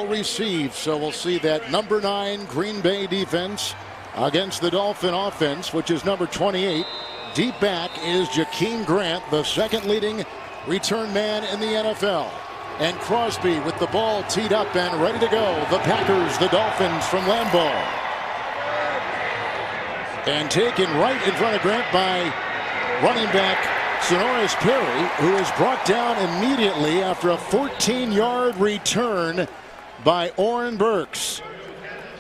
receive. So we'll see that number 9 Green Bay defense against the Dolphin offense, which is number 28. Deep back is Jakeem Grant, the second leading return man in the NFL. And Crosby with the ball teed up and ready to go. The Packers, the Dolphins from Lambeau. And taken right in front of Grant by running back Sonoris Perry, who is brought down immediately after a 14-yard return by Oren Burks.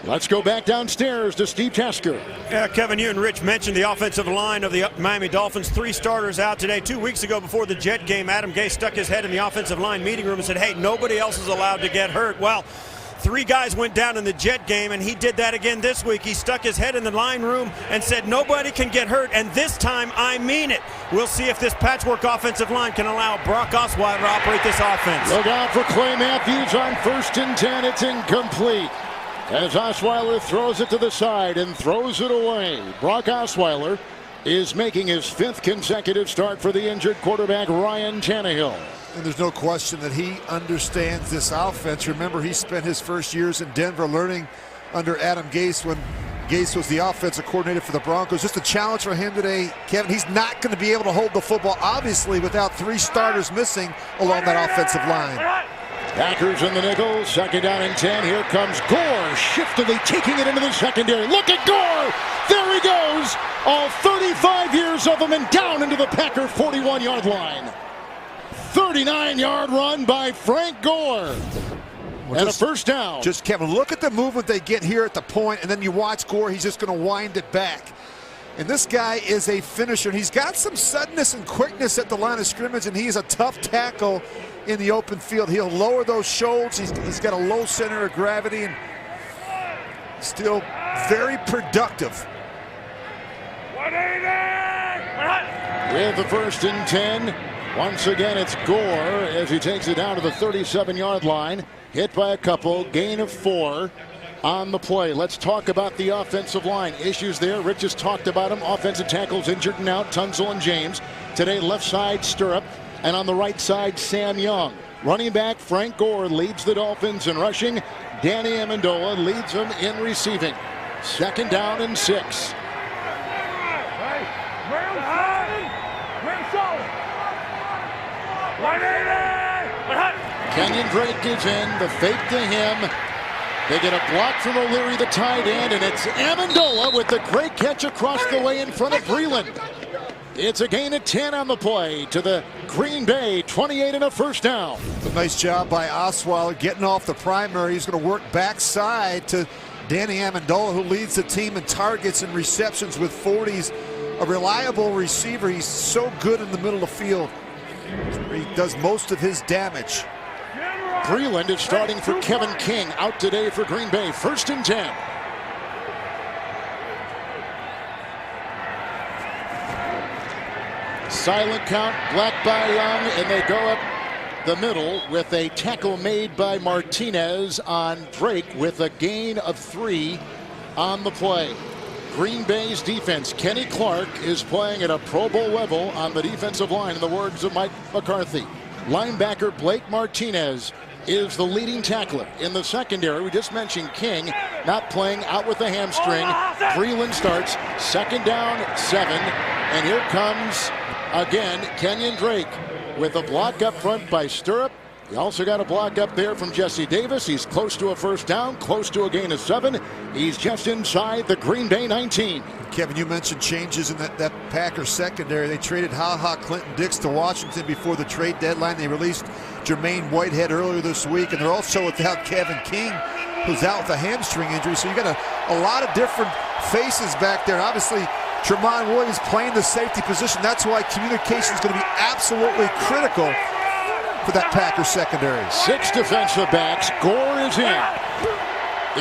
Let's go back downstairs to Steve Tasker. Yeah, Kevin, you and Rich mentioned the offensive line of the Miami Dolphins. 3 starters out today. 2 weeks ago before the Jet game, Adam Gase stuck his head in the offensive line meeting room and said, hey, nobody else is allowed to get hurt. Well, 3 guys went down in the Jet game, and he did that again this week. He stuck his head in the line room and said, nobody can get hurt, and this time I mean it. We'll see if this patchwork offensive line can allow Brock Osweiler to operate this offense. Look out for Clay Matthews on 1st and 10. It's incomplete as Osweiler throws it to the side and throws it away. Brock Osweiler is making his 5th consecutive start for the injured quarterback Ryan Tannehill. And there's no question that he understands this offense. Remember, he spent his first years in Denver learning under Adam Gase when Gase was the offensive coordinator for the Broncos. Just a challenge for him today, Kevin. He's not going to be able to hold the football, obviously, without 3 starters missing along that offensive line. Packers in the nickel, 2nd down and 10. Here comes Gore, shiftily taking it into the secondary. Look at Gore! There he goes! All 35 years of him and down into the Packer 41-yard line. 39-yard run by Frank Gore. And a first down. Just, Kevin, look at the movement they get here at the point, and then you watch Gore. He's just going to wind it back. And this guy is a finisher. And he's got some suddenness and quickness at the line of scrimmage, and he's a tough tackle in the open field. He'll lower those shoulders. He's got a low center of gravity and still very productive. With the 1st and 10. Once again, it's Gore as he takes it down to the 37-yard line. Hit by a couple, gain of 4 on the play. Let's talk about the offensive line. Issues there. Rich just talked about them. Offensive tackles injured and out, Tunsil and James. Today, left side, Stirrup. And on the right side, Sam Young. Running back Frank Gore leads the Dolphins in rushing. Danny Amendola leads them in receiving. 2nd down and 6. Kenyon Drake is in. The fake to him. They get a block from O'Leary, the tight end, and it's Amendola with the great catch across the way in front of Breland. It's a gain of 10 on the play to the Green Bay 28 and a first down. A nice job by Osweiler getting off the primary. He's going to work backside to Danny Amendola, who leads the team in targets and receptions with 40s. A reliable receiver. He's so good in the middle of the field. He does most of his damage. Breland is starting for Kevin King, out today for Green Bay. 1st and 10. Silent count, black by Young, and they go up the middle with a tackle made by Martinez on Drake with a gain of 3 on the play. Green Bay's defense, Kenny Clark, is playing at a Pro Bowl level on the defensive line, in the words of Mike McCarthy. Linebacker Blake Martinez is the leading tackler. In the secondary, we just mentioned King not playing, out with a hamstring. Breland starts, 2nd down, 7. And here comes, again, Kenyon Drake with a block up front by Stirrup. He also got a block up there from Jesse Davis. He's close to a first down, close to a gain of 7. He's just inside the Green Bay 19. Kevin, you mentioned changes in that Packers secondary. They traded Ha-Ha Clinton-Dix to Washington before the trade deadline. They released Jermaine Whitehead earlier this week, and they're also without Kevin King, who's out with a hamstring injury. So you got a lot of different faces back there. Obviously, Tremont Williams playing the safety position. That's why communication is going to be absolutely critical for that Packers secondary. 6 defensive backs. Gore is in.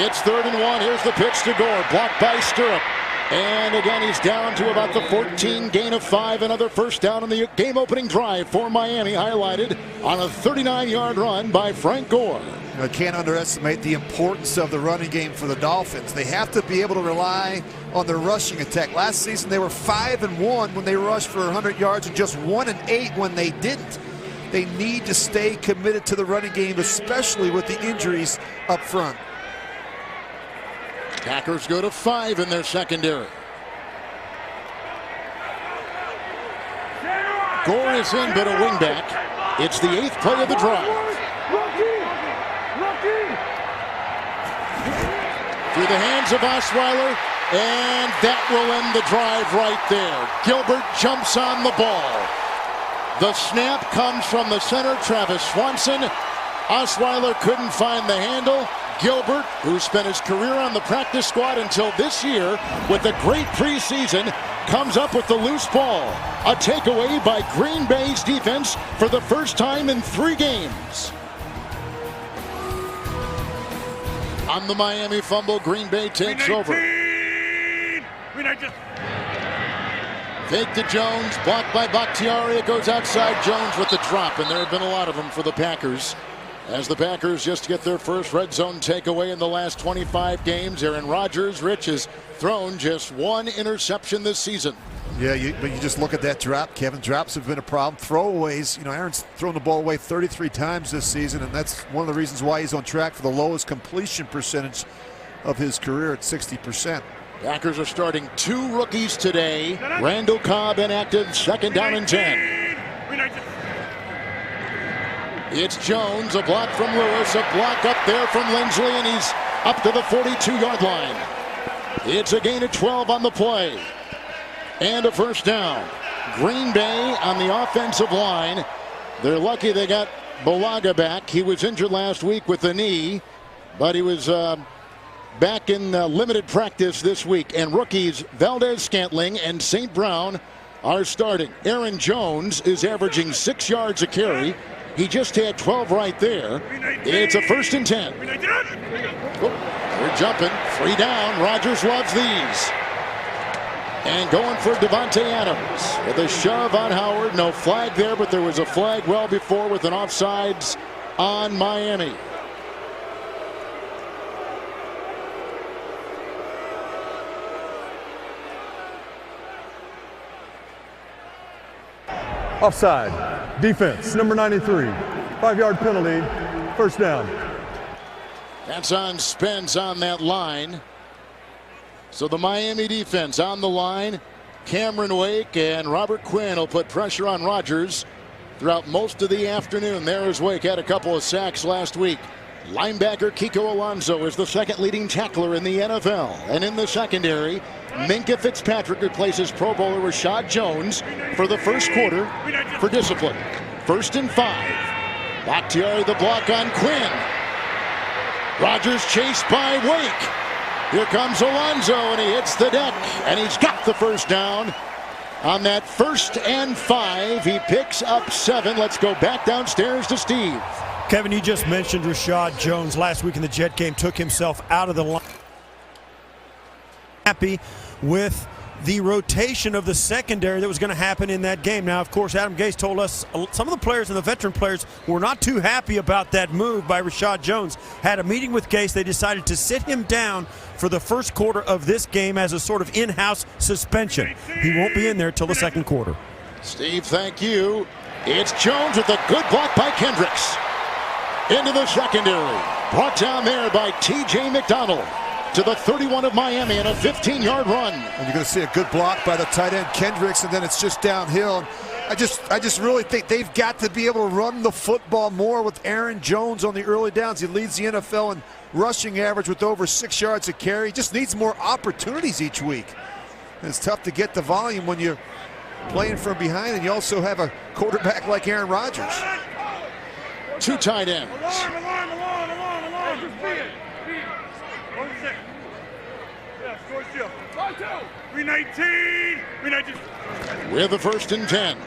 It's 3rd and 1. Here's the pitch to Gore. Blocked by Stirrup. And again, he's down to about the 14, gain of 5. Another first down in the game-opening drive for Miami, highlighted on a 39-yard run by Frank Gore. I can't underestimate the importance of the running game for the Dolphins. They have to be able to rely on their rushing attack. Last season, they were 5-1 when they rushed for 100 yards and just 1-8 when they didn't. They need to stay committed to the running game, especially with the injuries up front. Packers go to 5 in their secondary. Gore is in, but a wingback. It's the 8th play of the drive. Through the hands of Osweiler, and that will end the drive right there. Gilbert jumps on the ball. The snap comes from the center, Travis Swanson. Osweiler couldn't find the handle. Gilbert, who spent his career on the practice squad until this year with a great preseason, comes up with the loose ball. A takeaway by Green Bay's defense for the first time in 3 games. On the Miami fumble, Green Bay takes over. Fake to Jones, blocked by Bakhtiari. It goes outside. Jones with the drop, and there have been a lot of them for the Packers. As the Packers just get their first red zone takeaway in the last 25 games. Aaron Rodgers, Rich, has thrown just 1 interception this season. Yeah, but you just look at that drop, Kevin. Drops have been a problem. Throwaways, Aaron's thrown the ball away 33 times this season, and that's one of the reasons why he's on track for the lowest completion percentage of his career at 60%. Packers are starting 2 rookies today. Randall Cobb inactive, 2nd down and 10. It's Jones, a block from Lewis, a block up there from Lindsley, and he's up to the 42-yard line. It's a gain of 12 on the play. And a first down. Green Bay on the offensive line. They're lucky they got Bulaga back. He was injured last week with the knee, but he was back in limited practice this week. And rookies Valdez-Scantling and St. Brown are starting. Aaron Jones is averaging 6 yards a carry. He just had 12 right there. It's a 1st and 10. They're jumping. 3 down. Rodgers loves these. And going for Devontae Adams with a shove on Howard. No flag there, but there was a flag well before with an offsides on Miami. Offside. Defense, number 93. 5-yard penalty. First down. That's on Spence on that line. So the Miami defense on the line. Cameron Wake and Robert Quinn will put pressure on Rodgers throughout most of the afternoon. There's Wake, had a couple of sacks last week. Linebacker Kiko Alonso is the 2nd leading tackler in the NFL. And in the secondary, Minkah Fitzpatrick replaces Pro Bowler Rashad Jones for the first quarter for discipline. 1st and 5. Bakhtiari the block on Quinn. Rodgers chased by Wake. Here comes Alonso, and he hits the deck, and he's got the first down. On that 1st and 5, he picks up 7. Let's go back downstairs to Steve. Kevin, you just mentioned Rashad Jones last week in the Jet game, took himself out of the line. Happy with the rotation of the secondary that was going to happen in that game. Now, of course, Adam Gase told us some of the players and the veteran players were not too happy about that move by Rashad Jones. Had a meeting with Gase. They decided to sit him down for the first quarter of this game as a sort of in-house suspension. He won't be in there till the 2nd quarter. Steve, thank you. It's Jones with a good block by Kendricks. Into the secondary. Brought down there by T.J. McDonald. To the 31 of Miami and a 15-yard run. And you're going to see a good block by the tight end Kendricks, and then it's just downhill. I just really think they've got to be able to run the football more with Aaron Jones on the early downs. He leads the NFL in rushing average with over 6 yards a carry. He just needs more opportunities each week. And it's tough to get the volume when you're playing from behind, and you also have a quarterback like Aaron Rodgers. 2 tight ends. With the 1st and 10.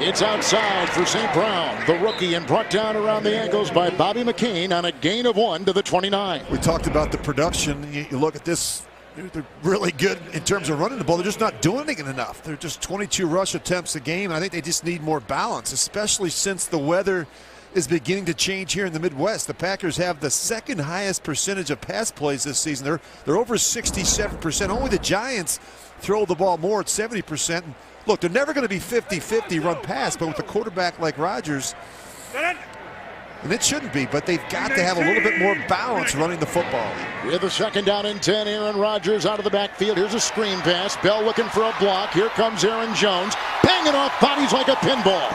It's outside for St. Brown, the rookie, and brought down around the ankles by Bobby McCain on a gain of 1 to the 29. We talked about the production. You look at this, they're really good in terms of running the ball. They're just not doing it enough. They're just 22 rush attempts a game, and I think they just need more balance, especially since the weather is beginning to change here in the Midwest. The Packers have the 2nd highest percentage of pass plays this season. They're over 67%. Only the Giants throw the ball more at 70%. Look, they're never going to be 50-50 run pass, but with a quarterback like Rodgers, and it shouldn't be, but they've got to have a little bit more balance running the football. With a 2nd down and 10, Aaron Rodgers out of the backfield. Here's a screen pass. Bell looking for a block. Here comes Aaron Jones, banging off bodies like a pinball.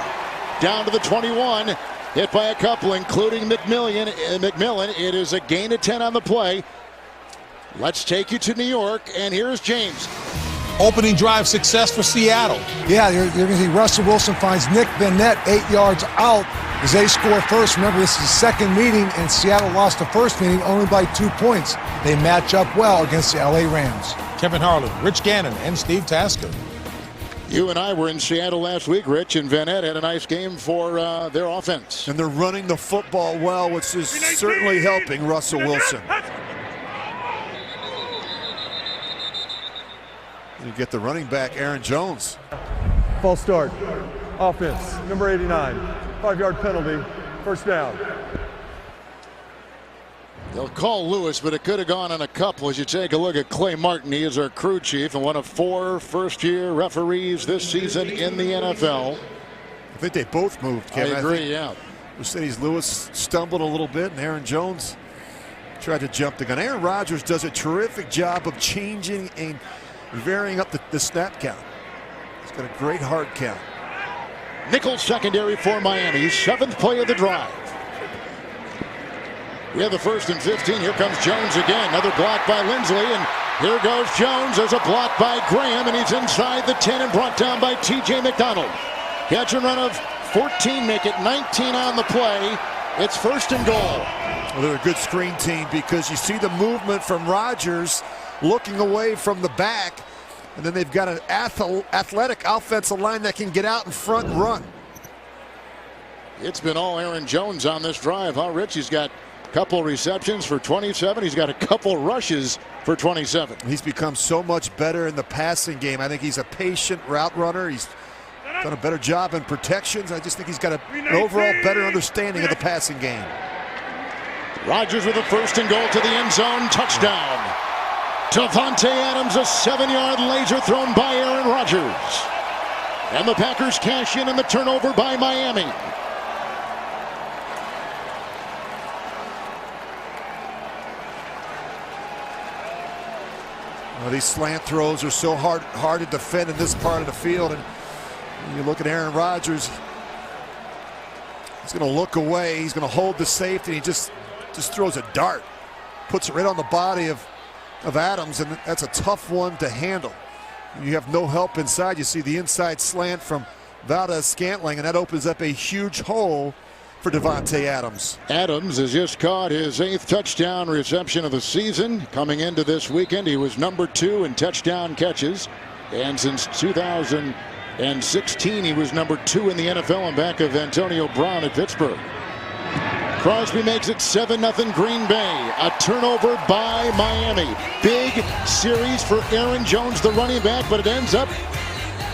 Down to the 21, hit by a couple, including McMillan. It is a gain of 10 on the play. Let's take you to New York, and here's James. Opening drive success for Seattle. Yeah, you're going to see Russell Wilson finds Nick Vannett 8 yards out as they score first. Remember, this is the second meeting, and Seattle lost the first meeting only by 2 points. They match up well against the LA Rams. Kevin Harlan, Rich Gannon, and Steve Tasker. You and I were in Seattle last week, Rich, and Vannett had a nice game for their offense. And they're running the football well, which is certainly helping Russell Wilson. You get the running back, Aaron Jones. False start. Offense, number 89. 5-yard penalty. First down. They'll call Lewis, but it could have gone on a couple. As you take a look at Clay Martin, he is our crew chief and one of 4 first-year referees this season in the NFL. I think they both moved, Kevin. I agree, yeah. Mercedes Lewis stumbled a little bit, and Aaron Jones tried to jump the gun. Aaron Rodgers does a terrific job of changing and varying up the snap count. He's got a great hard count. Nickel secondary for Miami. 7th play of the drive. We have the 1st and 15. Here comes Jones again. Another block by Lindsley. And here goes Jones. There's a block by Graham. And he's inside the 10 and brought down by T.J. McDonald. Catch and run of 14. Make it 19 on the play. It's 1st and goal. Well, they're a good screen team because you see the movement from Rodgers looking away from the back. And then they've got an athletic offensive line that can get out in front and run. It's been all Aaron Jones on this drive, huh, Rich? He's got a couple receptions for 27. He's got a couple rushes for 27. He's become so much better in the passing game. I think he's a patient route runner. He's done a better job in protections. I just think he's got an overall better understanding of the passing game. Rodgers with a 1st and goal to the end zone. Touchdown. Davante Adams, a 7-yard laser thrown by Aaron Rodgers. And the Packers cash in on the turnover by Miami. Well, these slant throws are so hard to defend in this part of the field. And you look at Aaron Rodgers, he's going to look away. He's going to hold the safety. And he just throws a dart, puts it right on the body of Adams, and that's a tough one to handle. You have no help inside. You see the inside slant from Valdez-Scantling, and that opens up a huge hole for Davante Adams. Adams has just caught his 8th touchdown reception of the season. Coming into this weekend, he was number 2 in touchdown catches. And since 2016, he was number 2 in the NFL on back of Antonio Brown at Pittsburgh. Crosby makes it 7-0 Green Bay. A turnover by Miami. Big series for Aaron Jones, the running back, but it ends up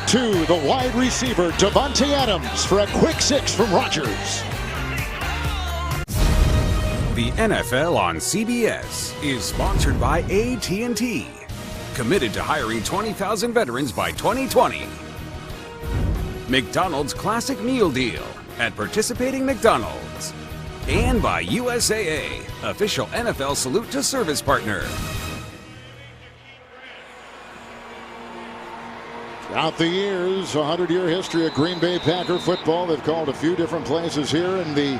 to the wide receiver, Davante Adams, for a quick 6 from Rodgers. The NFL on CBS is sponsored by AT&T. Committed to hiring 20,000 veterans by 2020. McDonald's Classic Meal Deal at participating McDonald's. And by USAA, official NFL Salute to Service partner. Throughout the years, 100-year history of Green Bay Packer football, they've called a few different places here in the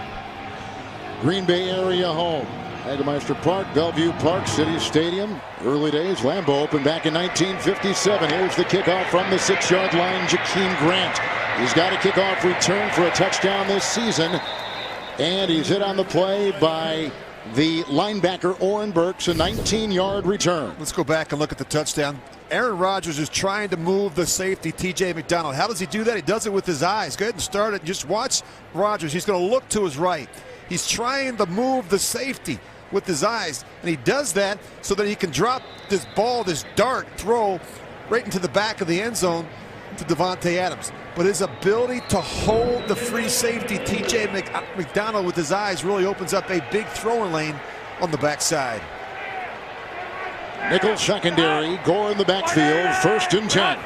Green Bay area home. Hagemeister Park, Bellevue Park, City Stadium. Early days, Lambeau opened back in 1957. Here's the kickoff from the 6-yard line, Jakeem Grant. He's got a kickoff return for a touchdown this season. And he's hit on the play by the linebacker Oren Burks, a 19-yard return. Let's go back and look at the touchdown. Aaron Rodgers is trying to move the safety, T.J. McDonald. How does he do that? He does it with his eyes. Go ahead and start it. Just watch Rodgers. He's going to look to his right. He's trying to move the safety with his eyes, and he does that so that he can drop this ball, this dart throw right into the back of the end zone to Davante Adams. But his ability to hold the free safety, T.J. McDonald, with his eyes really opens up a big throwing lane on the backside. Nickel secondary, Gore in the backfield, 1st and 10.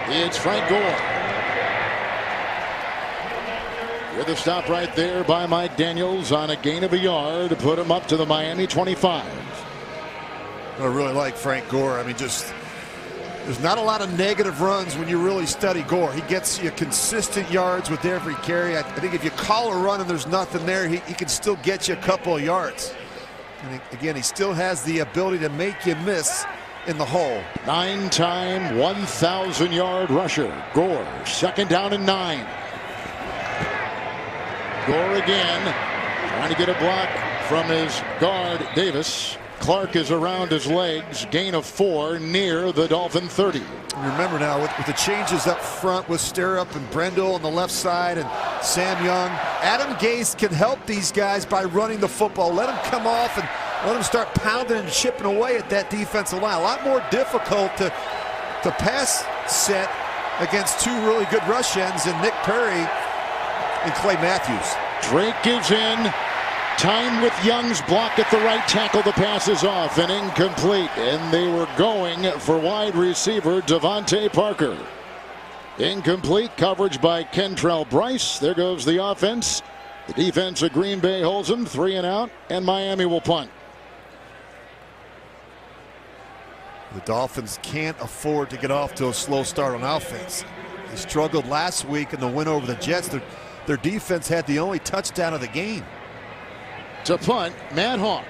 It's Frank Gore. With a stop right there by Mike Daniels on a gain of a yard to put him up to the Miami 25. I really like Frank Gore. I mean, just there's not a lot of negative runs when you really study Gore. He gets you consistent yards with every carry. I think if you call a run and there's nothing there, he can still get you a couple of yards. And again, he still has the ability to make you miss in the hole. 9-time 1,000-yard rusher. Gore, 2nd down and 9. Gore again, trying to get a block from his guard, Davis. Clark is around his legs, gain of 4 near the Dolphin 30. Remember now, with the changes up front with Stirrup and Brendel on the left side and Sam Young, Adam Gase can help these guys by running the football. Let them come off and let them start pounding and chipping away at that defensive line. A lot more difficult to pass set against 2 really good rush ends in Nick Perry and Clay Matthews. Drake gives in. Time with Young's block at the right tackle. The pass is off and incomplete. And they were going for wide receiver Devontae Parker. Incomplete coverage by Kentrell Bryce. There goes the offense. The defense of Green Bay holds them 3 and out, and Miami will punt. The Dolphins can't afford to get off to a slow start on offense. They struggled last week in the win over the Jets. Their defense had the only touchdown of the game. To punt, Matt Hawk.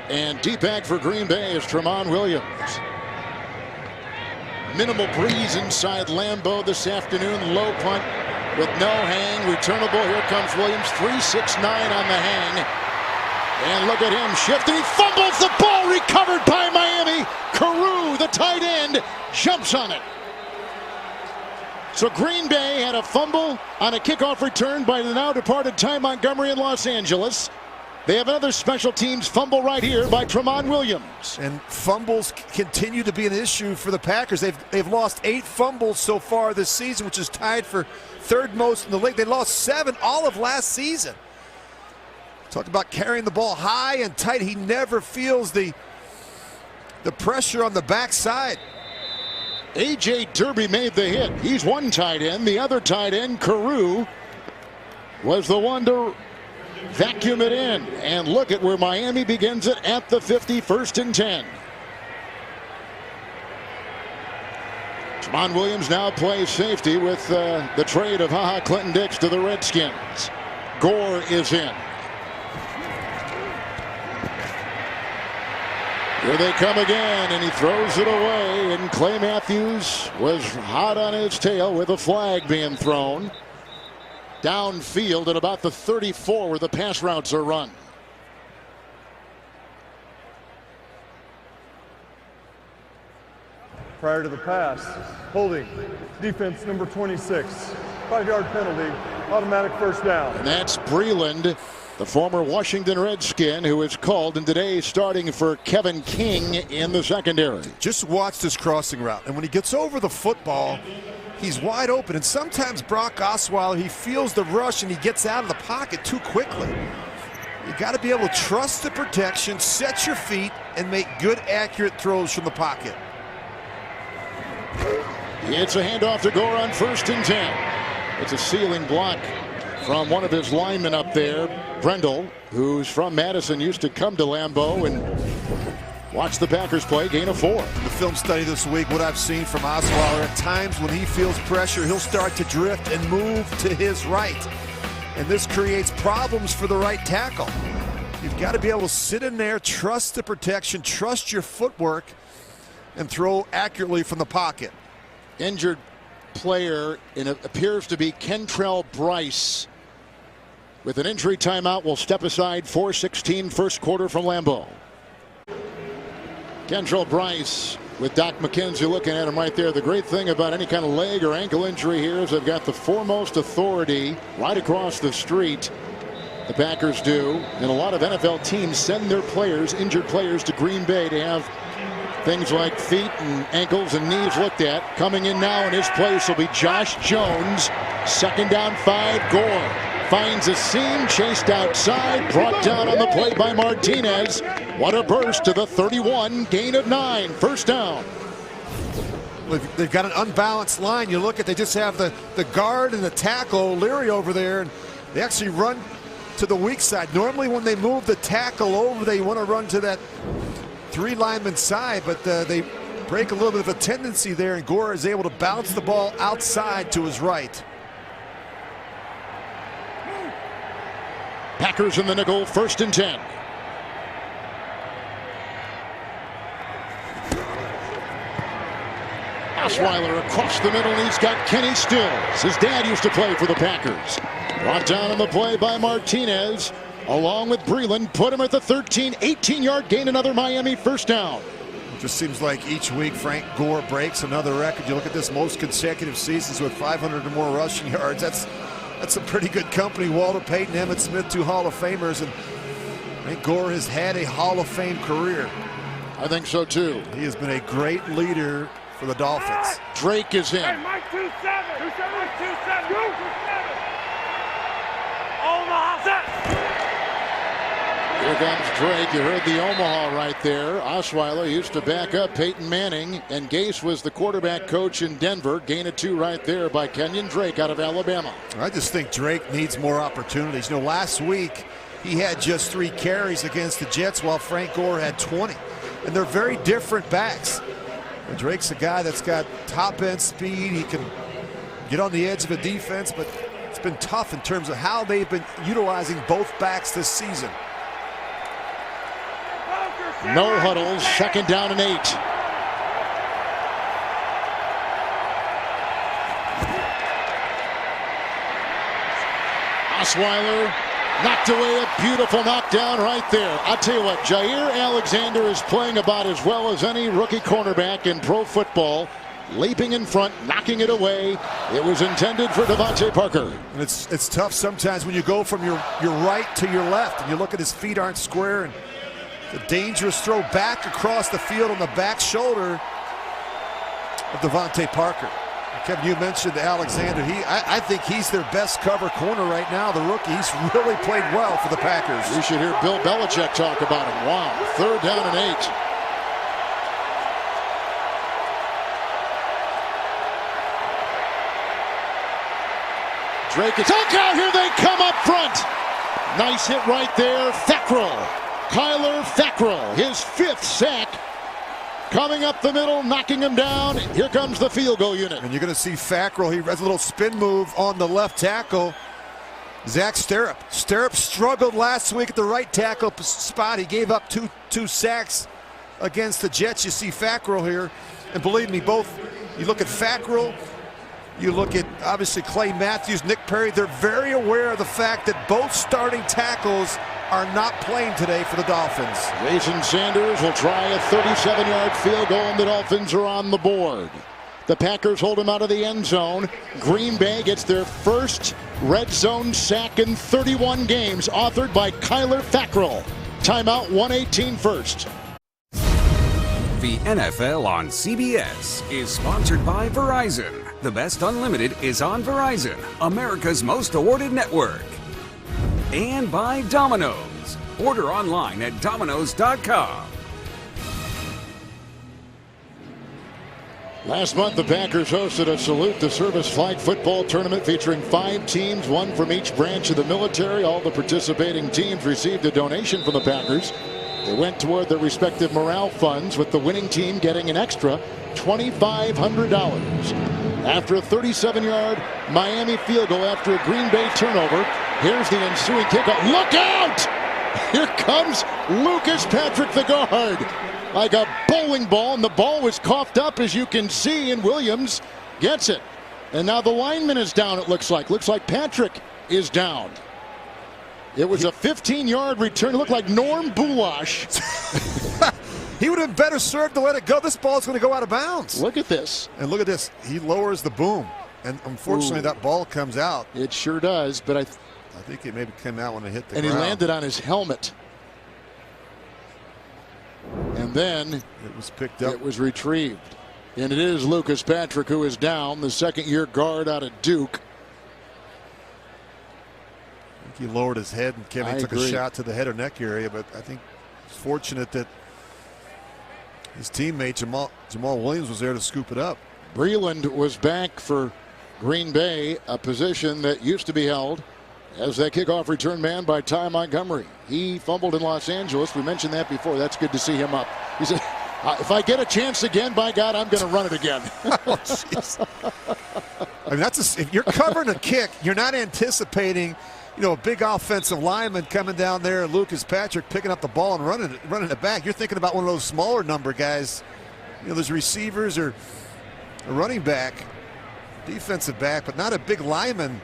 And deep back for Green Bay is Tramon Williams. Minimal breeze inside Lambeau this afternoon. Low punt with no hang. Returnable. Here comes Williams. 3.69 on the hang. And look at him shifting. He fumbles the ball. Recovered by Miami. Carew, the tight end, jumps on it. So Green Bay had a fumble on a kickoff return by the now departed Ty Montgomery in Los Angeles. They have another special teams fumble right here by Tramon Williams. And fumbles continue to be an issue for the Packers. They've lost 8 fumbles so far this season, which is tied for 3rd most in the league. They lost 7 all of last season. Talk about carrying the ball high and tight. He never feels the pressure on the backside. A.J. Derby made the hit. He's one tight end. The other tight end, Carew, was the one to vacuum it in. And look at where Miami begins it at the 50, 1st and 10. Tramon Williams now plays safety with the trade of Clinton Dix to the Redskins. Gore is in. Here they come again, and he throws it away, and Clay Matthews was hot on his tail with a flag being thrown. Downfield at about the 34 where the pass routes are run. Prior to the pass, holding, defense number 26, 5-yard penalty, automatic 1st down. And that's Breland, the former Washington Redskin, who is called and today starting for Kevin King in the secondary. Just watch this crossing route, and when he gets over the football, he's wide open. And sometimes Brock Osweiler, he feels the rush and he gets out of the pocket too quickly. You got to be able to trust the protection, set your feet, and make good, accurate throws from the pocket. It's a handoff to Gore on 1st and 10. It's a ceiling block from one of his linemen up there, Brendel, who's from Madison, used to come to Lambeau and watch the Packers play. Gain of 4. In the film study this week, what I've seen from Osweiler, at times when he feels pressure, he'll start to drift and move to his right. And this creates problems for the right tackle. You've got to be able to sit in there, trust the protection, trust your footwork, and throw accurately from the pocket. Injured player, and it appears to be Kentrell Bryce. With an injury timeout, will step aside. 4:16 1st quarter from Lambeau. Kentrell Bryce with Doc McKenzie looking at him right there. The great thing about any kind of leg or ankle injury here is they've got the foremost authority right across the street. The Packers do, and a lot of NFL teams send their players, injured players, to Green Bay to have things like feet and ankles and knees looked at. Coming in now in his place will be Josh Jones. 2nd down 5. Gore finds a seam, chased outside, brought down on the play by Martinez. What a burst to the 31, gain of 9, 1st down. They've got an unbalanced line. You look at, they just have the guard and the tackle, O'Leary over there, and they actually run to the weak side. Normally when they move the tackle over, they want to run to that 3 lineman side, but they break a little bit of a tendency there, and Gore is able to bounce the ball outside to his right. Packers in the nickel, 1st and 10. Osweiler across the middle, and he's got Kenny Stills. His dad used to play for the Packers. Brought down on the play by Martinez, along with Breland. Put him at the 13, 18-yard gain, another Miami first down. It just seems like each week Frank Gore breaks another record. You look at this, most consecutive seasons with 500 or more rushing yards. That's a pretty good company. Walter Payton, Emmitt Smith, 2 Hall of Famers, and Frank Gore has had a Hall of Fame career. I think so too. He has been a great leader for the Dolphins. Drake is in. Hey, Mike 2-7. 2-7. 2-7. 2-7. Omaha set. Here comes Drake. You heard the Omaha right there. Osweiler used to back up Peyton Manning, and Gase was the quarterback coach in Denver. Gain of 2 right there by Kenyon Drake out of Alabama. I just think Drake needs more opportunities. You know, last week he had just 3 carries against the Jets while Frank Gore had 20. And they're very different backs. And Drake's a guy that's got top-end speed. He can get on the edge of a defense, but it's been tough in terms of how they've been utilizing both backs this season. No huddles, 2nd down and 8. Osweiler knocked away, a beautiful knockdown right there. I'll tell you what, Jair Alexander is playing about as well as any rookie cornerback in pro football. Leaping in front, knocking it away. It was intended for Devontae Parker. And it's tough sometimes when you go from your right to your left and you look at his feet aren't square, and the dangerous throw back across the field on the back shoulder of Devontae Parker. Kevin, you mentioned Alexander. I think he's their best cover corner right now, the rookie. He's really played well for the Packers. You should hear Bill Belichick talk about him. Wow, 3rd down and 8. Drake is out. Here they come up front. Nice hit right there. Fackrell. Kyler Fackrell, his 5th sack. Coming up the middle, knocking him down. Here comes the field goal unit. And you're going to see Fackrell. He has a little spin move on the left tackle. Zach Sterup. Sterup struggled last week at the right tackle spot. He gave up two sacks against the Jets. You see Fackrell here. And believe me, both, you look at Fackrell, you look at obviously Clay Matthews, Nick Perry, they're very aware of the fact that both starting tackles are not playing today for the Dolphins. Jason Sanders will try a 37-yard field goal, and the Dolphins are on the board. The Packers hold him out of the end zone. Green Bay gets their first red zone sack in 31 games, authored by Kyler Fackrell. Timeout 1:18 first. The NFL on CBS is sponsored by Verizon. The best unlimited is on Verizon, America's most awarded network. And by Domino's. Order online at Domino's.com. Last month, the Packers hosted a Salute the Service flag football tournament featuring 5 teams, 1 from each branch of the military. All the participating teams received a donation from the Packers. They went toward their respective morale funds, with the winning team getting an extra $2,500. After a 37-yard Miami field goal after a Green Bay turnover, here's the ensuing kickoff. Look out! Here comes Lucas Patrick, the guard, like a bowling ball, and the ball was coughed up, as you can see, and Williams gets it. And now the lineman is down, it looks like. Looks like Patrick is down. It was a 15-yard return. It looked like Norm Boulash. He would have been better served to let it go. This ball's going to go out of bounds. Look at this. And look at this. He lowers the boom. And unfortunately, that ball comes out. It sure does, but I think it maybe came out when it hit the ground. And he landed on his helmet. And then it was picked up. It was retrieved. And it is Lucas Patrick who is down, the 2nd-year guard out of Duke. I think he lowered his head, and Kevin took a shot to the head or neck area, but I think it's fortunate that his teammate Jamal Williams was there to scoop it up. Breland was back for Green Bay, a position that used to be held as that kickoff return man by Ty Montgomery. He fumbled in Los Angeles. We mentioned that before. That's good to see him up. He said, if I get a chance again, by God, I'm going to run it again. Oh, I mean, if you're covering a kick, you're not anticipating, a big offensive lineman coming down there, Lucas Patrick picking up the ball and running it back. You're thinking about one of those smaller number guys, those receivers or a running back, defensive back, but not a big lineman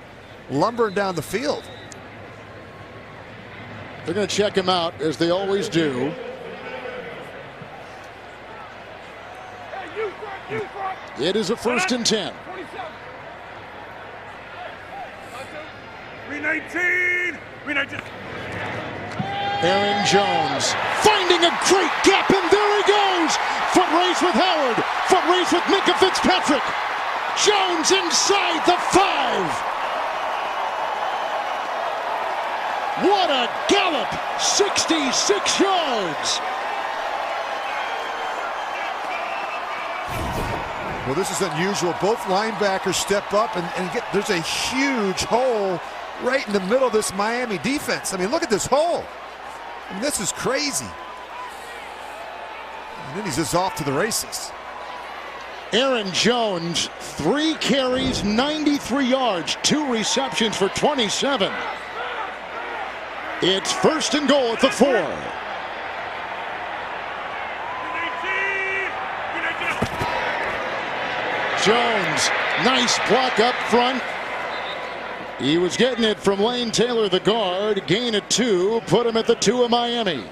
lumbering down the field. They're going to check him out, as they always do. It is a 1st and 10. 319. Aaron Jones finding a great gap, and there he goes. Foot race with Howard. Foot race with Minka Fitzpatrick. Jones inside the 5. What a gallop! 66 yards. Well, this is unusual. Both linebackers step up and there's a huge hole right in the middle of this Miami defense. I mean, look at this hole. I mean, this is crazy. And then he's just off to the races. Aaron Jones, 3 carries, 93 yards, 2 receptions for 27. It's 1st and goal at the 4. Jones, nice block up front. He was getting it from Lane Taylor, the guard. Gain of 2, put him at the 2 of Miami.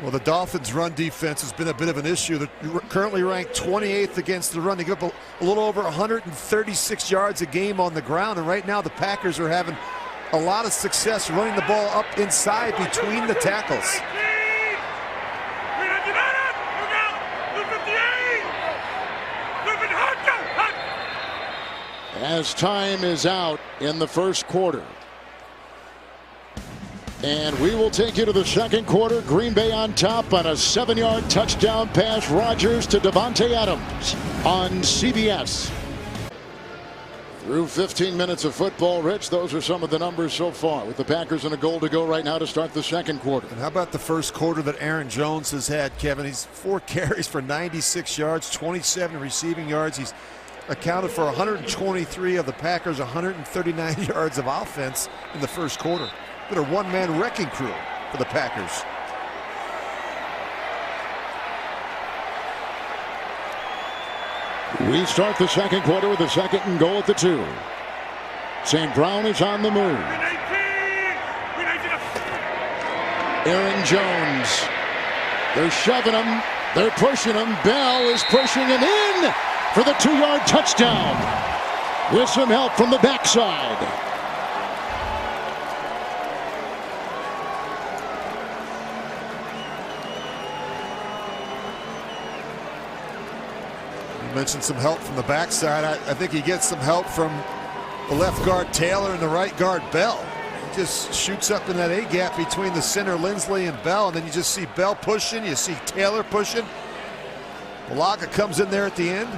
Well, the Dolphins' run defense has been a bit of an issue. They're currently ranked 28th against the run. They give up a little over 136 yards a game on the ground, and right now the Packers are having a lot of success running the ball up inside between the tackles. As time is out in the 1st quarter. And we will take you to the 2nd quarter. Green Bay on top on a 7-yard touchdown pass. Rodgers to Davante Adams on CBS. Through 15 minutes of football, Rich, those are some of the numbers so far, with the Packers and a goal to go right now to start the 2nd quarter. And how about the 1st quarter that Aaron Jones has had, Kevin? He's 4 carries for 96 yards, 27 receiving yards. He's accounted for 123 of the Packers' 139 yards of offense in the 1st quarter. Been a one-man wrecking crew for the Packers. We start the 2nd quarter with a 2nd and goal at the 2. St. Brown is on the move. Aaron Jones. They're shoving him. They're pushing him. Bell is pushing him in for the 2-yard touchdown with some help from the backside. Mentioned some help from the backside. I think he gets some help from the left guard Taylor and the right guard Bell. He just shoots up in that A gap between the center Lindsley and Bell, and then you just see Bell pushing, you see Taylor pushing. Malaga comes in there at the end.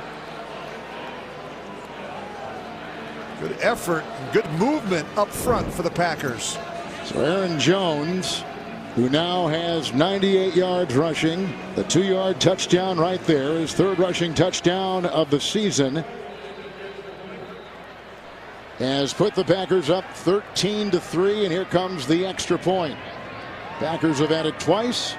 Good effort and good movement up front for the Packers. So Aaron Jones, who now has 98 yards rushing, the 2-yard touchdown right there, his 3rd rushing touchdown of the season, has put the Packers up 13-3, and here comes the extra point. Packers have added twice,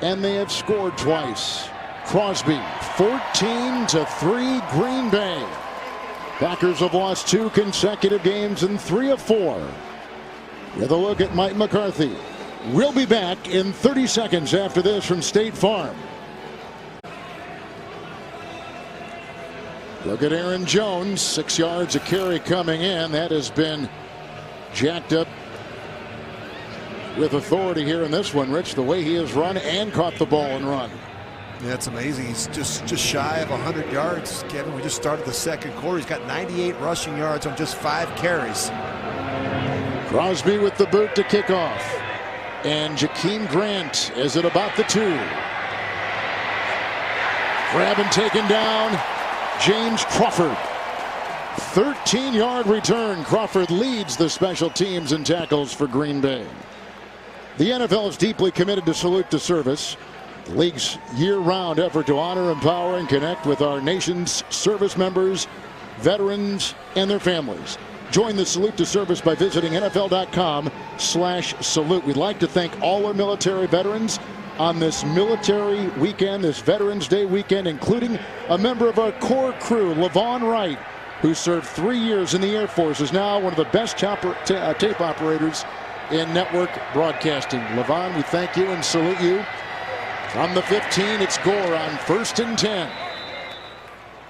and they have scored twice. Crosby, 14-3 Green Bay. Packers have lost 2 consecutive games in 3 of 4. With a look at Mike McCarthy. We'll be back in 30 seconds after this from State Farm. Look at Aaron Jones, 6 yards a carry coming in. That has been jacked up with authority here in this one, Rich, the way he has run and caught the ball and run. Yeah, it's amazing. He's just shy of 100 yards, Kevin. We just started the 2nd quarter. He's got 98 rushing yards on just 5 carries. Crosby with the boot to kick off. And Jakeem Grant is at about the 2. Grab and taken down. James Crawford. 13-yard return. Crawford leads the special teams in tackles for Green Bay. The NFL is deeply committed to Salute to Service, the league's year-round effort to honor, empower, and connect with our nation's service members, veterans, and their families. Join the Salute to Service by visiting NFL.com/salute. We'd like to thank all our military veterans on this military weekend, this Veterans Day weekend, including a member of our core crew, Levon Wright, who served 3 years in the Air Force, is now one of the best tape operators in network broadcasting. Levon, we thank you and salute you. From the 15, it's Gore on 1st and 10.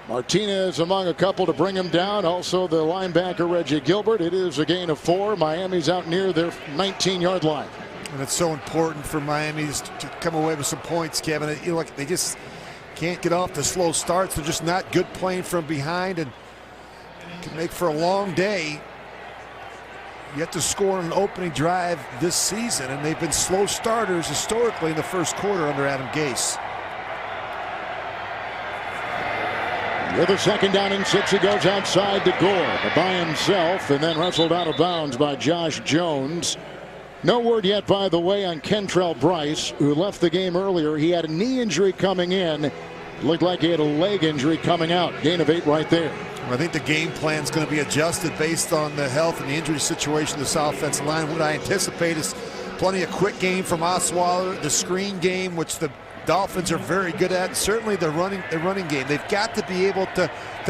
Martinez among a couple to bring him down. Also the linebacker Reggie Gilbert. It is a gain of 4. Miami's out near their 19-yard line. And it's so important for Miami to come away with some points, Kevin. You know, like they just can't get off the slow starts. They're just not good playing from behind, and can make for a long day. Yet to score on an opening drive this season, and they've been slow starters historically in the first quarter under Adam Gase. With a 2nd down and 6, he goes outside to Gore by himself, and then wrestled out of bounds by Josh Jones. No word yet, by the way, on Kentrell Bryce, who left the game earlier. He had a knee injury coming in. It looked like he had a leg injury coming out. Gain of 8 right there. I think the game plan is going to be adjusted based on the health and the injury situation of this offensive line. What I anticipate is plenty of quick game from Osweiler, the screen game, which the Dolphins are very good at, and certainly the running game. They've got to be able to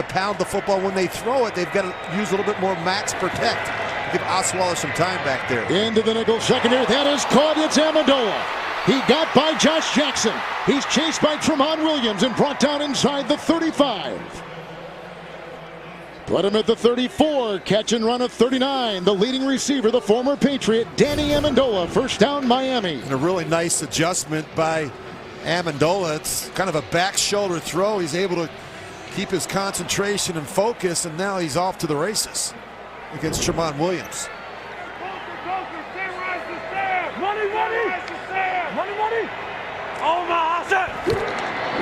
pound the football. When they throw it, they've got to use a little bit more max protect. Give Osweiler some time back there. Into the nickel secondary. That is caught. It's Amendola. He got by Josh Jackson. He's chased by Tramon Williams and brought down inside the 35. Put him at the 34. Catch and run at 39. The leading receiver, the former Patriot, Danny Amendola. First down, Miami. And a really nice adjustment by Amendola. It's kind of a back shoulder throw. He's able to keep his concentration and focus, and now he's off to the races against Tramon Williams.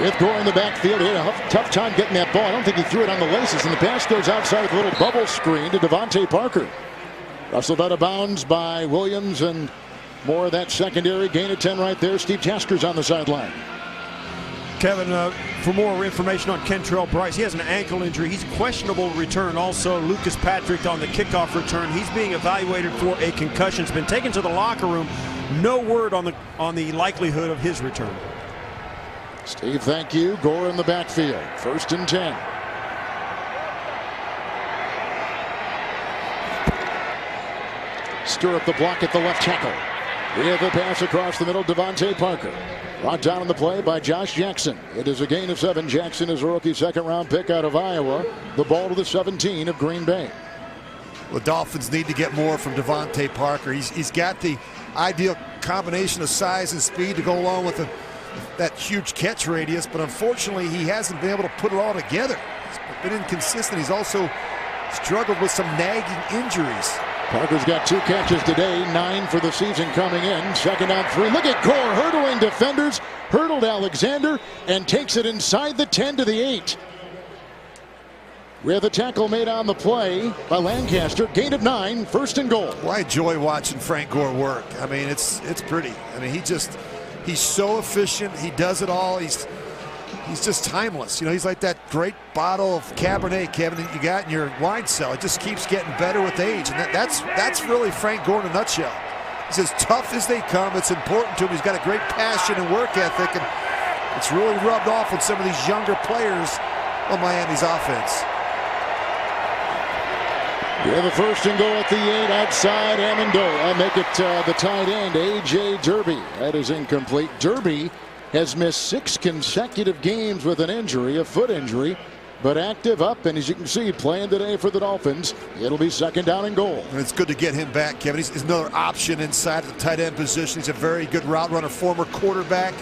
With Gore in the backfield, he had a tough time getting that ball. I don't think he threw it on the laces, and the pass goes outside with a little bubble screen to Devontae Parker. Wrestled out of bounds by Williams, and more of that secondary. Gain of 10 right there. Steve Tasker's on the sideline. Kevin, for more information on Kentrell Bryce, he has an ankle injury. He's questionable to return. Also, Lucas Patrick on the kickoff return. He's being evaluated for a concussion. He's been taken to the locker room. No word on the likelihood of his return. Steve, thank you. Gore in the backfield. 1st and 10. Stir up the block at the left tackle. We have a pass across the middle. Devontae Parker. Brought down on the play by Josh Jackson. It is a gain of 7. Jackson is a rookie 2nd-round pick out of Iowa. The ball to the 17 of Green Bay. The Dolphins need to get more from Devontae Parker. He's got the ideal combination of size and speed to go along with that huge catch radius, but unfortunately he hasn't been able to put it all together. He's been inconsistent. He's also struggled with some nagging injuries. Parker's got 2 catches today, 9 for the season coming in. 2nd down 3. Look at Gore hurdling defenders, hurdled Alexander, and takes it inside the 10 to the 8. We have a tackle made on the play by Lancaster. Gain of 9, 1st and goal. Well, I enjoy watching Frank Gore work. I mean, it's pretty. I mean, he's so efficient. He does it all. He's just timeless. You know, he's like that great bottle of Cabernet, Kevin, that you got in your wine cellar. It just keeps getting better with age, and that's really Frank Gore in a nutshell. He's as tough as they come. It's important to him. He's got a great passion and work ethic, and it's really rubbed off on some of these younger players on Miami's offense. We have a 1st and goal at the 8 outside Amendola. Make it the tight end, A.J. Derby. That is incomplete. Derby has missed 6 consecutive games with an injury, a foot injury, but active up, and as you can see, playing today for the Dolphins. It'll be 2nd down and goal. And it's good to get him back, Kevin. He's another option inside the tight end position. He's a very good route runner, former quarterback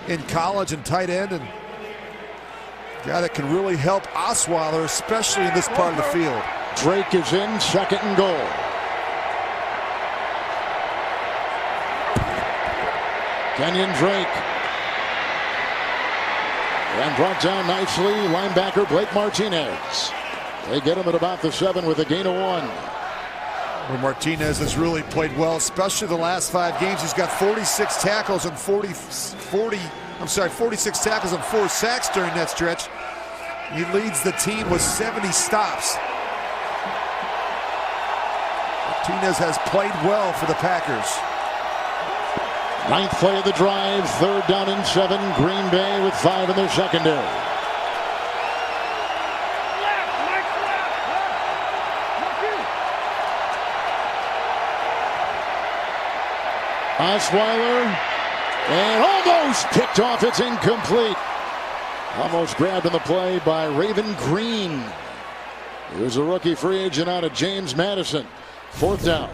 in college and tight end, and a guy that can really help Osweiler, especially in this part of the field. Drake is in, 2nd and goal. Kenyon Drake. And brought down nicely, linebacker Blake Martinez. They get him at about the 7 with a gain of 1. Well, Martinez has really played well, especially the last 5 games. He's got 46 tackles and 46 tackles and 4 sacks during that stretch. He leads the team with 70 stops. Martinez has played well for the Packers. 9th play of the drive, 3rd down and 7. Green Bay with 5 in their secondary. Osweiler, and almost picked off. It's incomplete. Almost grabbed in the play by Raven Green. He was a rookie free agent out of James Madison. 4th down.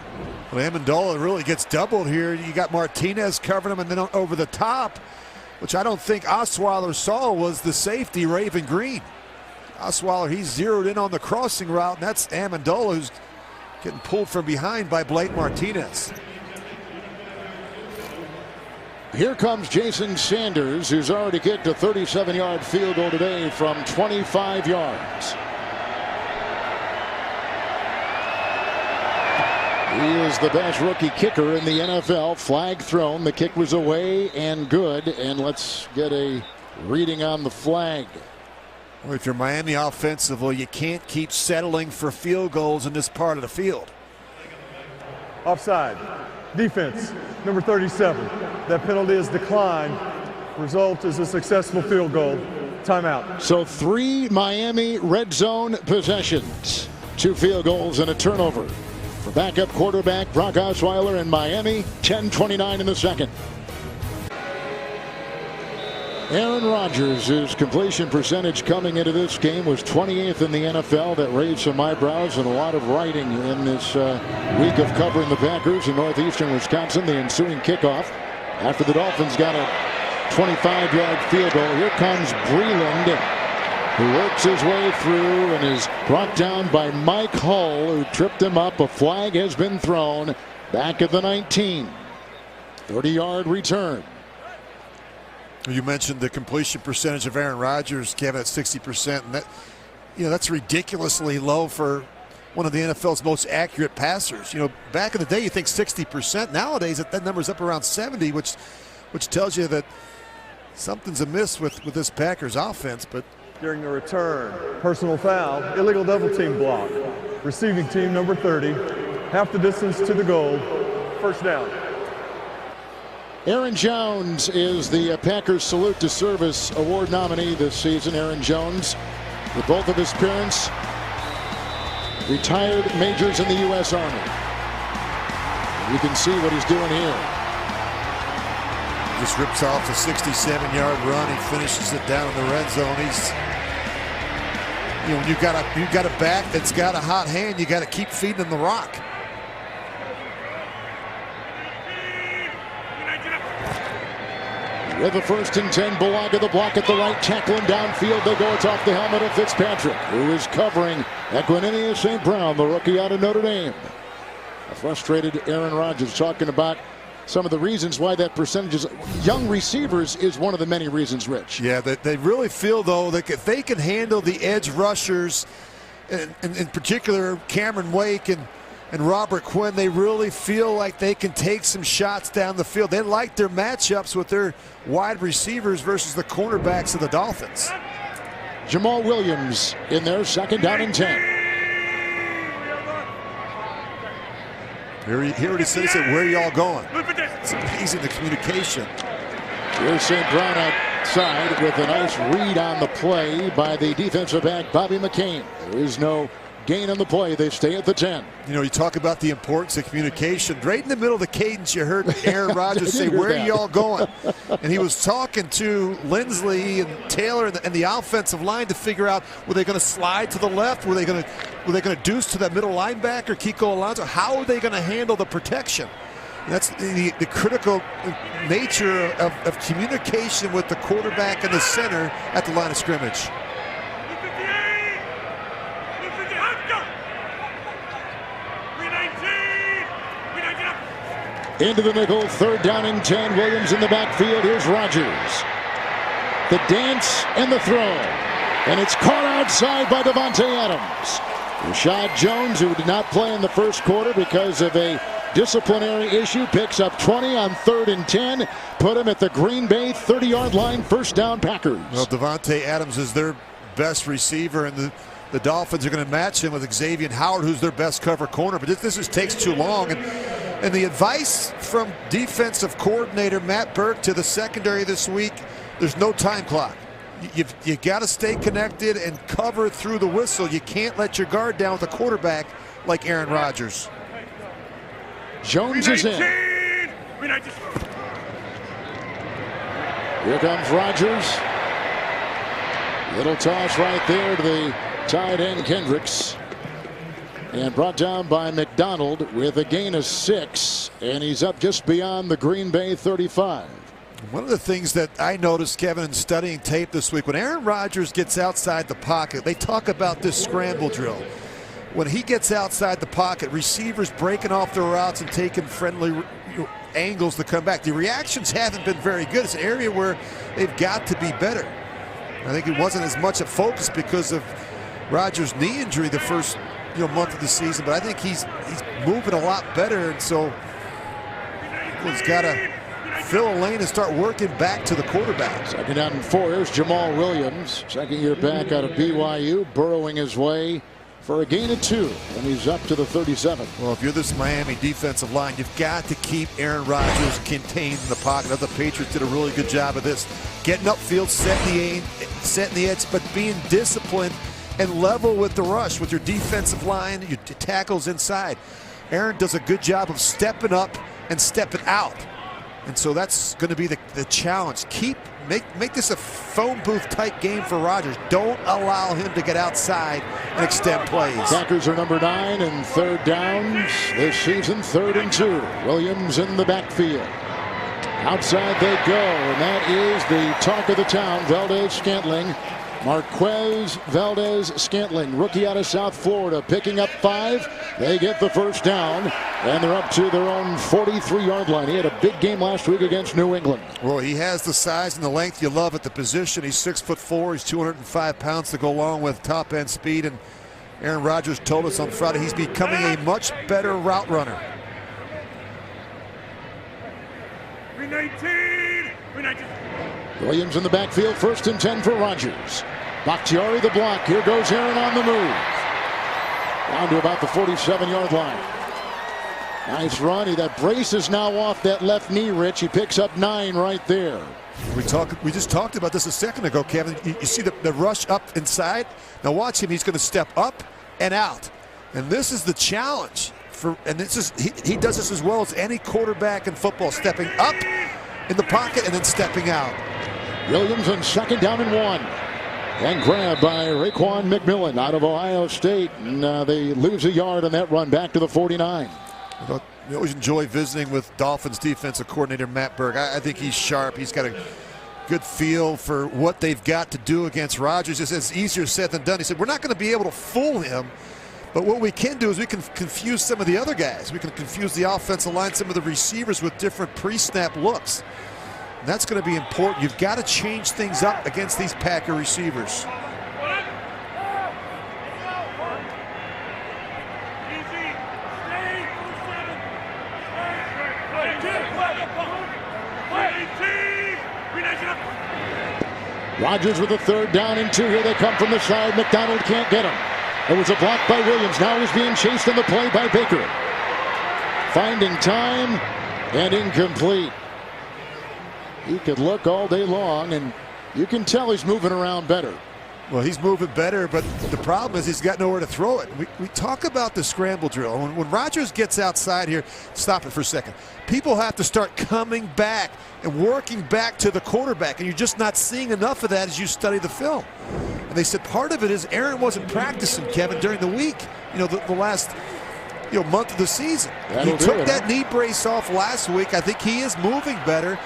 Well, Amendola really gets doubled here. You got Martinez covering him, and then over the top, which I don't think Osweiler saw, was the safety, Raven Green. Osweiler, he's zeroed in on the crossing route, and that's Amendola who's getting pulled from behind by Blake Martinez. Here comes Jason Sanders, who's already kicked a 37-yard field goal today from 25 yards. He is the best rookie kicker in the NFL. Flag thrown. The kick was away and good. And let's get a reading on the flag. Well, if you're Miami offensively, you can't keep settling for field goals in this part of the field. Offside. Defense, number 37. That penalty is declined. Result is a successful field goal. Timeout. So 3 Miami red zone possessions. 2 field goals and a turnover. For backup quarterback Brock Osweiler in Miami, 10:29 in the second. Aaron Rodgers, whose completion percentage coming into this game was 28th in the NFL. That raised some eyebrows and a lot of writing in this week of covering the Packers in northeastern Wisconsin. The ensuing kickoff after the Dolphins got a 25-yard field goal. Here comes Breland, who works his way through and is brought down by Mike Hull, who tripped him up. A flag has been thrown back at the 19. 30-yard return. You mentioned the completion percentage of Aaron Rodgers, Kevin, at 60%, and that, that's ridiculously low for one of the NFL's most accurate passers. Back in the day, you think 60%. Nowadays, that number's up around 70, which tells you that something's amiss with this Packers offense. But during the return, personal foul, illegal double team block. Receiving team number 30, half the distance to the goal. 1st down. Aaron Jones is the Packers Salute to Service Award nominee this season. Aaron Jones, with both of his parents, retired majors in the U.S. Army. You can see what he's doing here. Just rips off the 67-yard run. He finishes it down in the red zone. He's, when you've got a back that's got a hot hand, you got to keep feeding him the rock. With the 1st and 10, Bulaga the block at the right, tackling downfield. They go. It's off the helmet of Fitzpatrick, who is covering Equanimeous St. Brown, the rookie out of Notre Dame. A frustrated Aaron Rodgers talking about some of the reasons why that percentage is. Young receivers is one of the many reasons, Rich. Yeah, they really feel, though, that if they can handle the edge rushers, and in particular Cameron Wake and Robert Quinn, they really feel like they can take some shots down the field. They like their matchups with their wide receivers versus the cornerbacks of the Dolphins. Jamal Williams in there, 2nd down and 10. Here what he said, where are y'all going? It's amazing the communication. Here's St. Brown outside with a nice read on the play by the defensive back, Bobby McCain. There is no gain on the play. They stay at the 10. You talk about the importance of communication. Right in the middle of the cadence, you heard Aaron Rodgers say, where are y'all going? And he was talking to Lindsley and Taylor and the offensive line to figure out, were they going to slide to the left? Were they going to deuce to that middle linebacker, Kiko Alonso? How are they going to handle the protection? And that's the critical nature of communication with the quarterback and the center at the line of scrimmage. Into the nickel, 3rd down and 10. Williams in the backfield. Here's Rodgers. The dance and the throw. And it's caught outside by Davante Adams. Rashad Jones, who did not play in the first quarter because of a disciplinary issue, picks up 20 on 3rd and 10. Put him at the Green Bay 30-yard line. First down, Packers. Well, Davante Adams is their best receiver, and the Dolphins are going to match him with Xavier Howard, who's their best cover corner. But this just takes too long. And the advice from defensive coordinator Matt Burke to the secondary this week, there's no time clock. You got to stay connected and cover through the whistle. You can't let your guard down with a quarterback like Aaron Rodgers. Jones is in. Here comes Rodgers. Little toss right there to the tight end Kendricks. And brought down by McDonald with a gain of 6. And he's up just beyond the Green Bay 35. One of the things that I noticed, Kevin, in studying tape this week, when Aaron Rodgers gets outside the pocket, they talk about this scramble drill. When he gets outside the pocket, receivers breaking off their routes and taking friendly angles to come back. The reactions haven't been very good. It's an area where they've got to be better. I think it wasn't as much a focus because of Rodgers' knee injury the first month of the season, but I think he's moving a lot better, and so he's got to fill a lane and start working back to the quarterback. 2nd down and 4. Here's Jamal Williams, second year back out of BYU, burrowing his way for a gain of 2, and he's up to the 37. Well, if you're this Miami defensive line, you've got to keep Aaron Rodgers contained in the pocket. The Patriots did a really good job of this, getting upfield, setting the edge, but being disciplined and level with the rush with your defensive line, your tackles inside. Aaron does a good job of stepping up and stepping out. And so that's going to be the challenge. Make this a phone booth type game for Rodgers. Don't allow him to get outside and extend plays. Packers are number 9 in 3rd downs this season, 3rd and 2. Williams in the backfield. Outside they go, and that is the talk of the town. Valdez-Scantling. Marquez Valdez-Scantling, rookie out of South Florida, picking up 5. They get the first down, and they're up to their own 43-yard line. He had a big game last week against New England. Well, he has the size and the length you love at the position. He's 6'4". He's 205 pounds to go along with top-end speed. And Aaron Rodgers told us on Friday he's becoming a much better route runner. 319. Williams in the backfield, 1st and 10 for Rodgers. Bakhtiari the block. Here goes Aaron on the move. Down to about the 47-yard line. Nice run. That brace is now off that left knee, Rich. He picks up 9 right there. We just talked about this a second ago, Kevin. You see the rush up inside. Now watch him. He's going to step up and out. And this is the challenge. He does this as well as any quarterback in football, stepping up in the pocket and then stepping out. Williams on 2nd down and 1. And grabbed by Raekwon McMillan out of Ohio State. And they lose a yard on that run back to the 49. We always enjoy visiting with Dolphins defensive coordinator Matt Burke. I think he's sharp. He's got a good feel for what they've got to do against Rodgers. It's easier said than done. He said, we're not going to be able to fool him. But what we can do is we can confuse some of the other guys. We can confuse the offensive line, some of the receivers with different pre-snap looks. And that's going to be important. You've got to change things up against these Packer receivers. Rodgers with a 3rd down and 2. Here they come from the side. McDonald can't get him. It was a block by Williams. Now he's being chased on the play by Baker. Finding time and incomplete. He could look all day long, and you can tell he's moving around better. Well, he's moving better, but the problem is he's got nowhere to throw it. We talk about the scramble drill. When Rodgers gets outside here, stop it for a second. People have to start coming back and working back to the quarterback, and you're just not seeing enough of that as you study the film. And they said part of it is Aaron wasn't practicing, Kevin, during the week, the last month of the season. He took that knee brace off last week. I think he is moving better.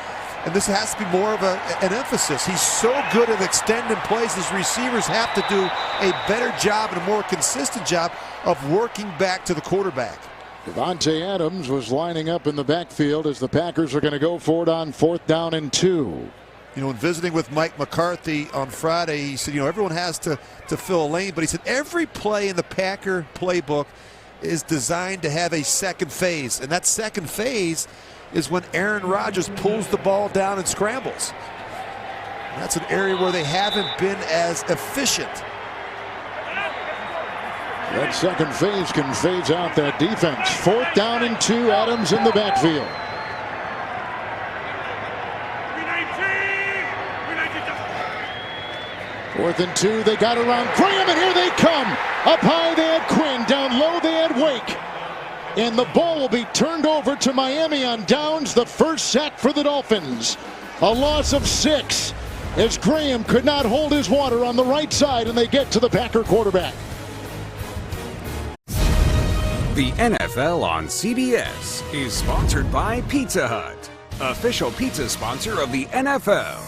And this has to be more of an emphasis. He's so good at extending plays. His receivers have to do a better job and a more consistent job of working back to the quarterback. Davante Adams was lining up in the backfield as the Packers are going to go for it on 4th down and 2. You know, in visiting with Mike McCarthy on Friday, he said, you know, everyone has to fill a lane, but he said every play in the Packer playbook is designed to have a second phase, and that second phase is when Aaron Rodgers pulls the ball down and scrambles. That's an area where they haven't been as efficient. That second phase can phase out that defense. 4th down and 2, Adams in the backfield. 4th and 2, they got around Graham, and here they come. Up high they had Quinn, down low they had Wake. And the ball will be turned over to Miami on downs, the first sack for the Dolphins. A loss of 6 as Graham could not hold his water on the right side, and they get to the Packer quarterback. The NFL on CBS is sponsored by Pizza Hut, official pizza sponsor of the NFL.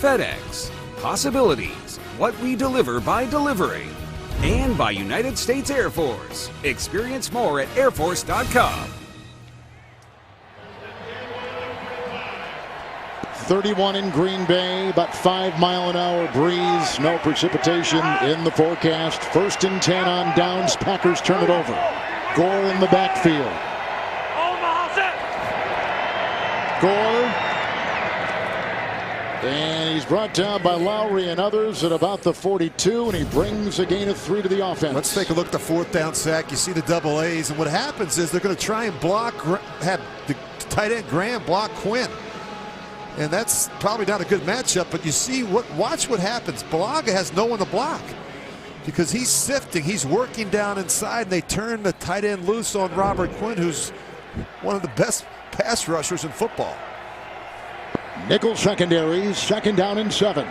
FedEx, possibilities, what we deliver by delivery. And by United States Air Force. Experience more at airforce.com. 31 in Green Bay, about 5-mile-an-hour breeze, no precipitation in the forecast. 1st and 10 on downs, Packers turn it over. Gore in the backfield. Gore. And he's brought down by Lowry and others at about the 42, and he brings a gain of 3 to the offense. Let's take a look at the 4th down sack. You see the double A's, and what happens is they're going to try and have the tight end Graham block Quinn. And that's probably not a good matchup, but you see watch what happens. Balaga has no one to block because he's sifting, he's working down inside, and they turn the tight end loose on Robert Quinn, who's one of the best pass rushers in football. Nickel secondary, 2nd down and 7.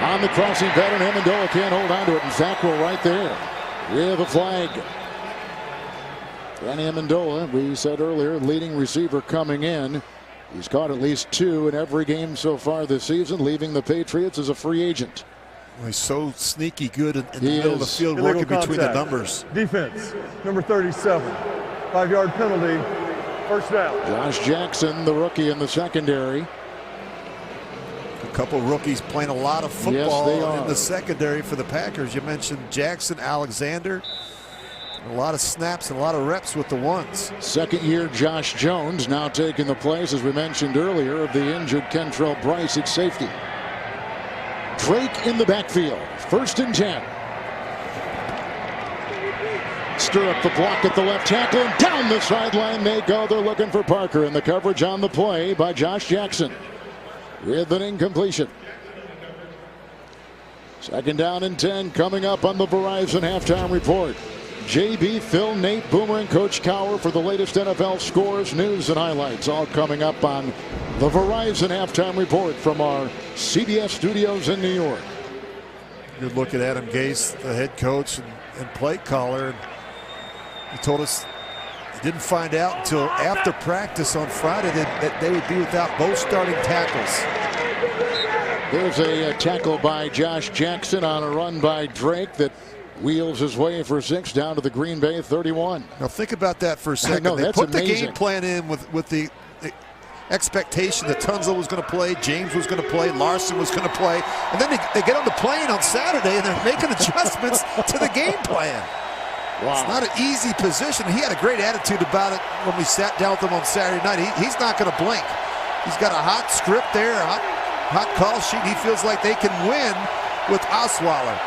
On the crossing pattern, Amendola can't hold on to it. In fact, we're right there with a flag. Danny Amendola, we said earlier, leading receiver coming in. He's caught at least 2 in every game so far this season, leaving the Patriots as a free agent. Well, he's so sneaky good in the middle of the field, working between the numbers. Defense, number 37, 5-yard penalty, 1st down. Josh Jackson, the rookie in the secondary. A couple rookies playing a lot of football yes, in the secondary for the Packers. You mentioned Jackson, Alexander. A lot of snaps and a lot of reps with the ones. 2nd year Josh Jones now taking the place, as we mentioned earlier, of the injured Kentrell Brice at safety. Drake in the backfield. 1st and 10. Stir up the block at the left tackle, and down the sideline they go. They're looking for Parker, and the coverage on the play by Josh Jackson with an incompletion. 2nd down and 10 coming up on the Verizon halftime report. JB, Phil, Nate, Boomer, and Coach Cower for the latest NFL scores, news, and highlights, all coming up on the Verizon halftime report from our CBS studios in New York. Good look at Adam Gase, the head coach and play caller. He told us he didn't find out until after practice on Friday that they would be without both starting tackles. There's a tackle by Josh Jackson on a run by Drake that wheels his way for 6 down to the Green Bay 31. Now think about that for a second. Know, they put amazing. the game plan in with the expectation that Tunzel was going to play, James was going to play, Larson was going to play, and then they get on the plane on Saturday and they're making adjustments to the game plan. Wow. It's not an easy position. He had a great attitude about it when we sat down with him on Saturday night. He's not going to blink. He's got a hot script there, a hot call sheet. He feels like they can win with Osweiler.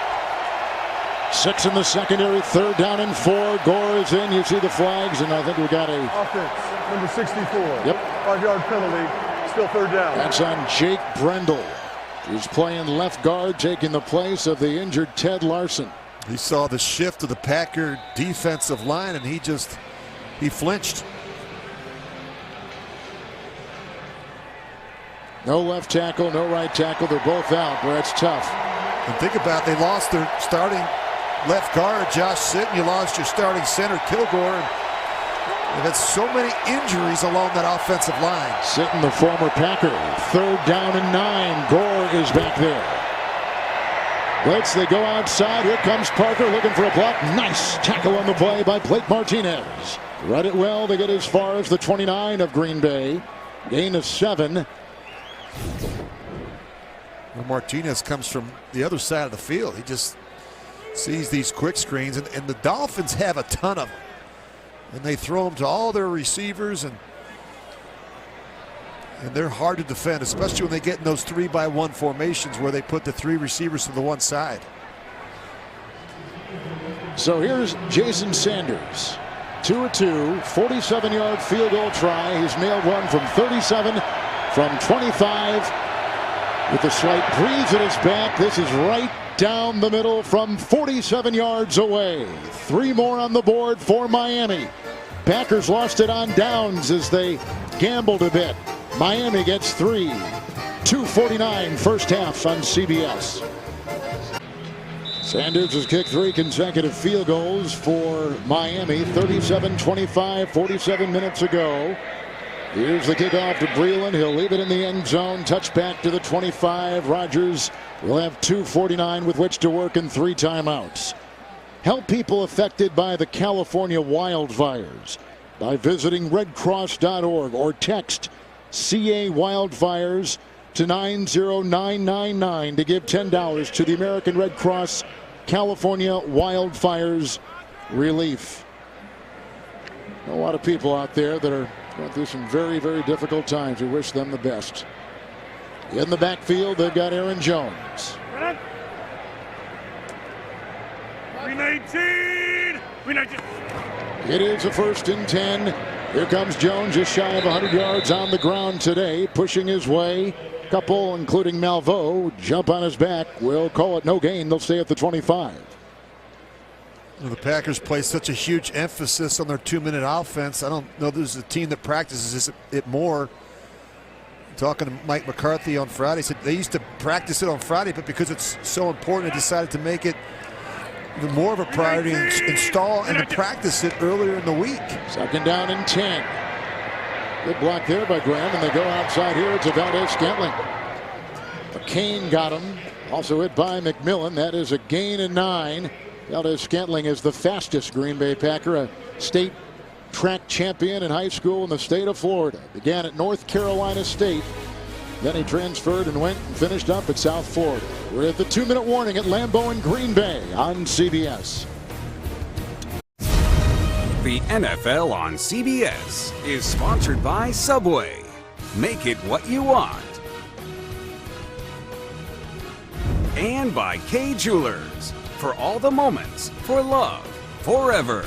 6 in the secondary, 3rd down and 4. Gore is in. You see the flags, and I think we got a offense, number 64. Yep. 5-yard penalty, still 3rd down. That's on Jake Brendel, who's playing left guard, taking the place of the injured Ted Larson. He saw the shift of the Packer defensive line, and he flinched. No left tackle, no right tackle. They're both out, where it's tough. And think about it, they lost their starting left guard, Josh Sitton. You lost your starting center, Kilgore. And they've had so many injuries along that offensive line. Sitton, the former Packer. 3rd down and 9. Gore is back there. Blitz, they go outside. Here comes Parker looking for a block. Nice tackle on the play by Blake Martinez. Read it well to get as far as the 29 of Green Bay. Gain of 7. Well, Martinez comes from the other side of the field. He just sees these quick screens, and the Dolphins have a ton of them. And they throw them to all their receivers, and they're hard to defend, especially when they get in those 3-by-1 formations where they put the 3 receivers to the one side. So here's Jason Sanders. 2-2, 47-yard field goal try. He's nailed one from 37, from 25. With a slight breeze at his back. This is right down the middle from 47 yards away. 3 more on the board for Miami. Packers lost it on downs as they gambled a bit. Miami gets 3. 2:49 first half on CBS. Sanders has kicked 3 consecutive field goals for Miami. 37-25, 47 minutes ago. Here's the kickoff to Breeland. He'll leave it in the end zone. Touchback to the 25. Rodgers will have 2:49 with which to work in 3 timeouts. Help people affected by the California wildfires by visiting redcross.org or text CA Wildfires to 90999 to give $10 to the American Red Cross California Wildfires Relief. A lot of people out there that are going through some very, very difficult times. We wish them the best. In the backfield, they've got Aaron Jones. 319. It is a 1st and 10. Here comes Jones, just shy of 100 yards on the ground today, pushing his way. Couple, including Malveaux, jump on his back. We'll call it no gain. They'll stay at the 25. Well, the Packers place such a huge emphasis on their 2-minute offense. I don't know there's a team that practices it more. Talking to Mike McCarthy on Friday, he said they used to practice it on Friday, but because it's so important, they decided to make it even more of a priority and install and to practice it earlier in the week. 2nd down and 10. Good block there by Graham, and they go outside here to Valdez-Scantling. McCain got him. Also hit by McMillan. That is a gain of 9. Valdez-Scantling is the fastest Green Bay Packer, a state track champion in high school in the state of Florida. Began at North Carolina State. Then he transferred and went and finished up at South Florida. We're at the 2-minute warning at Lambeau and Green Bay on CBS. The NFL on CBS is sponsored by Subway. Make it what you want. And by Kay Jewelers. For all the moments, for love, forever.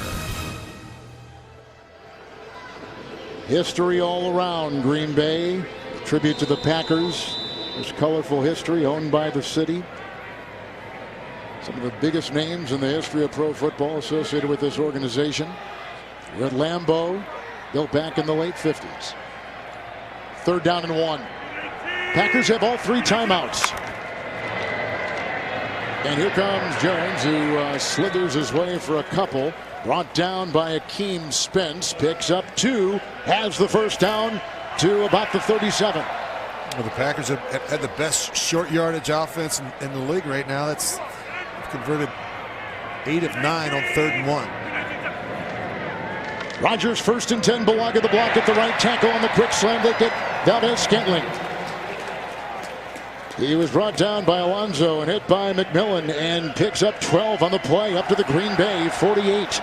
History all around Green Bay. A tribute to the Packers. There's colorful history owned by the city. Some of the biggest names in the history of pro football associated with this organization. We're at Lambeau, built back in the late 50s. 3rd down and 1. Packers have all 3 timeouts. And here comes Jones, who slithers his way for a couple. Brought down by Akeem Spence. Picks up 2. Has the 1st down to about the 37. Well, the Packers have had the best short yardage offense in the league right now. That's converted 8 of 9 on 3rd and 1. Rodgers 1st and 10. Bulaga the block at the right tackle on the quick slam. They get Valdez-Scantling. He was brought down by Alonso and hit by McMillan and picks up 12 on the play up to the Green Bay 48.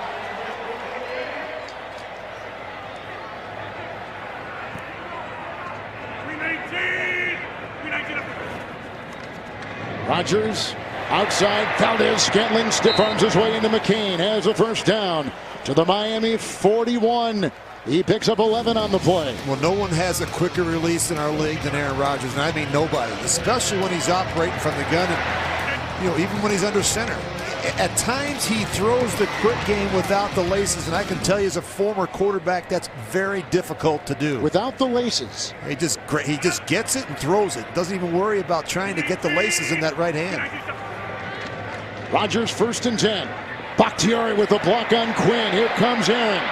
Rodgers outside. Valdez-Scantling stiff arms his way into McCain. Has a 1st down to the Miami 41. He picks up 11 on the play. Well, no one has a quicker release in our league than Aaron Rodgers, and I mean nobody, especially when he's operating from the gun and, even when he's under center. At times he throws the quick game without the laces, and I can tell you as a former quarterback that's very difficult to do. Without the laces. He just gets it and throws it. Doesn't even worry about trying to get the laces in that right hand. Rodgers 1st and 10. Bakhtiari with a block on Quinn. Here comes Aaron.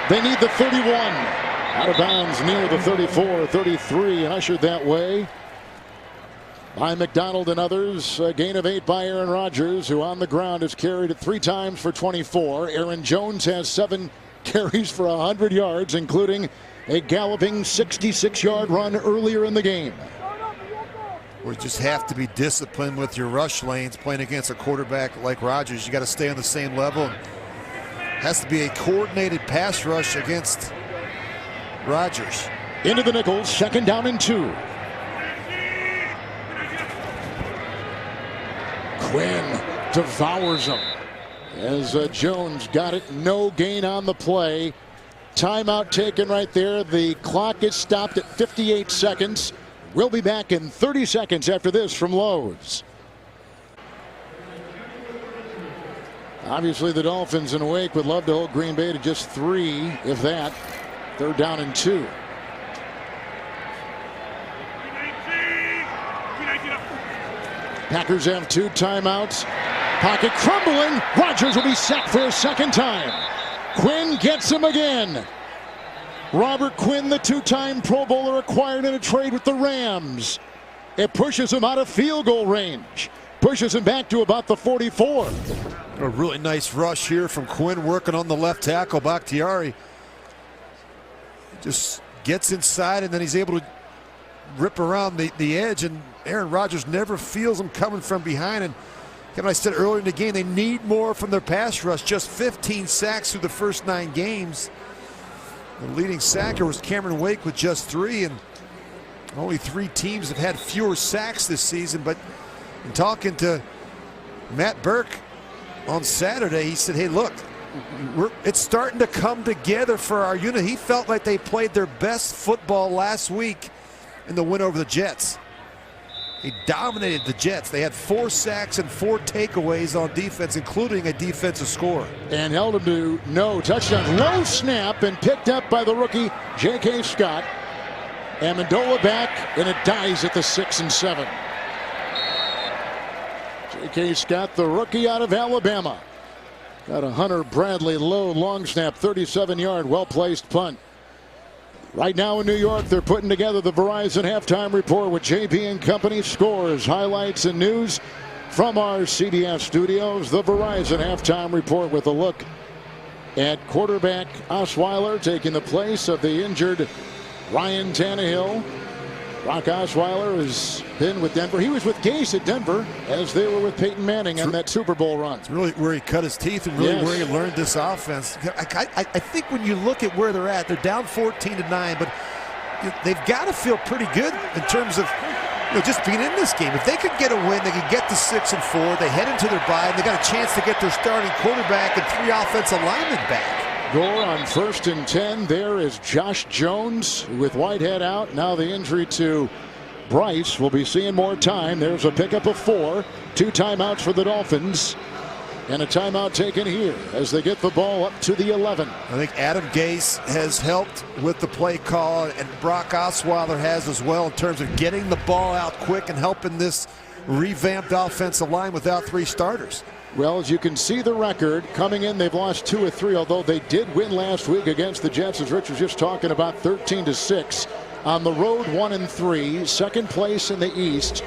They need the 31. Out of bounds near the 34, 33, and ushered that way by McDonald and others. A gain of 8 by Aaron Rodgers, who on the ground has carried it 3 times for 24. Aaron Jones has 7 carries for 100 yards, including a galloping 66-yard run earlier in the game. We just have to be disciplined with your rush lanes playing against a quarterback like Rodgers. You got to stay on the same level. Has to be a coordinated pass rush against Rodgers. Into the nickel, 2nd down and 2. Quinn devours him as Jones got it. No gain on the play. Timeout taken right there. The clock is stopped at 58 seconds. We'll be back in 30 seconds after this from Lowe's. Obviously, the Dolphins in a wake would love to hold Green Bay to just 3, if that. 3rd down and 2. Packers have 2 timeouts. Pocket crumbling. Rodgers will be sacked for a 2nd time. Quinn gets him again. Robert Quinn, the 2-time Pro Bowler, acquired in a trade with the Rams. It pushes him out of field goal range. Pushes him back to about the 44. A really nice rush here from Quinn, working on the left tackle. Bakhtiari just gets inside, and then he's able to rip around the edge, and Aaron Rodgers never feels him coming from behind. And Kevin, I said earlier in the game, they need more from their pass rush. Just 15 sacks through the first 9 games. The leading sacker was Cameron Wake with just 3, and only 3 teams have had fewer sacks this season. But in talking to Matt Burke on Saturday, he said, hey, look, it's starting to come together for our unit. He felt like they played their best football last week in the win over the Jets. He dominated the Jets. They had 4 sacks and 4 takeaways on defense, including a defensive score. And held him to no touchdown. Low snap and picked up by the rookie J.K. Scott. Amendola back, and it dies at the 6 and 7. J.K. Scott, the rookie out of Alabama. Got a Hunter Bradley low long snap, 37-yard, well-placed punt. Right now in New York, they're putting together the Verizon Halftime Report with JP and Company. Scores, highlights, and news from our CBS studios. The Verizon Halftime Report with a look at quarterback Osweiler taking the place of the injured Ryan Tannehill. Brock Osweiler has been with Denver. He was with Gase at Denver as they were with Peyton Manning on that Super Bowl run. It's really where he cut his teeth and really where he learned this offense. I think when you look at where they're at, they're down 14-9, but they've got to feel pretty good in terms of just being in this game. If they could get a win, they could get to 6 and 4. They head into their bye, and they got a chance to get their starting quarterback and 3 offensive linemen back. Gore on 1st and 10. There is Josh Jones with Whitehead out. Now the injury to Bryce. Will be seeing more time. There's a pickup of 4. 2 timeouts for the Dolphins. And a timeout taken here as they get the ball up to the 11. I think Adam Gase has helped with the play call, and Brock Osweiler has as well in terms of getting the ball out quick and helping this revamped offensive line without 3 starters. Well, as you can see the record, coming in, they've lost 2 of 3, although they did win last week against the Jets, as Rich was just talking about, 13-6. On the road, 1 and 3, 2nd place in the East.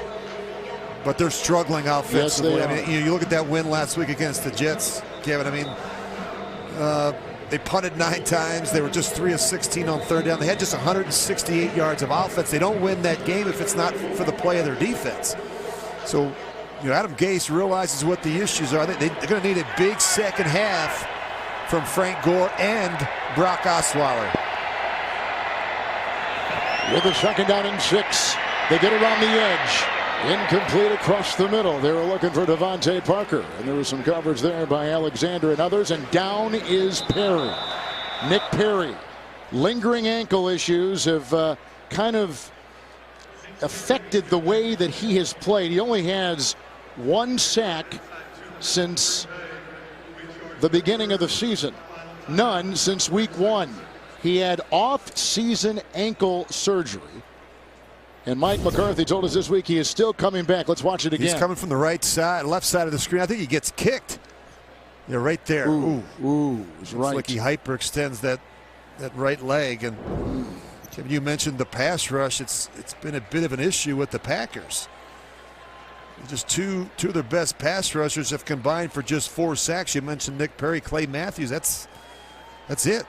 But they're struggling offensively. Yes, they are. I mean, you look at that win last week against the Jets, Kevin. I mean, they punted 9 times. They were just 3 of 16 on 3rd down. They had just 168 yards of offense. They don't win that game if it's not for the play of their defense. So, Adam Gase realizes what the issues are. They're going to need a big second half from Frank Gore and Brock Osweiler. With a 2nd down and 6, they get it on the edge. Incomplete across the middle. They were looking for Devontae Parker, and there was some coverage there by Alexander and others, and down is Perry. Nick Perry. Lingering ankle issues have kind of affected the way that he has played. He only has 1 sack since the beginning of the season. None since week 1. He had off-season ankle surgery. And Mike McCarthy told us this week he is still coming back. Let's watch it again. He's coming from the right side, left side of the screen. I think he gets kicked. Right there. Ooh, it's right. Like he hyperextends that right leg. And Kevin, you mentioned the pass rush. It's been a bit of an issue with the Packers. Just two of their best pass rushers have combined for just 4 sacks. You mentioned Nick Perry, Clay Matthews. That's it.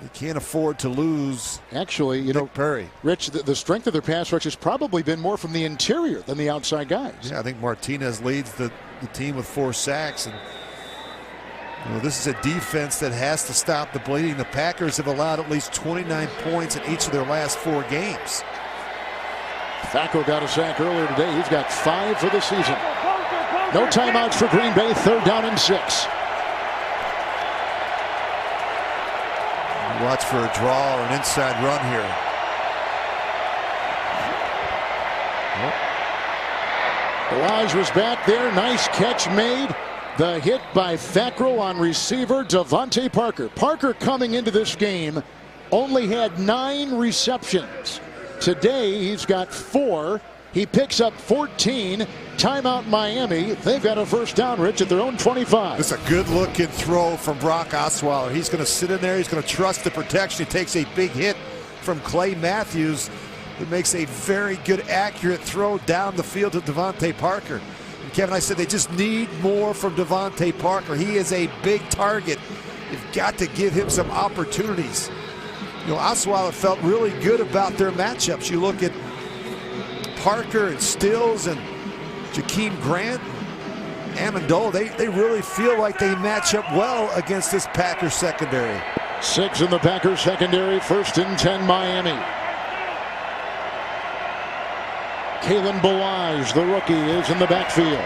They can't afford to lose. Actually, Nick Perry. Rich, the strength of their pass rush has probably been more from the interior than the outside guys. Yeah, I think Martinez leads the team with 4 sacks. And this is a defense that has to stop the bleeding. The Packers have allowed at least 29 points in each of their last 4 games. Fackrell got a sack earlier today. He's got 5 for the season. No timeouts for Green Bay. 3rd down and 6. Watch for a draw or an inside run here. Balaj was back there. Nice catch made. The hit by Fackrell on receiver Devontae Parker. Parker coming into this game only had 9 receptions. Today he's got 4. He picks up 14. Timeout Miami. They've got a first down, Rich, at their own 25. It's a good looking throw from Brock Osweiler. He's going to sit in there. He's going to trust the protection. He takes a big hit from Clay Matthews. It makes a very good, accurate throw down the field to Devontae Parker. And Kevin, I said they just need more from Devontae Parker. He is a big target. You've got to give him some opportunities. Osweiler felt really good about their matchups. You look at Parker and Stills and Jakeem Grant, Amendola, they really feel like they match up well against this Packers secondary. 6 in the Packers secondary. 1st and 10 Miami. Kalen Balaj, the rookie, is in the backfield.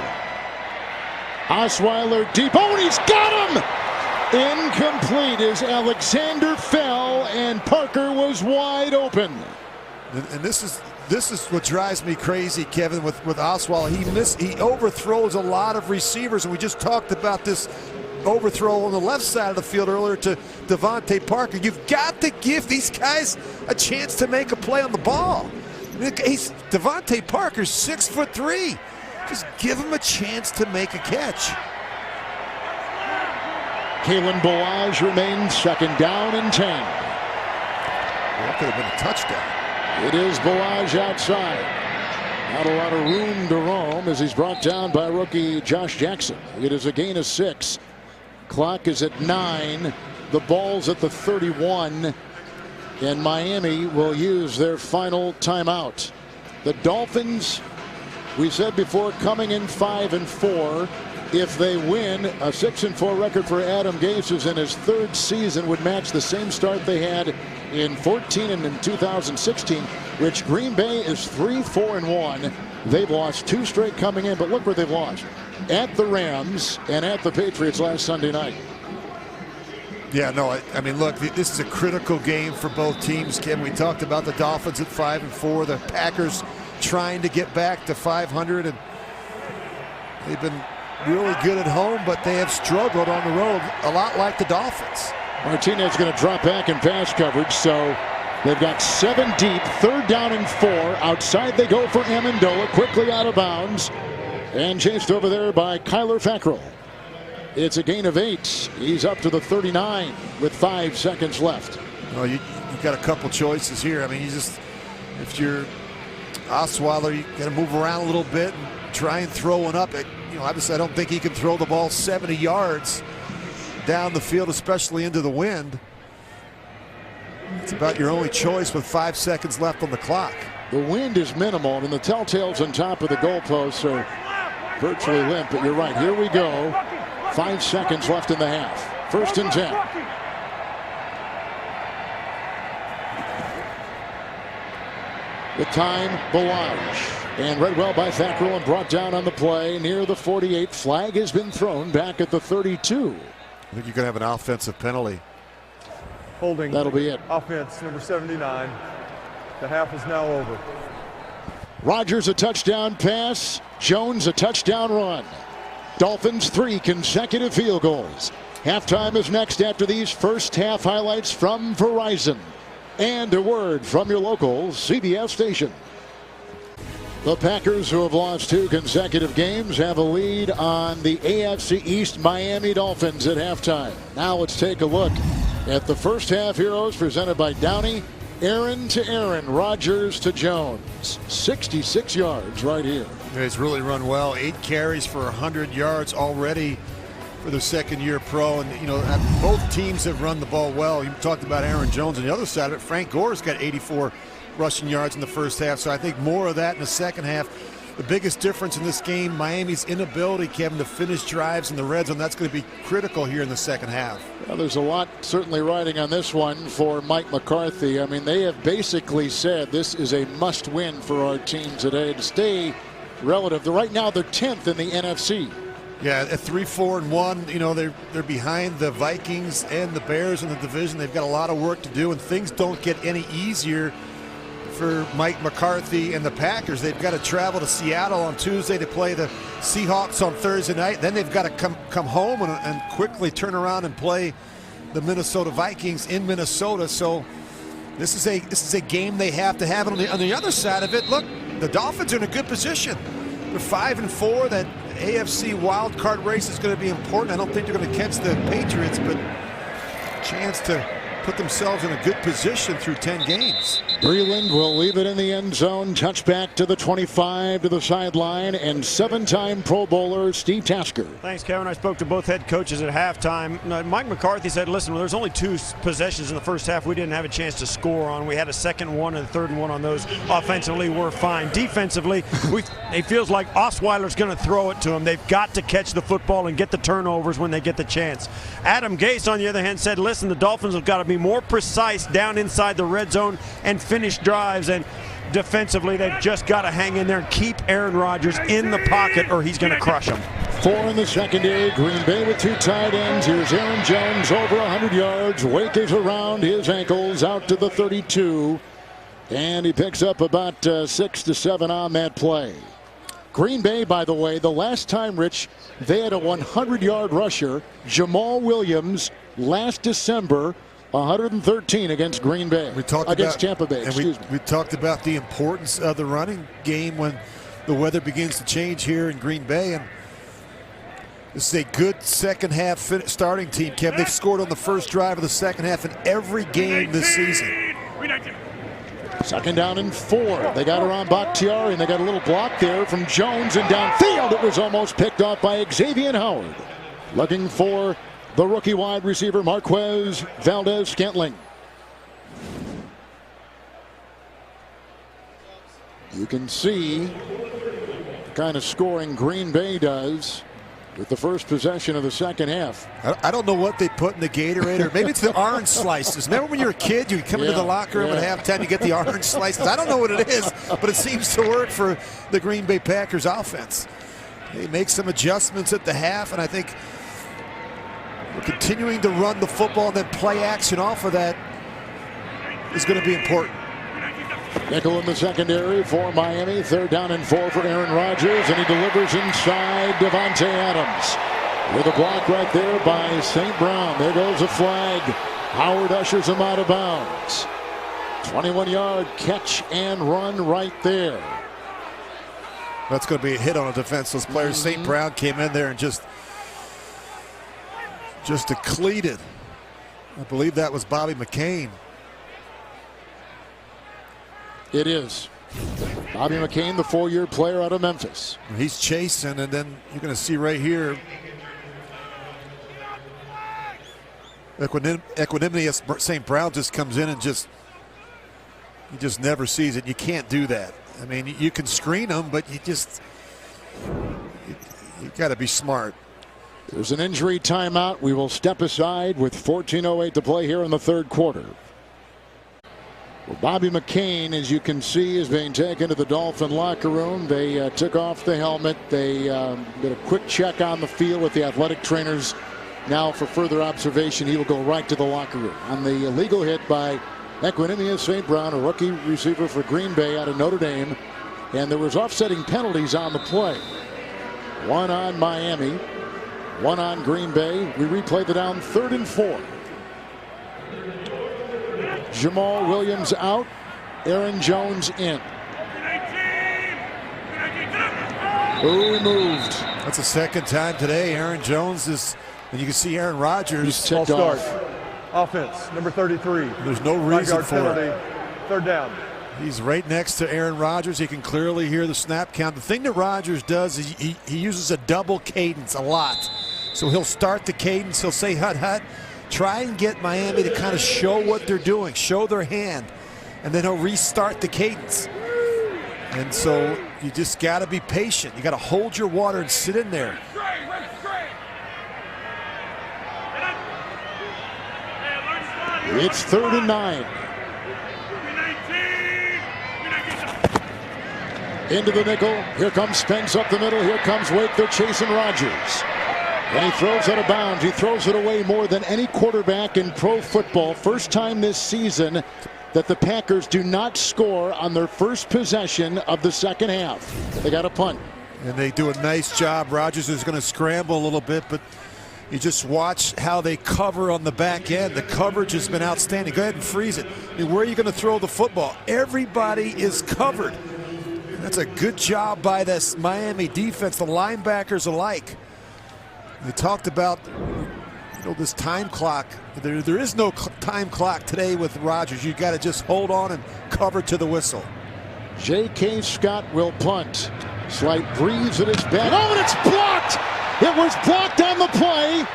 Osweiler deep. Oh, and he's got him! Incomplete as Alexander fell and Parker was wide open. And this is what drives me crazy, Kevin, with Osweiler. He overthrows a lot of receivers, and we just talked about this overthrow on the left side of the field earlier to Devontae Parker. You've got to give these guys a chance to make a play on the ball. Devontae Parker's 6'3". Just give him a chance to make a catch. Kalen Balaj remains 2nd down and 10. That could have been a touchdown. It is Balaj outside. Not a lot of room to roam as he's brought down by rookie Josh Jackson. It is a gain of 6. Clock is at 9. The ball's at the 31. And Miami will use their final timeout. The Dolphins, we said before, coming in 5-4. If they win, a 6-4 record for Adam Gase, who's in his 3rd season, would match the same start they had in 14 and in 2016, which Green Bay is 3-4-1. They've lost 2 straight coming in, but look where they've lost. At the Rams and at the Patriots last Sunday night. Yeah, no, I mean, look, this is a critical game for both teams, Kevin. We talked about the Dolphins at 5-4, the Packers trying to get back to 500, and they've been really good at home, but they have struggled on the road, a lot like the Dolphins. Martinez going to drop back in pass coverage, so they've got 7 deep, 3rd down and 4. Outside they go for Amendola, quickly out of bounds, and chased over there by Kyler Fackrell. It's a gain of 8. He's up to the 39 with 5 seconds left. Well, you've got a couple choices here. I mean, if you're Osweiler, you got to move around a little bit and try and throw one up. Obviously, I don't think he can throw the ball 70 yards down the field, especially into the wind. It's about your only choice with 5 seconds left on the clock. The wind is minimal, and the telltales on top of the goalposts are virtually limp. But you're right. Here we go. 5 seconds left in the half. 1st and 10. The time, Balaj. And read well by Fackrell and brought down on the play near the 48. Flag has been thrown back at the 32. I think you're going to have an offensive penalty. Holding. That'll be it. Offense, number 79. The half is now over. Rodgers a touchdown pass. Jones a touchdown run. Dolphins 3 consecutive field goals. Halftime is next after these first half highlights from Verizon. And a word from your local CBS station. The Packers, who have lost 2 consecutive games, have a lead on the AFC East Miami Dolphins at halftime. Now let's take a look at the first half heroes presented by Downey. Aaron to Aaron, Rodgers to Jones. 66 yards right here. He's really run well. 8 carries for 100 yards already for the second-year pro. And, you know, both teams have run the ball well. You talked about Aaron Jones on the other side of it. Frank Gore's got 84 rushing yards in the first half. So I think more of that in the second half. The biggest difference in this game, Miami's inability, Kevin, to finish drives in the red zone. That's going to be critical here in the second half. Well, there's a lot certainly riding on this one for Mike McCarthy. I mean, they have basically said this is a must-win for our team today to stay relative. Right now, they're 10th in the NFC. Yeah, at 3-4-1, you know, they're behind the Vikings and the Bears in the division. They've got a lot of work to do, and things don't get any easier for Mike McCarthy and the Packers. They've got to travel to Seattle on Tuesday to play the Seahawks on Thursday night. Then they've got to come home and quickly turn around and play the Minnesota Vikings in Minnesota. So this is a game they have to have. And on the other side of it, look, the Dolphins are in a good position. They're 5-4. That AFC wild card race is going to be important. I don't think they're going to catch the Patriots, but a chance to put themselves in a good position through 10 games. Breland will leave it in the end zone. Touchback to the 25 to the sideline, and 7-time Pro Bowler Steve Tasker. Thanks, Kevin. I spoke to both head coaches at halftime. Mike McCarthy said, listen, there's only 2 possessions in the first half we didn't have a chance to score on. We had a second one and a third one on those. Offensively, we're fine. Defensively, it feels like Osweiler's going to throw it to them. They've got to catch the football and get the turnovers when they get the chance. Adam Gase, on the other hand, said, listen, the Dolphins have got to be more precise down inside the red zone and finish drives, and defensively they've just got to hang in there and keep Aaron Rodgers in the pocket or he's going to crush them. 4 in the secondary. Green Bay with 2 tight ends. Here's Aaron Jones over 100 yards. Weight is around his ankles out to the 32, and he picks up about 6 to 7 on that play. Green Bay, by the way, the last time, Rich, they had a 100-yard rusher, Jamal Williams, last December, 113 against Green Bay. Tampa Bay. We talked about the importance of the running game when the weather begins to change here in Green Bay, and this is a good second half starting team, Kevin. They've scored on the first drive of the second half in every game this season. Second down and 4. They got around Bakhtiari, and they got a little block there from Jones, and downfield it was almost picked off by Xavier Howard. Looking for the rookie wide receiver, Marquez Valdez-Scantling. You can see the kind of scoring Green Bay does with the first possession of the second half. I don't know what they put in the Gatorade, or maybe it's the orange slices. Remember when you were a kid, you come into the locker room at halftime, you get the orange slices. I don't know what it is, but it seems to work for the Green Bay Packers offense. They make some adjustments at the half, and I think we're continuing to run the football, and then play action off of that is going to be important. Nickel in the secondary for Miami. 3rd down and 4 for Aaron Rodgers, and he delivers inside Devontae Adams. With a block right there by St. Brown. There goes a flag. Howard ushers him out of bounds. 21-yard catch and run right there. That's going to be a hit on a defenseless player. St. Brown came in there and just depleted. I believe that was Bobby McCain. It is. Bobby McCain, the 4-year player out of Memphis. He's chasing, and then you're going to see right here equanimity as St. Brown just comes in and he just never sees it. You can't do that. I mean, you can screen him, but you got to be smart. There's an injury timeout. We will step aside with 14:08 to play here in the 3rd quarter. Well, Bobby McCain, as you can see, is being taken to the Dolphin locker room. They took off the helmet. They did a quick check on the field with the athletic trainers. Now for further observation, he will go right to the locker room. On the illegal hit by Equanimous St. Brown, a rookie receiver for Green Bay out of Notre Dame. And there was offsetting penalties on the play. 1 on Miami, 1 on Green Bay. We replay the down, 3rd and 4. Jamal Williams out, Aaron Jones in. Ooh, he moved. That's the second time today. Aaron Jones is, and you can see Aaron Rodgers. False start. Offense, number 33. There's no reason for penalty. it. 3rd down. He's right next to Aaron Rodgers. He can clearly hear the snap count. The thing that Rodgers does is he uses a double cadence a lot. So he'll start the cadence. He'll say hut hut. Try and get Miami to kind of show what they're doing, show their hand, and then he'll restart the cadence. And so you just got to be patient. You got to hold your water and sit in there. It's 3rd and 9. Into the nickel. Here comes Spence up the middle. Here comes Wake. They're chasing Rodgers. And he throws out of bounds. He throws it away more than any quarterback in pro football. First time this season that the Packers do not score on their first possession of the second half. They got a punt. And they do a nice job. Rodgers is going to scramble a little bit, but you just watch how they cover on the back end. The coverage has been outstanding. Go ahead and freeze it. I mean, where are you going to throw the football? Everybody is covered. That's a good job by this Miami defense, the linebackers alike. We talked about, you know, this time clock. There is no time clock today with Rodgers. You got to just hold on and cover to the whistle. J.K. Scott will punt. Slight breeze at his back. Oh, and it's blocked! It was blocked on the play.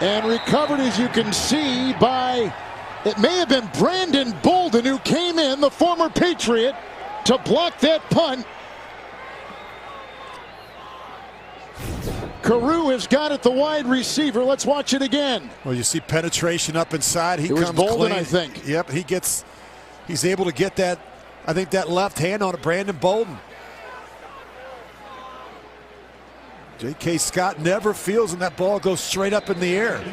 And recovered, as you can see, by, it may have been Brandon Bolden, who came in, the former Patriot, to block that punt. Carew has got it, the wide receiver. Let's watch it again. Well, you see penetration up inside. He it was comes Bolden, clean. I think. Yep, he's able to get that, I think, that left hand on it, Brandon Bolden. J.K. Scott never feels, and that ball goes straight up in the air.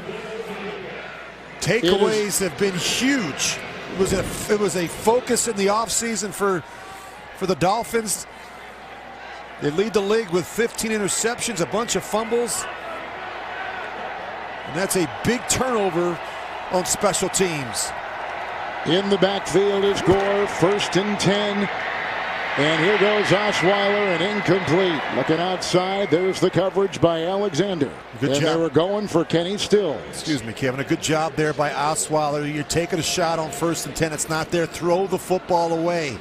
Takeaways have been huge. It was a focus in the offseason for the Dolphins. They lead the league with 15 interceptions, a bunch of fumbles. And that's a big turnover on special teams. In the backfield is Gore, 1st and 10. And here goes Osweiler, and incomplete. Looking outside, there's the coverage by Alexander. Good job. They were going for Kenny Stills. Excuse me, Kevin. A good job there by Osweiler. You're taking a shot on 1st and 10. It's not there. Throw the football away.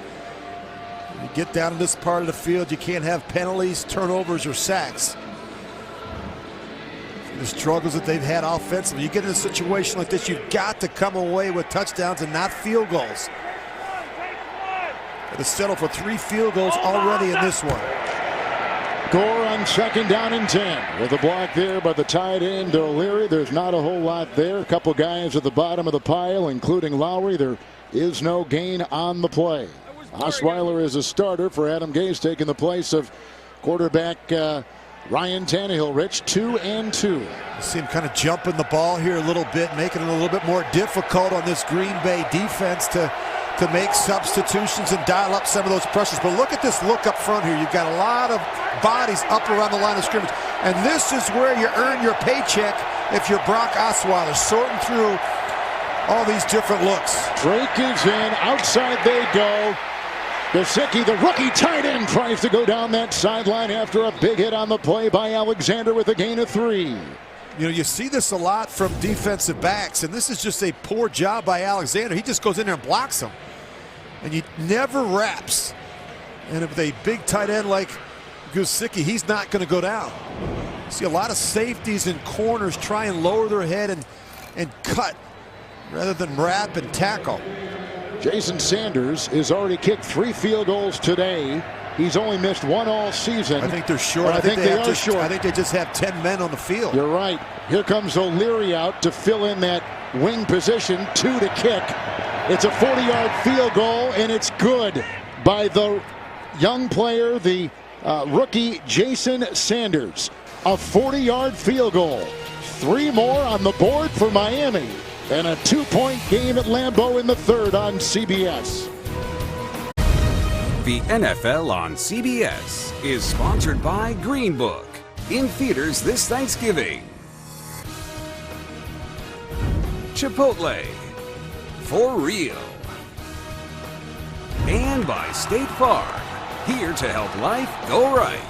You get down to this part of the field, you can't have penalties, turnovers, or sacks. The struggles that they've had offensively. You get in a situation like this, you've got to come away with touchdowns and not field goals. Got to settle for 3 field goals already in this one. Gore on 2nd down and 10. With a block there by the tight end, O'Leary. There's not a whole lot there. A couple guys at the bottom of the pile, including Lowry. There is no gain on the play. Osweiler is a starter for Adam Gase, taking the place of quarterback Ryan Tannehill. Rich, 2 and 2. You see him kind of jumping the ball here a little bit, making it a little bit more difficult on this Green Bay defense to make substitutions and dial up some of those pressures. But look at this look up front here. You've got a lot of bodies up around the line of scrimmage. And this is where you earn your paycheck if you're Brock Osweiler, sorting through all these different looks. Drake is in. Outside they go. Gesicki, the rookie tight end, tries to go down that sideline after a big hit on the play by Alexander with a gain of 3. You know, you see this a lot from defensive backs, and this is just a poor job by Alexander. He just goes in there and blocks him. And he never wraps. And with a big tight end like Gesicki, he's not going to go down. You see a lot of safeties and corners try and lower their head and cut rather than wrap and tackle. Jason Sanders has already kicked 3 field goals today. He's only missed 1 all season. I think they're short. I think they are short. I think they just have 10 men on the field. You're right. Here comes O'Leary out to fill in that wing position. 2 to kick. It's a 40-yard field goal, and it's good by the young player, the rookie Jason Sanders. A 40-yard field goal. 3 more on the board for Miami. And a 2-point game at Lambeau in the 3rd on CBS. The NFL on CBS is sponsored by Green Book, in theaters this Thanksgiving. Chipotle, for real. And by State Farm, here to help life go right.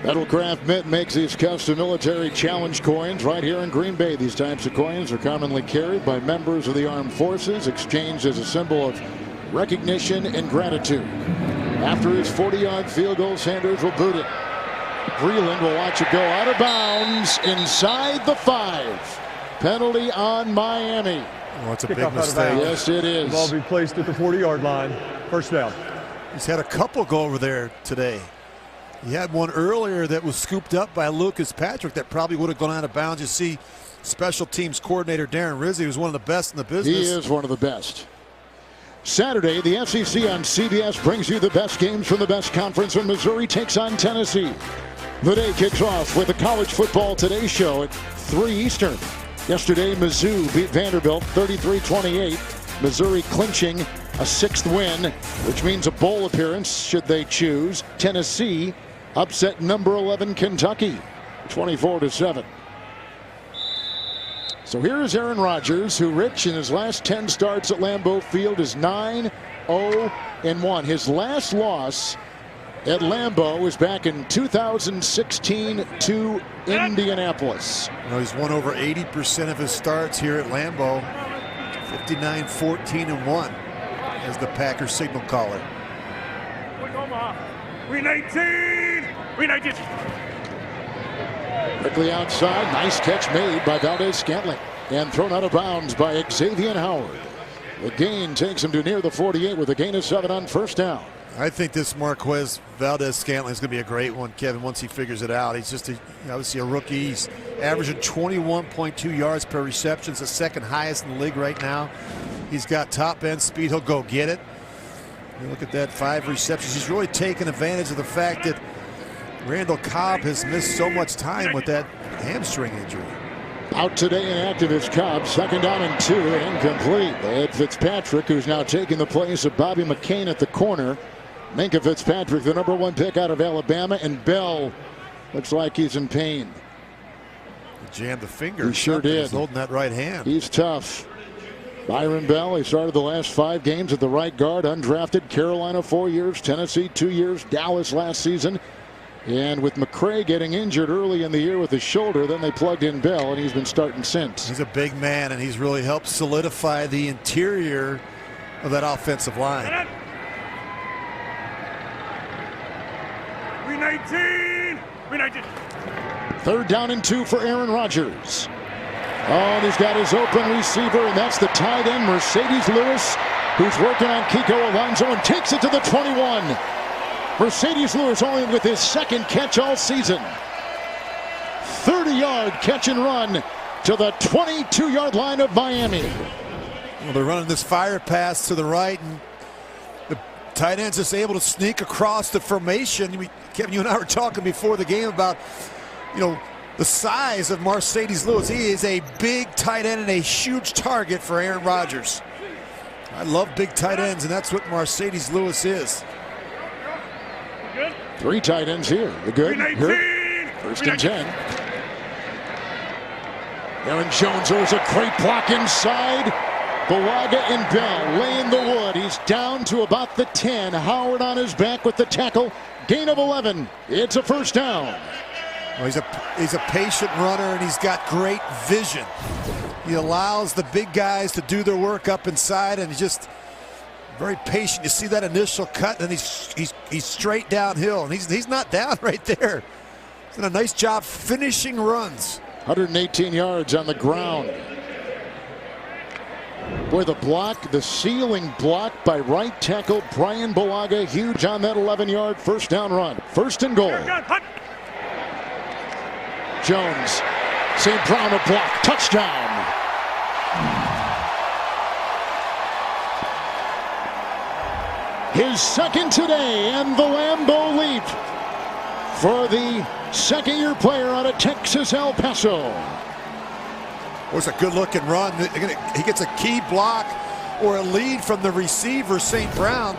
Metalcraft Mint makes these custom military challenge coins right here in Green Bay. These types of coins are commonly carried by members of the armed forces, exchanged as a symbol of recognition and gratitude. After his 40-yard field goal, Sanders will boot it. Breland will watch it go out of bounds inside the 5. Penalty on Miami. Oh, it's a Kick big off out of mistake. bounds. Yes, it is. The ball will be placed at the 40-yard line. First down. He's had a couple go over there today. He had one earlier that was scooped up by Lucas Patrick that probably would have gone out of bounds. You see special teams coordinator Darren Rizzi, who's one of the best in the business. He is one of the best. Saturday, the SEC on CBS brings you the best games from the best conference when Missouri takes on Tennessee. The day kicks off with the College Football Today show at 3 Eastern. Yesterday, Mizzou beat Vanderbilt 33-28. Missouri clinching a 6th win, which means a bowl appearance should they choose. Tennessee upset number 11 Kentucky 24-7. So here is Aaron Rodgers, who, Rich, in his last 10 starts at Lambeau Field is 9-0-1. His last loss at Lambeau was back in 2016 to Indianapolis. Well, he's won over 80% of his starts here at Lambeau. 59-14-1 as the Packers signal caller. We 19. We 19. Quickly outside, nice catch made by Valdez-Scantling and thrown out of bounds by Xavier Howard. The gain takes him to near the 48 with a gain of 7 on first down. I think this Marquez Valdez-Scantling is going to be a great one, Kevin, once he figures it out. He's just obviously a rookie. He's averaging 21.2 yards per reception. It's the second highest in the league right now. He's got top end speed. He'll go get it. You look at that, 5 receptions. He's really taken advantage of the fact that Randall Cobb has missed so much time with that hamstring injury. Out today and active is Cobb. 2nd down and 2, incomplete. They had Fitzpatrick, who's now taking the place of Bobby McCain at the corner. Minkah Fitzpatrick, the number 1 pick out of Alabama, and Bell looks like he's in pain. He jammed the finger. He sure did. He's holding that right hand. He's tough. Byron Bell, he started the last 5 games at the right guard, undrafted. Carolina 4 years, Tennessee 2 years, Dallas last season. And with McCray getting injured early in the year with his shoulder, then they plugged in Bell, and he's been starting since. He's a big man, and he's really helped solidify the interior of that offensive line. We 19. We 19. 3rd down and 2 for Aaron Rodgers. Oh, and he's got his open receiver, and that's the tight end, Mercedes Lewis, who's working on Kiko Alonso and takes it to the 21. Mercedes Lewis only with his 2nd catch all season. 30-yard catch and run to the 22-yard line of Miami. Well, they're running this fire pass to the right, and the tight end's just able to sneak across the formation. Kevin, you and I were talking before the game about, the size of Mercedes Lewis. He is a big tight end and a huge target for Aaron Rodgers. I love big tight ends, and that's what Mercedes Lewis is. 3 tight ends here. The good. We 1st and 10. Aaron Jones, there was a great block inside. Bulaga and Bell laying the wood. He's down to about the 10. Howard on his back with the tackle. Gain of 11. It's a 1st down. Well, he's a patient runner, and he's got great vision. He allows the big guys to do their work up inside, and he's just very patient. You see that initial cut, and he's straight downhill, and he's not down right there. He's done a nice job finishing runs. 118 yards on the ground. Boy, the block, the ceiling block by right tackle Brian Bulaga, huge on that 11-yard 1st down run. 1st and goal. Jones, St. Brown a block, touchdown. His 2nd today, and the Lambeau leap for the 2nd-year player out of Texas El Paso. It was a good-looking run. He gets a key block or a lead from the receiver, St. Brown.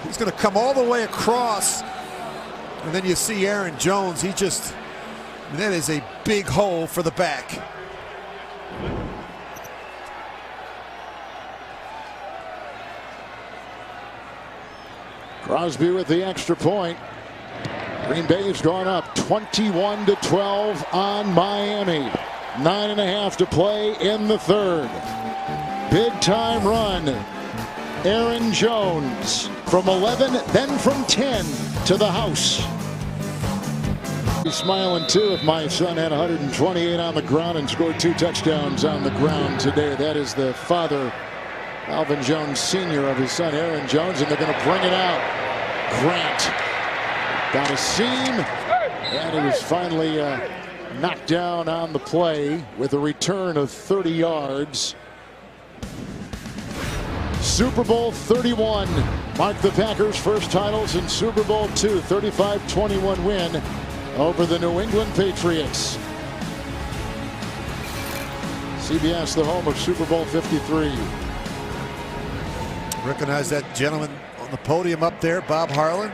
He's going to come all the way across, and then you see Aaron Jones. That is a big hole for the back. Crosby with the extra point. Green Bay has gone up 21-12 on Miami. 9.5 to play in the third. Big time run. Aaron Jones from 11, then from 10 to the house. He's smiling too. If my son had 128 on the ground and scored 2 touchdowns on the ground today, that is the father, Alvin Jones Sr., of his son Aaron Jones, and they're going to bring it out. Grant got a seam, and he was finally knocked down on the play with a return of 30 yards. Super Bowl 31 marked the Packers' first titles in Super Bowl II, 35-21 win over the New England Patriots. CBS, the home of Super Bowl 53. Recognize that gentleman on the podium up there, Bob Harlan.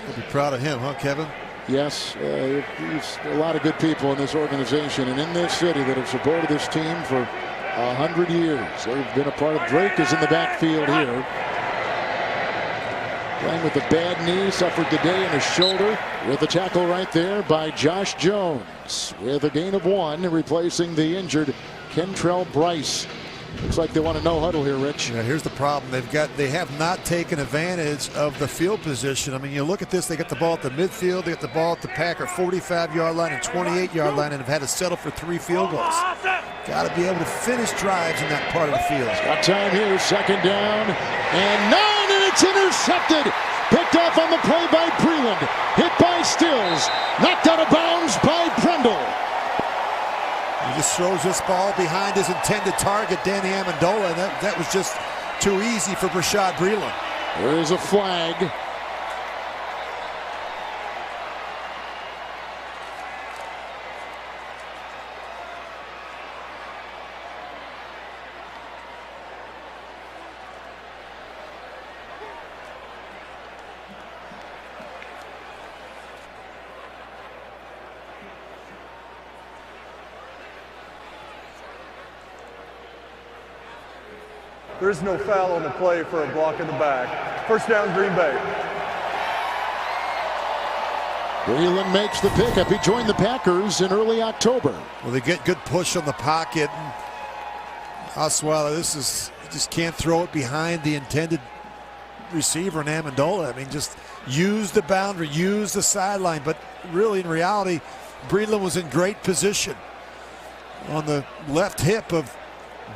You'll be proud of him, huh, Kevin? Yes, there's a lot of good people in this organization and in this city that have supported this team for 100 years. They've been a part of. Drake is in the backfield here. Playing with a bad knee, suffered today in his shoulder, with a tackle right there by Josh Jones, with a gain of 1, replacing the injured Kentrell Bryce. Looks like they want a no huddle here, Rich. Yeah, here's the problem. They have not taken advantage of the field position. I mean, you look at this, they get the ball at the midfield, they get the ball at the Packer 45-yard line and 28-yard line, and have had to settle for 3 field goals. Got to be able to finish drives in that part of the field. Got time here, second down, and 9, and it's intercepted. Picked off on the play by Breland. Hit by Stills. Knocked out of bounds by Brendel. He just throws this ball behind his intended target, Danny Amendola, and that was just too easy for Bashaud Breeland. There is a flag. There is no foul on the play for a block in the back. First down, Green Bay. Breeland makes the pickup. He joined the Packers in early October. Well, they get good push on the pocket. Osweiler, you just can't throw it behind the intended receiver in Amendola. I mean, just use the boundary, use the sideline. But really, in reality, Breeland was in great position on the left hip of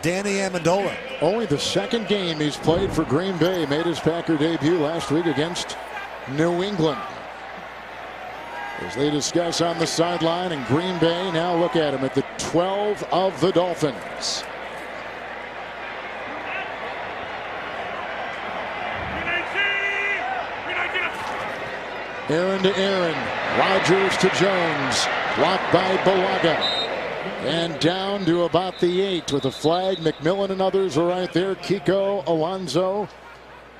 Danny Amendola. Only the second game he's played for Green Bay. Made his Packer debut last week against New England. As they discuss on the sideline, and Green Bay now look at him at the 12 of the Dolphins. Aaron to Aaron. Rodgers to Jones. Blocked by Bulaga. And down to about the 8 with a flag. McMillan and others are right there. Kiko Alonso.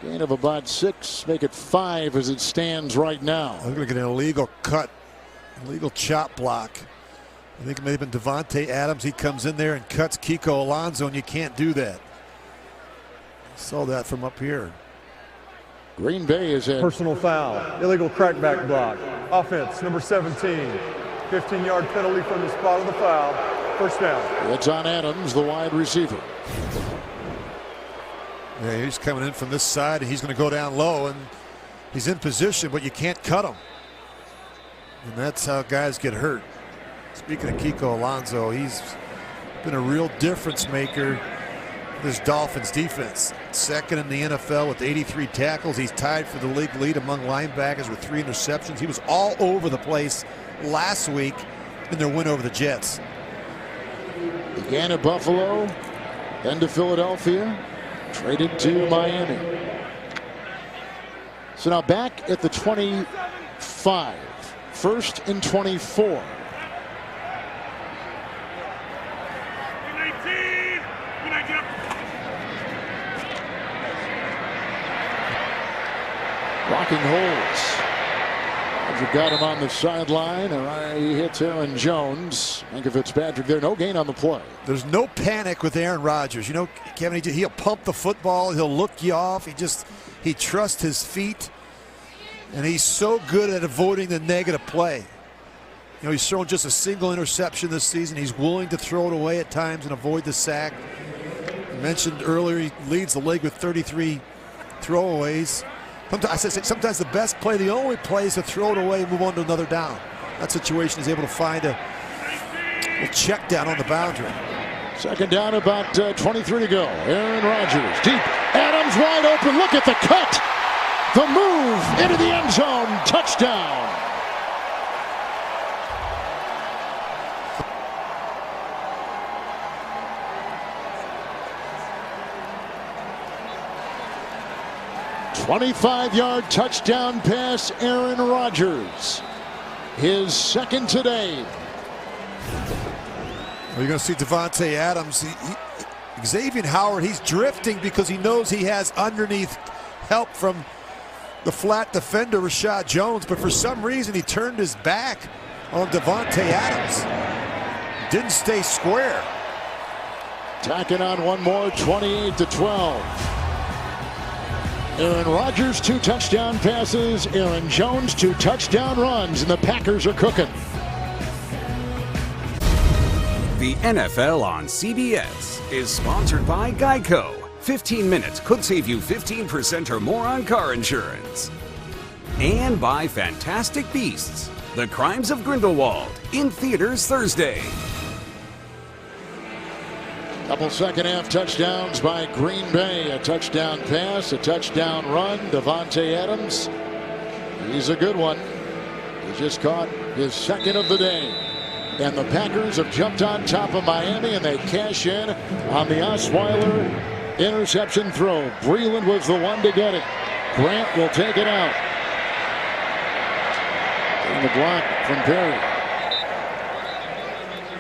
Gain of about 6. Make it 5 as it stands right now. I'm going to get an illegal cut. Illegal chop block. I think it may have been Devontae Adams. He comes in there and cuts Kiko Alonso, and you can't do that. Saw that from up here. Green Bay is at Personal foul. Illegal crackback block. Offense, number 17. 15-yard penalty from the spot of the foul. First down. It's on Adams, the wide receiver. Yeah, he's coming in from this side, and he's going to go down low, and he's in position, but you can't cut him. And that's how guys get hurt. Speaking of Kiko Alonso, he's been a real difference maker for this Dolphins defense. Second in the NFL with 83 tackles. He's tied for the league lead among linebackers with 3 interceptions. He was all over the place last week in their win over the Jets. Began at Buffalo, then to Philadelphia, traded to Miami. So now back at the 25, first and 24. Blocking holes. You got him on the sideline, and he hits Aaron Jones. Think of Fitzpatrick there. No gain on the play. There's no panic with Aaron Rodgers. You know, Kevin, he'll pump the football. He'll look you off. He trusts his feet. And he's so good at avoiding the negative play. You know, he's thrown just a single interception this season. He's willing to throw it away at times and avoid the sack. I mentioned earlier he leads the league with 33 throwaways. Sometimes the best play, the only play, is to throw it away and move on to another down. That situation is able to find a check down on the boundary. Second down, about 23 to go. Aaron Rodgers deep. Adams wide open. Look at the cut. The move into the end zone. Touchdown. "25-yard touchdown pass, Aaron Rodgers. His second today." Well, you're going to see Davante Adams. Xavier Howard, he's drifting because he knows he has underneath help from the flat defender, Rashad Jones. But for some reason, he turned his back on Davante Adams. Didn't stay square. Tacking on one more, 28-12. Aaron Rodgers, 2 touchdown passes. Aaron Jones, 2 touchdown runs. And the Packers are cooking. The NFL on CBS is sponsored by Geico. 15 minutes could save you 15% or more on car insurance. And by Fantastic Beasts, The Crimes of Grindelwald, in theaters Thursday. Couple second half touchdowns by Green Bay. A touchdown pass, a touchdown run. Davante Adams, he's a good one. He just caught his second of the day. And the Packers have jumped on top of Miami, and they cash in on the Osweiler interception throw. Breland was the one to get it. Grant will take it out. And the block from Perry.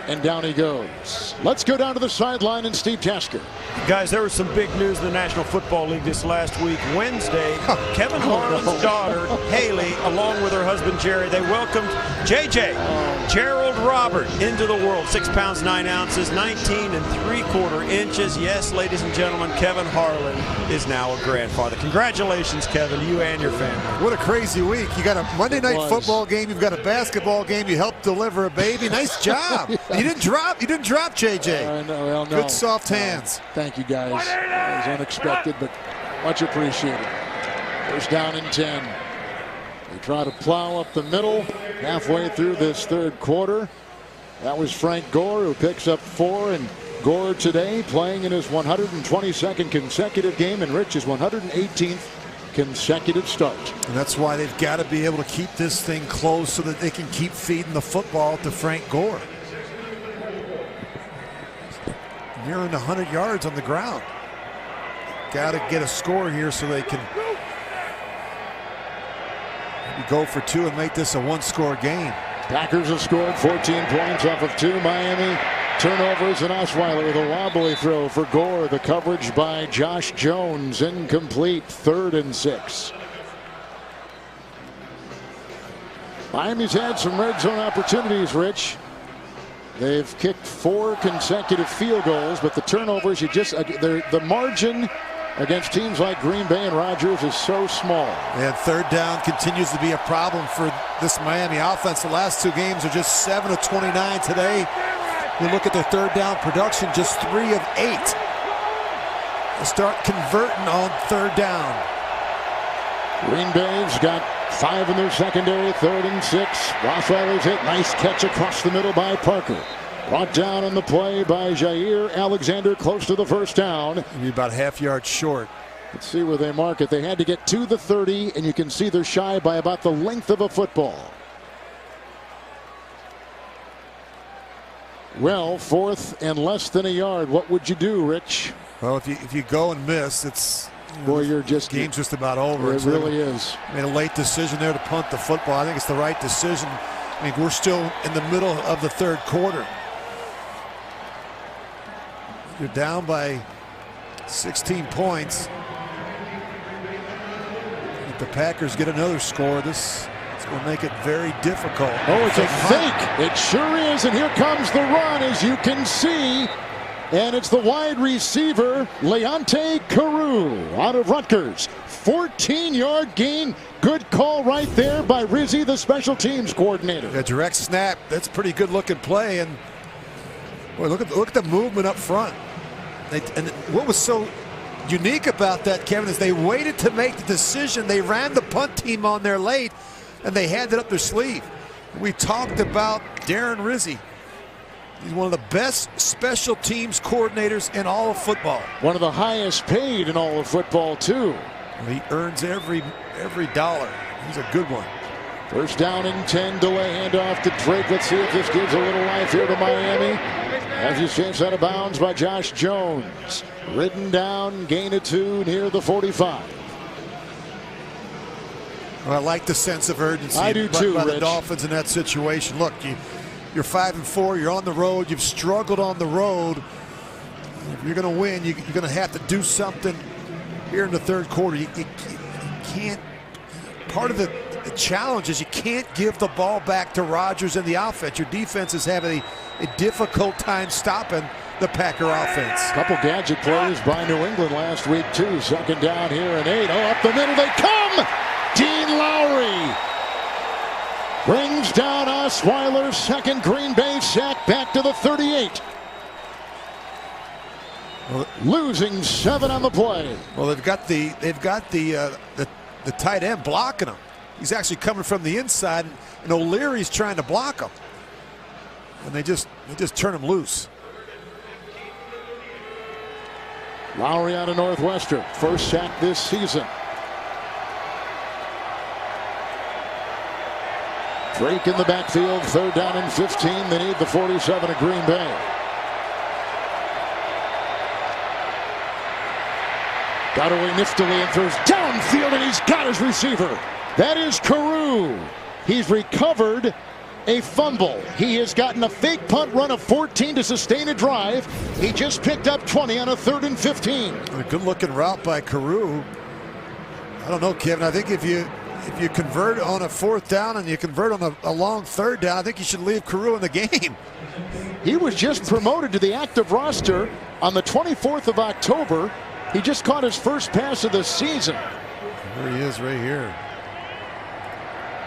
And down he goes. Let's go down to the sideline and Steve Tasker. Guys, there was some big news in the National Football League this last week. Wednesday, Kevin Harlan's daughter, Haley, along with her husband, Jerry, they welcomed JJ, Gerald Robert, into the world. 6 pounds, 9 ounces, 19 3/4 inches. Yes, ladies and gentlemen, Kevin Harlan is now a grandfather. Congratulations, Kevin, you and your family. What a crazy week. You got a Monday night football game. You've got a basketball game. You helped deliver a baby. Nice job. You didn't drop JJ. I know. Well, no. Good soft hands. Thank you, guys. It was unexpected, but much appreciated. First down and 10. They try to plow up the middle halfway through this third quarter. That was Frank Gore, who picks up 4, and Gore today playing in his 122nd consecutive game and Rich's 118th consecutive start. And that's why they've got to be able to keep this thing close so that they can keep feeding the football to Frank Gore. Nearing 100 yards on the ground. Got to get a score here so they can go for 2 and make this a 1-score game. Packers have scored 14 points off of 2 Miami turnovers, and Osweiler with a wobbly throw for Gore. The coverage by Josh Jones, incomplete. 3rd and 6. Miami's had some red zone opportunities, Rich. They've kicked 4 consecutive field goals, but the turnovers, the margin against teams like Green Bay and Rodgers is so small. And 3rd down continues to be a problem for this Miami offense. The last 2 games are just 7 of 29 today. You look at their 3rd down production, just 3 of 8. They start converting on 3rd down. Green Bay's got 5 in their secondary, 3rd and 6. Osweiler's hit. Nice catch across the middle by Parker. Brought down on the play by Jair Alexander, close to the first down. Maybe about half yard short. Let's see where they mark it. They had to get to the 30, and you can see they're shy by about the length of a football. Well, 4th and less than a yard. What would you do, Rich? Well, if you go and miss, it's game's just about over. It really is. Made a late decision there to punt the football. I think it's the right decision. I mean, we're still in the middle of the 3rd quarter. You're down by 16 points. If the Packers get another score, this is going to make it very difficult. Oh, it's a fake. It sure is. And here comes the run, as you can see. And it's the wide receiver, Leonte Carew, out of Rutgers. 14-yard gain. Good call right there by Rizzi, the special teams coordinator. A direct snap. That's a pretty good looking play. And boy, look at the movement up front. And what was so unique about that, Kevin, is they waited to make the decision. They ran the punt team on there late, and they had it up their sleeve. We talked about Darren Rizzi. He's one of the best special teams coordinators in all of football. One of the highest paid in all of football, too. He earns every dollar. He's a good one. First down and 10, delay handoff to Drake. Let's see if this gives a little life here to Miami. As he's changed out of bounds by Josh Jones. Ridden down, gain of 2 near the 45. Well, I like the sense of urgency I do too, by the Rich. Dolphins in that situation. Look, you're 5-4. You're on the road. You've struggled on the road. If you're going to win, you're going to have to do something here in the third quarter. You can't. Part of the challenge is you can't give the ball back to Rodgers and the offense. Your defense is having a difficult time stopping the Packer offense. Couple gadget plays by New England last week, too. Second down here and 8. Oh, up the middle they come! Dean Lowry brings down Osweiler's second Green Bay sack back to the 38. Well, losing 7 on the play. Well, they've got the tight end blocking him. He's actually coming from the inside, and O'Leary's trying to block him. And they just turn him loose. Lowry out of Northwestern, first sack this season. Drake in the backfield, third down and 15. They need the 47 of Green Bay. Got away niftily and throws downfield, and he's got his receiver. That is Carew. He's recovered a fumble. He has gotten a fake punt run of 14 to sustain a drive. He just picked up 20 on a 3rd and 15. A good-looking route by Carew. I don't know, Kevin. I think if you convert on a 4th down and you convert on a long 3rd down, I think you should leave Carew in the game. He was just promoted to the active roster on the 24th of October. He just caught his first pass of the season. There he is right here.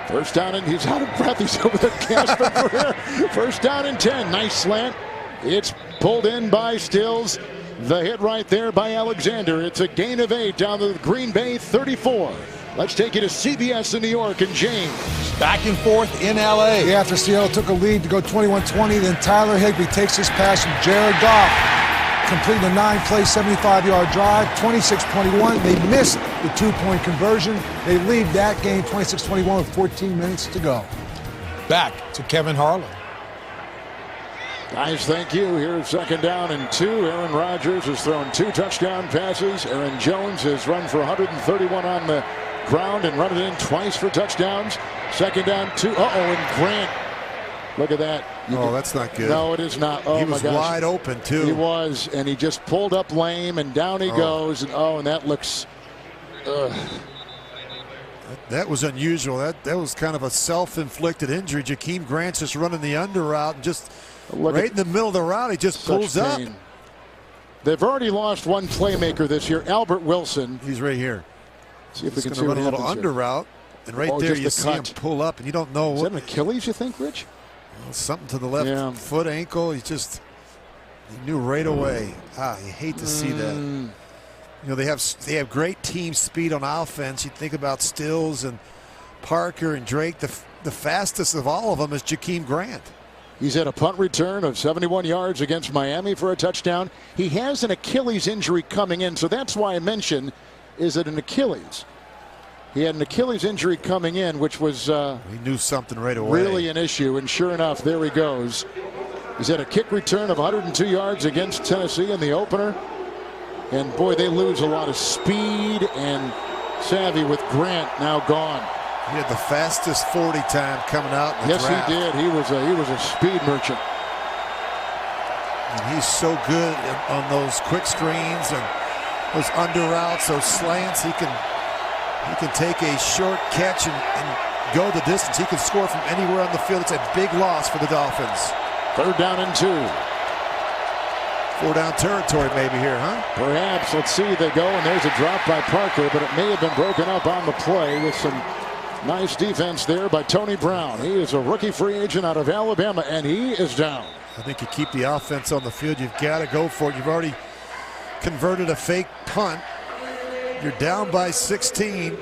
First down, and he's out of breath. He's over there gasping for air. First down and 10. Nice slant. It's pulled in by Stills. The hit right there by Alexander. It's a gain of 8 down to the Green Bay 34. Let's take you to CBS in New York and James. Back and forth in L.A. Yeah, after Seattle took a lead to go 21-20, then Tyler Higbee takes his pass from Jared Goff, completing a 9-play, 75-yard drive, 26-21. They missed the 2-point conversion. They lead that game 26-21 with 14 minutes to go. Back to Kevin Harlan. Guys, thank you. Here's second down and 2. Aaron Rodgers has thrown 2 touchdown passes. Aaron Jones has run for 131 on the ground and run it in twice for touchdowns. Second down, 2. And Grant. Look at that. That's not good. No, it is not. Oh, he was my gosh. wide open, too. He was, and he just pulled up lame, and down he goes. And that looks. That was unusual. That was kind of a self-inflicted injury. Jakeem Grant's just running the under route, and just right in the middle of the route, he just pulls up. They've already lost one playmaker this year, Albert Wilson. He's right here. See if we can He's see going to what run a little happens under here. route, and right there you see him cut. pull up, and you don't know Is what. that an Achilles, you think, Rich? Something to the left foot, ankle. He knew right away. You hate to see that. You know, they have great team speed on offense. You think about Stills and Parker and Drake. The fastest of all of them is Jakeem Grant. He's had a punt return of 71 yards against Miami for a touchdown. He has an Achilles injury coming in, so that's why I mentioned, is it an Achilles? He had an Achilles injury coming in, which was he knew something right away. Really an issue, and sure enough, there he goes. He's had a kick return of 102 yards against Tennessee in the opener. And boy, they lose a lot of speed and savvy with Grant now gone. He had the fastest 40 time coming out in the draft. Yes, he did. He was a speed merchant. And he's so good on those quick screens and those under routes, those slants. He can take a short catch and go the distance. He can score from anywhere on the field. It's a big loss for the Dolphins. Third down and 2. 4-down territory maybe here, huh? Perhaps. Let's see. They go, and there's a drop by Parker, but it may have been broken up on the play with some nice defense there by Tony Brown. He is a rookie free agent out of Alabama, and he is down. I think you keep the offense on the field. You've got to go for it. You've already converted a fake punt. You're down by 16,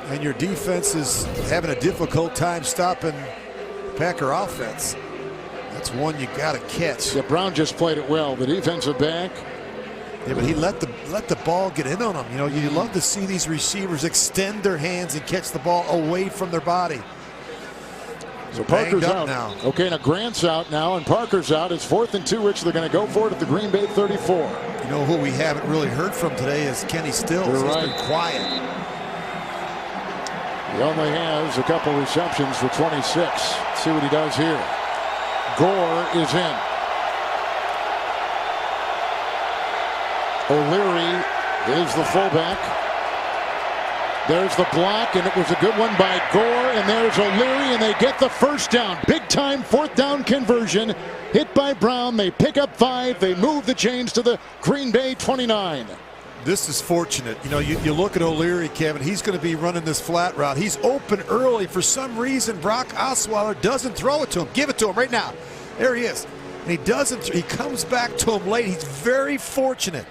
and your defense is having a difficult time stopping Packer offense. That's one you got to catch. Yeah, Brown just played it well. The defensive back. Yeah, but he let the ball get in on him. You know, you love to see these receivers extend their hands and catch the ball away from their body. So Parker's out now. Okay, now Grant's out now, and Parker's out. It's 4th and 2, which they're going to go for it at the Green Bay 34. You know who we haven't really heard from today is Kenny Stills. You're He's right. been quiet. He only has a couple receptions for 26. Let's see what he does here. Gore is in. O'Leary is the fullback. There's the block, and it was a good one by Gore, and there's O'Leary, and they get the first down. Big time 4th down conversion. Hit by Brown. They pick up 5. They move the chains to the Green Bay 29. This is fortunate. You know, you look at O'Leary, Kevin, he's going to be running this flat route. He's open early. For some reason, Brock Osweiler doesn't throw it to him. Give it to him right now. There he is. And he doesn't. He comes back to him late. He's very fortunate.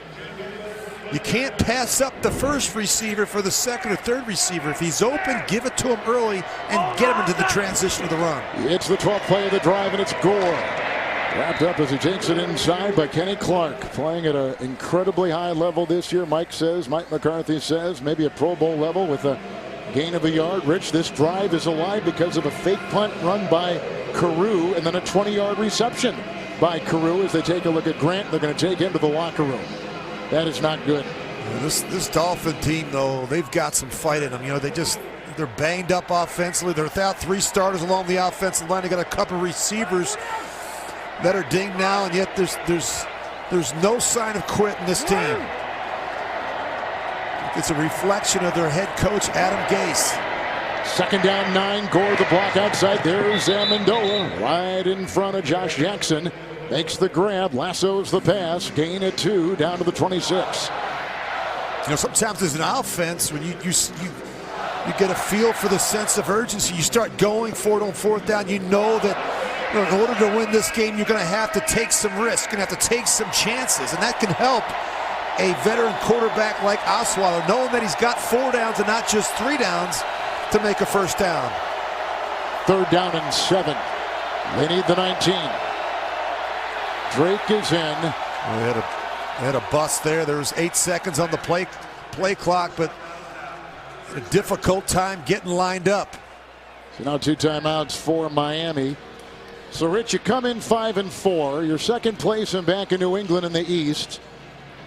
You can't pass up the first receiver for the second or third receiver. If he's open, give it to him early and get him into the transition of the run. It's the 12th play of the drive, and it's Gore. Wrapped up as he takes it inside by Kenny Clark. Playing at an incredibly high level this year, Mike McCarthy says, maybe a Pro Bowl level with a gain of a yard. Rich, this drive is alive because of a fake punt run by Carew and then a 20-yard reception by Carew. As they take a look at Grant, they're going to take him to the locker room. That is not good. This Dolphin team, though, they've got some fight in them. You know, they're banged up offensively. They're without 3 starters along the offensive line. They got a couple receivers that are dinged now, and yet there's no sign of quit in this team. It's a reflection of their head coach, Adam Gase. 2nd down 9. Gore the block outside. There's Amendola right in front of Josh Jackson. Makes the grab, lassos the pass, gain at 2, down to the 26. You know, sometimes as an offense, when you get a feel for the sense of urgency, you start going for it on 4th down. You know that, you know, in order to win this game, you're going to have to take some risks. You're going to have to take some chances, and that can help a veteran quarterback like Osweiler, knowing that he's got 4 downs and not just 3 downs to make a first down. 3rd down and 7. They need the 19. Drake is in. Well, they had a bust there. There was 8 seconds on the play clock, but a difficult time getting lined up. So now 2 timeouts for Miami. So Rich, you come in 5-4. You're 2nd place and back in New England in the East.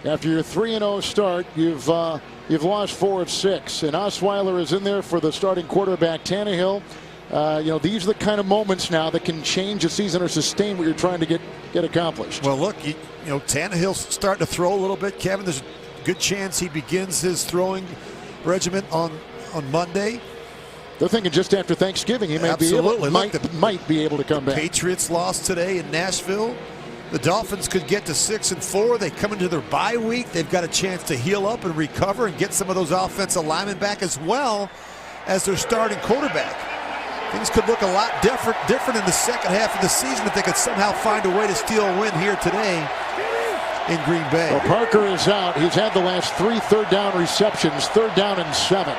After your 3-0 start, you've lost 4 of 6, and Osweiler is in there for the starting quarterback Tannehill. You know, these are the kind of moments now that can change a season or sustain what you're trying to get accomplished. Well, look, you know, Tannehill's starting to throw a little bit, Kevin. There's a good chance he begins his throwing regimen on Monday. They're thinking just after Thanksgiving he might be able to come back. Patriots lost today in Nashville. The Dolphins could get to 6-4. They come into their bye week. They've got a chance to heal up and recover and get some of those offensive linemen back as well as their starting quarterback. Things could look a lot different in the second half of the season if they could somehow find a way to steal a win here today in Green Bay. Well, Parker is out. He's had the last 3 3rd down receptions, 3rd down and 7.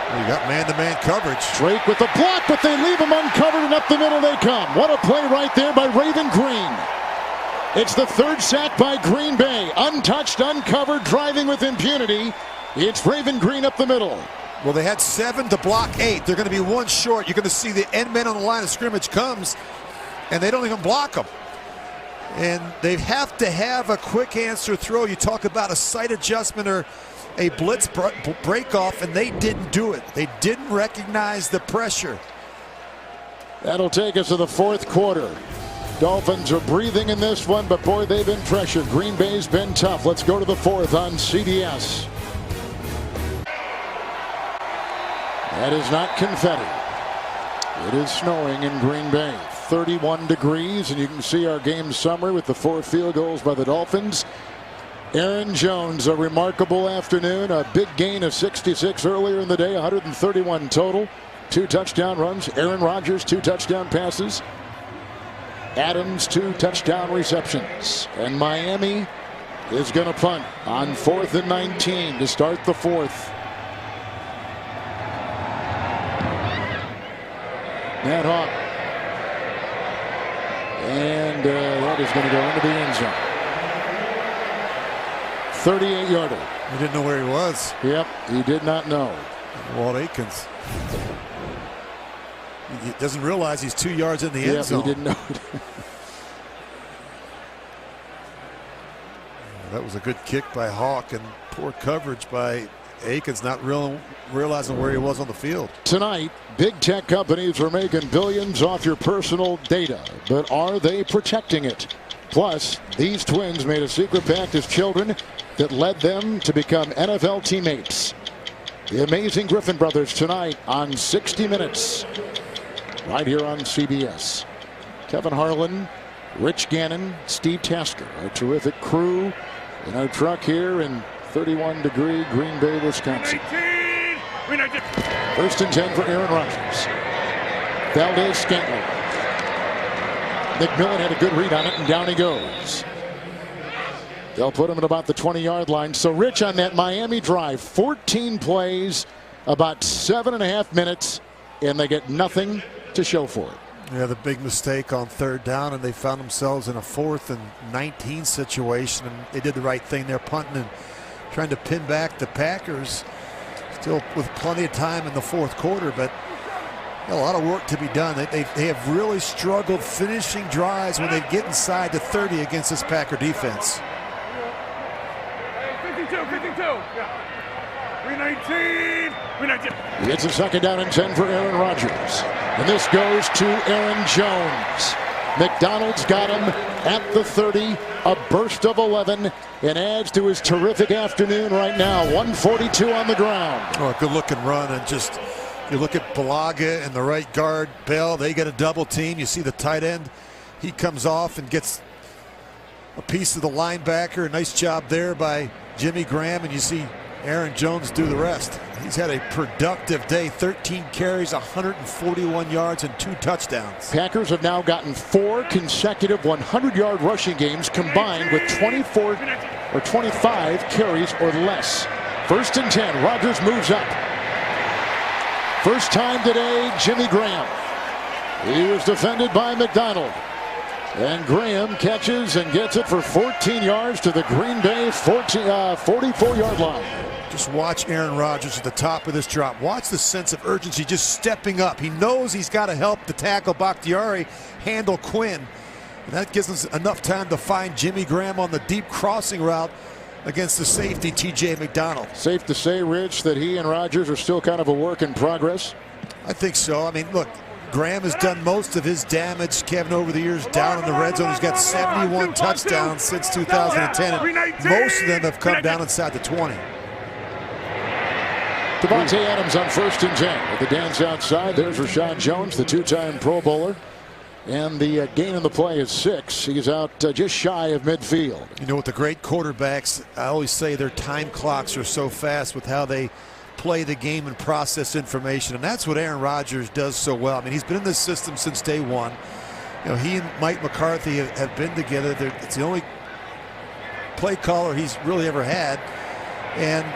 Well, you got man-to-man coverage. Drake with the block, but they leave him uncovered, and up the middle they come. What a play right there by Raven Green. It's the 3rd sack by Green Bay. Untouched, uncovered, driving with impunity. It's Raven Green up the middle. Well, they had 7 to block 8. They're going to be 1 short. You're going to see the end man on the line of scrimmage comes, and they don't even block them. And they have to have a quick answer throw. You talk about a sight adjustment or a blitz break off, and they didn't do it. They didn't recognize the pressure. That'll take us to the 4th quarter. Dolphins are breathing in this one, but boy, they've been pressured. Green Bay's been tough. Let's go to the 4th on CBS. That is not confetti. It is snowing in Green Bay. 31 degrees, and you can see our game summary with the 4 field goals by the Dolphins. Aaron Jones, a remarkable afternoon, a big gain of 66 earlier in the day, 131 total, 2 touchdown runs. Aaron Rodgers, 2 touchdown passes. Adams, 2 touchdown receptions. And Miami is going to punt on 4th and 19 to start the 4th. Matt Hawk. And that is going to go into the end zone. 38-yarder. He didn't know where he was. Yep, he did not know. Walt Aikens. He doesn't realize he's 2 yards in the end zone. He didn't know it. That was a good kick by Hawk and poor coverage by Aikens, not realizing where he was on the field. Tonight, big tech companies are making billions off your personal data, but are they protecting it? Plus, these twins made a secret pact as children that led them to become NFL teammates. The amazing Griffin brothers tonight on 60 Minutes, right here on CBS. Kevin Harlan, Rich Gannon, Steve Tasker, a terrific crew in our truck here in 31-degree Green Bay, Wisconsin. 1st and 10 for Aaron Rodgers. Valdez-Scantling. McMillan had a good read on it, and down he goes. They'll put him at about the 20-yard line. So Rich, on that Miami drive, 14 plays, about 7.5 minutes, and they get nothing to show for it. Yeah, the big mistake on 3rd down, and they found themselves in a 4th and 19 situation, and they did the right thing. They're punting and trying to pin back the Packers, still with plenty of time in the 4th quarter, but a lot of work to be done. They have really struggled finishing drives when they get inside the 30 against this Packer defense. 52. 319. It's a 2nd down and 10 for Aaron Rodgers. And this goes to Aaron Jones. McDonald's got him at the 30, a burst of 11, and adds to his terrific afternoon right now. 142 on the ground. Oh, a good looking run, and just you look at Balaga and the right guard, Bell, they get a double team. You see the tight end, he comes off and gets a piece of the linebacker. A nice job there by Jimmy Graham, and you see Aaron Jones do the rest. He's had a productive day, 13 carries, 141 yards, and 2 touchdowns. Packers have now gotten 4 consecutive 100-yard rushing games combined with 24 or 25 carries or less. 1st and 10, Rodgers moves up. First time today, Jimmy Graham. He was defended by McDonald. And Graham catches and gets it for 14 yards to the Green Bay 44-yard line. Just watch Aaron Rodgers at the top of this drop. Watch the sense of urgency just stepping up. He knows he's got to help the tackle Bakhtiari handle Quinn. And that gives us enough time to find Jimmy Graham on the deep crossing route against the safety, T.J. McDonald. Safe to say, Rich, that he and Rodgers are still kind of a work in progress? I think so. I mean, look, Graham has done most of his damage, Kevin, over the years down in the red zone. He's got 71 touchdowns since 2010, and most of them have come down inside the 20. Devontae Adams on 1st and 10 with the dance outside. There's Rashad Jones, the 2-time Pro Bowler. And the gain in the play is 6. He's out just shy of midfield. You know, with the great quarterbacks, I always say their time clocks are so fast with how they play the game and process information. And that's what Aaron Rodgers does so well. I mean, he's been in this system since day one. You know, he and Mike McCarthy have been together. It's the only play caller he's really ever had. And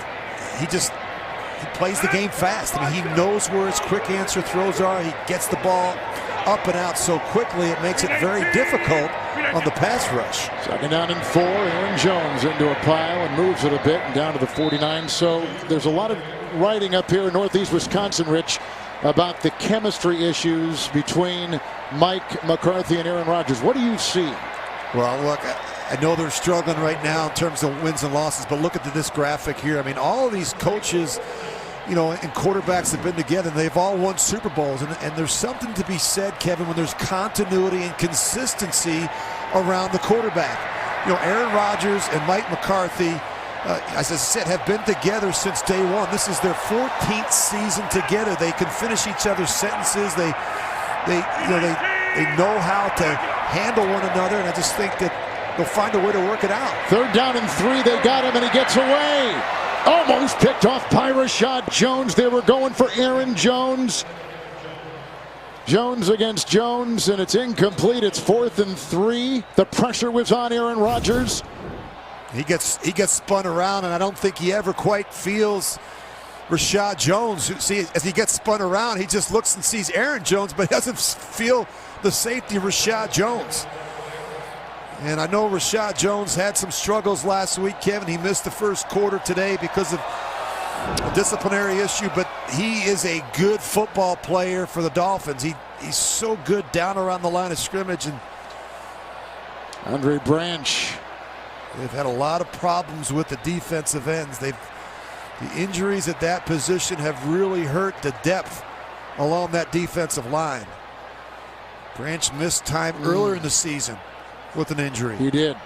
he plays the game fast. I mean, he knows where his quick answer throws are. He gets the ball up and out so quickly, it makes it very difficult on the pass rush. 2nd down and 4. Aaron Jones into a pile and moves it a bit and down to the 49. So there's a lot of writing up here in Northeast Wisconsin, Rich, about the chemistry issues between Mike McCarthy and Aaron Rodgers. What do you see? Well, look, I know they're struggling right now in terms of wins and losses, but look at this graphic here. I mean, all of these coaches, you know, and quarterbacks have been together. They've all won Super Bowls, and there's something to be said, Kevin, when there's continuity and consistency around the quarterback. You know, Aaron Rodgers and Mike McCarthy, as I said, have been together since day one. This is their 14th season together. They can finish each other's sentences. They They know how to handle one another, and I just think that they'll find a way to work it out. 3rd down and 3. They got him, and he gets away. Almost picked off by Rashad Jones. They were going for Aaron Jones. Jones against Jones, and it's incomplete. It's 4th and 3. The pressure was on Aaron Rodgers. He gets spun around, and I don't think he ever quite feels Rashad Jones. See, as he gets spun around, he just looks and sees Aaron Jones, but he doesn't feel the safety of Rashad Jones. And I know Rashad Jones had some struggles last week, Kevin. He missed the first quarter today because of a disciplinary issue, but he is a good football player for the Dolphins. He's so good down around the line of scrimmage. And Andre Branch. They've had a lot of problems with the defensive ends. The injuries at that position have really hurt the depth along that defensive line. Branch missed time earlier in the season with an injury. He did.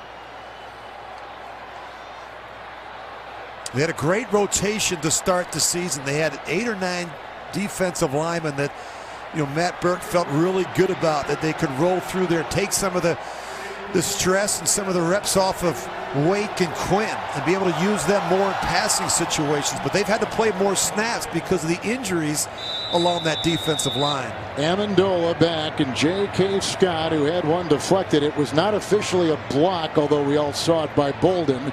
They had a great rotation to start the season. They had 8 or 9 defensive linemen that, Matt Burke felt really good about, that they could roll through there, take some of the stress and some of the reps off of Wake and Quinn and be able to use them more in passing situations. But they've had to play more snaps because of the injuries along that defensive line. Amendola back, and J.K. Scott, who had one deflected. It was not officially a block, although we all saw it by Bolden.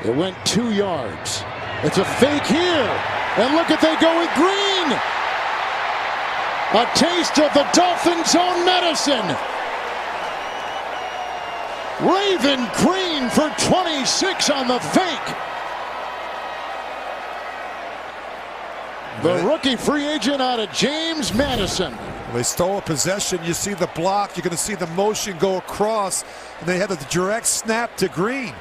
It went 2 yards. It's a fake here. And look at, they go with Green. A taste of the Dolphins' own medicine. Raven Green for 26 on the fake. The rookie free agent out of James Madison. They stole a possession. You see the block. You're going to see the motion go across. And they had a direct snap to Green.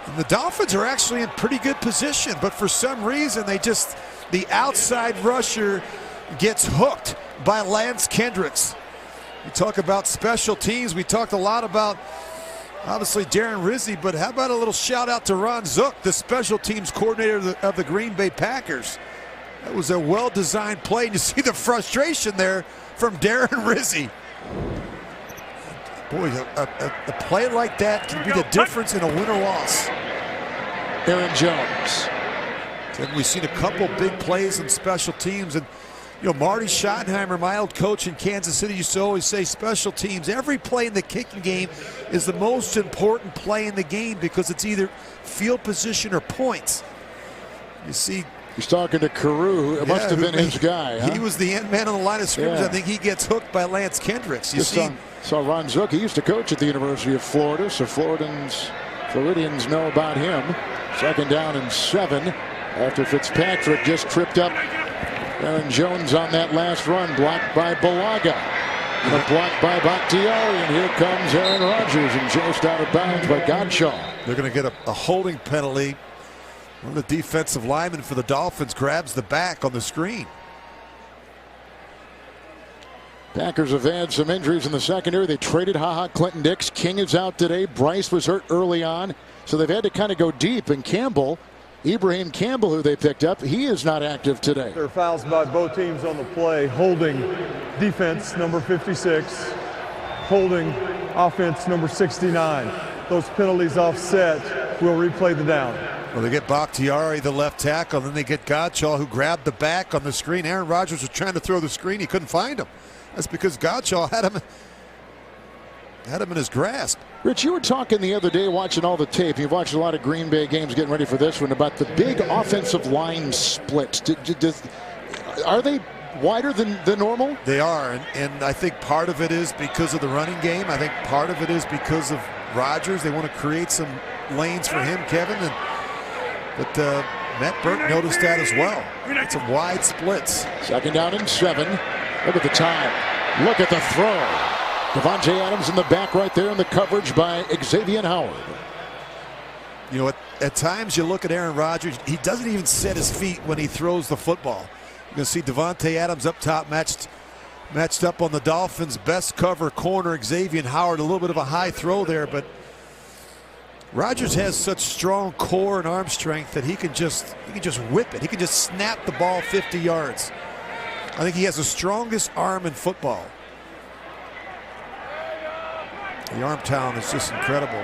And the Dolphins are actually in pretty good position. But for some reason, the outside rusher gets hooked by Lance Kendricks. You talk about special teams. We talked a lot about, obviously, Darren Rizzi. But how about a little shout out to Ron Zook, the special teams coordinator of the Green Bay Packers. That was a well-designed play. And you see the frustration there from Darren Rizzi. Boy, a play like that can be the difference in a win or loss. Aaron Jones. And we've seen a couple big plays in special teams. And, Marty Schottenheimer, my old coach in Kansas City, used to always say special teams, every play in the kicking game is the most important play in the game because it's either field position or points. You see, he's talking to Carew. It must have been his guy. He was the end man on the line of scrimmage. Yeah. I think he gets hooked by Lance Kendricks. You see, saw Ron Zook. He used to coach at the University of Florida, so Floridians know about him. 2nd down and 7 after Fitzpatrick just tripped up Aaron Jones on that last run, blocked by Bulaga. And a block by Bakhtiari, and here comes Aaron Rodgers and chased out of bounds by Godshaw. They're going to get a holding penalty. One of the defensive linemen for the Dolphins grabs the back on the screen. Packers have had some injuries in the secondary. They traded Clinton Dix. King is out today. Bryce was hurt early on. So they've had to kind of go deep. And Ibrahim Campbell, who they picked up, he is not active today. There are fouls by both teams on the play. Holding defense number 56. Holding offense number 69. Those penalties offset. We'll replay the down. Well, they get Bakhtiari, the left tackle, and then they get Godshaw, who grabbed the back on the screen. Aaron Rodgers was trying to throw the screen. He couldn't find him. That's because Godshaw had him in his grasp. Rich, you were talking the other day watching all the tape. You've watched a lot of Green Bay games getting ready for this one about the big offensive line splits. Are they wider than normal? They are, and I think part of it is because of the running game. I think part of it is because of Rodgers. They want to create some lanes for him, Kevin. But Matt Burke noticed that as well. It's some wide splits. 2nd down and 7. Look at the time. Look at the throw. Devontae Adams in the back right there in the coverage by Xavier Howard. At times you look at Aaron Rodgers, he doesn't even set his feet when he throws the football. You're going to see Devontae Adams up top matched up on the Dolphins' best cover corner, Xavier Howard. A little bit of a high throw there, but Rodgers has such strong core and arm strength that he can just whip it. He can just snap the ball 50 yards. I think he has the strongest arm in football. The arm talent is just incredible.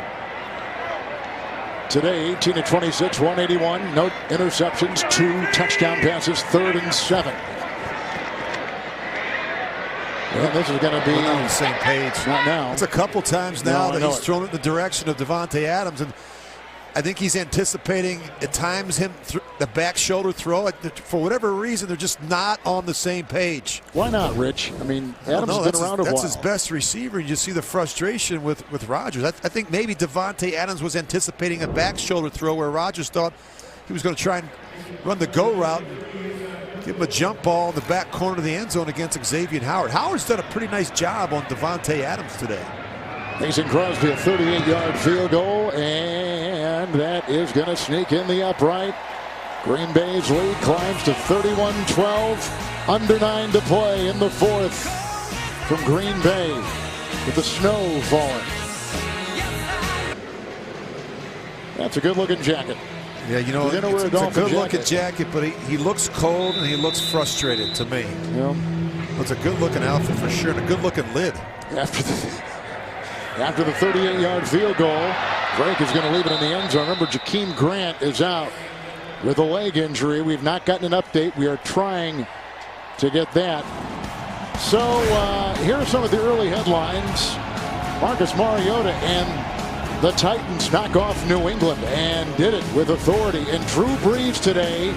Today, 18 of 26, 181, no interceptions, 2 touchdown passes, 3rd and 7. And this is going to be We're not on the same page. Not now. It's a couple times now that he's thrown it in the direction of Davante Adams, and I think he's anticipating at times him the back shoulder throw. For whatever reason, they're just not on the same page. Why not, Rich? I mean, Adams has been around a while. That's his best receiver. You see the frustration with Rodgers. I think maybe Davante Adams was anticipating a back shoulder throw where Rodgers thought he was going to try and run the go route and give him a jump ball in the back corner of the end zone against Xavier Howard. Howard's done a pretty nice job on Davante Adams today. Mason Crosby, a 38-yard field goal, and that is going to sneak in the upright. Green Bay's lead climbs to 31-12. Under 9 to play in the 4th from Green Bay with the snow falling. That's a good-looking jacket. Yeah, you know, it's a good-looking jacket, but he looks cold and he looks frustrated to me. Yeah. It's a good-looking outfit for sure, and a good-looking lid. After the 38-yard field goal, Drake is going to leave it in the end zone. Remember, Jakeem Grant is out with a leg injury. We've not gotten an update. We are trying to get that. So here are some of the early headlines. Marcus Mariota and the Titans knock off New England, and did it with authority. And Drew Brees today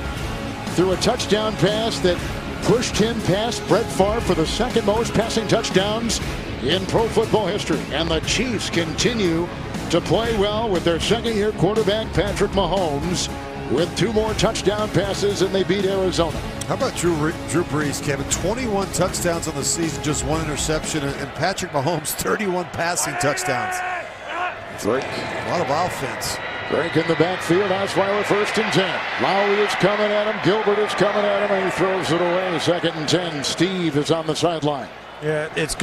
threw a touchdown pass that pushed him past Brett Favre for the 2nd most passing touchdowns in pro football history. And the Chiefs continue to play well with their 2nd-year quarterback Patrick Mahomes with 2 more touchdown passes, and they beat Arizona. How about Drew Brees, Kevin? 21 touchdowns on the season, just 1 interception, and Patrick Mahomes 31 passing touchdowns. Drake. A lot of offense. Drake in the backfield. Osweiler 1st and 10. Lowry is coming at him. Gilbert is coming at him, and he throws it away. 2nd and 10. Steve is on the sideline. Yeah, it's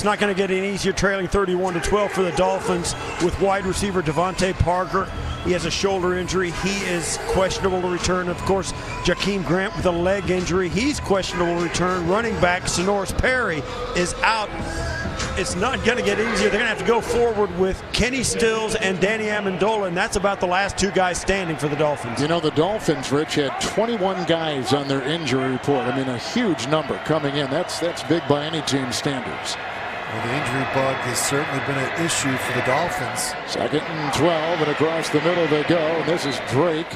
not going to get any easier, trailing 31-12 for the Dolphins with wide receiver Devontae Parker. He has a shoulder injury. He is questionable to return. Of course, Jakeem Grant with a leg injury. He's questionable to return. Running back Sonoris Perry is out. It's not going to get easier. They're going to have to go forward with Kenny Stills and Danny Amendola, and that's about the last 2 guys standing for the Dolphins. You know, the Dolphins, Rich, had 21 guys on their injury report. I mean, a huge number coming in. That's big by any team's standards. Well, the injury bug has certainly been an issue for the Dolphins. 2nd and 12, and across the middle they go. And this is Drake,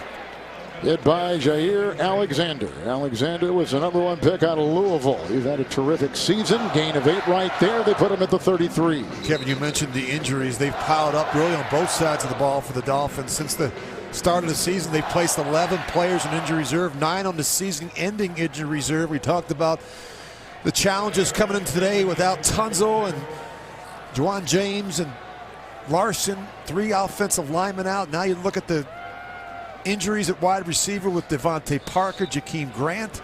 hit by Jair Alexander. Alexander was the #1 pick out of Louisville. He's had a terrific season. Gain of 8 right there. They put him at the 33. Kevin, you mentioned the injuries. They've piled up really on both sides of the ball for the Dolphins. Since the start of the season, they've placed 11 players in injury reserve, 9 on the season-ending injury reserve. We talked about the challenges coming in today without Tunzel and Juwan James and Larson. 3 offensive linemen out. Now you look at the injuries at wide receiver with Devontae Parker, Jakeem Grant.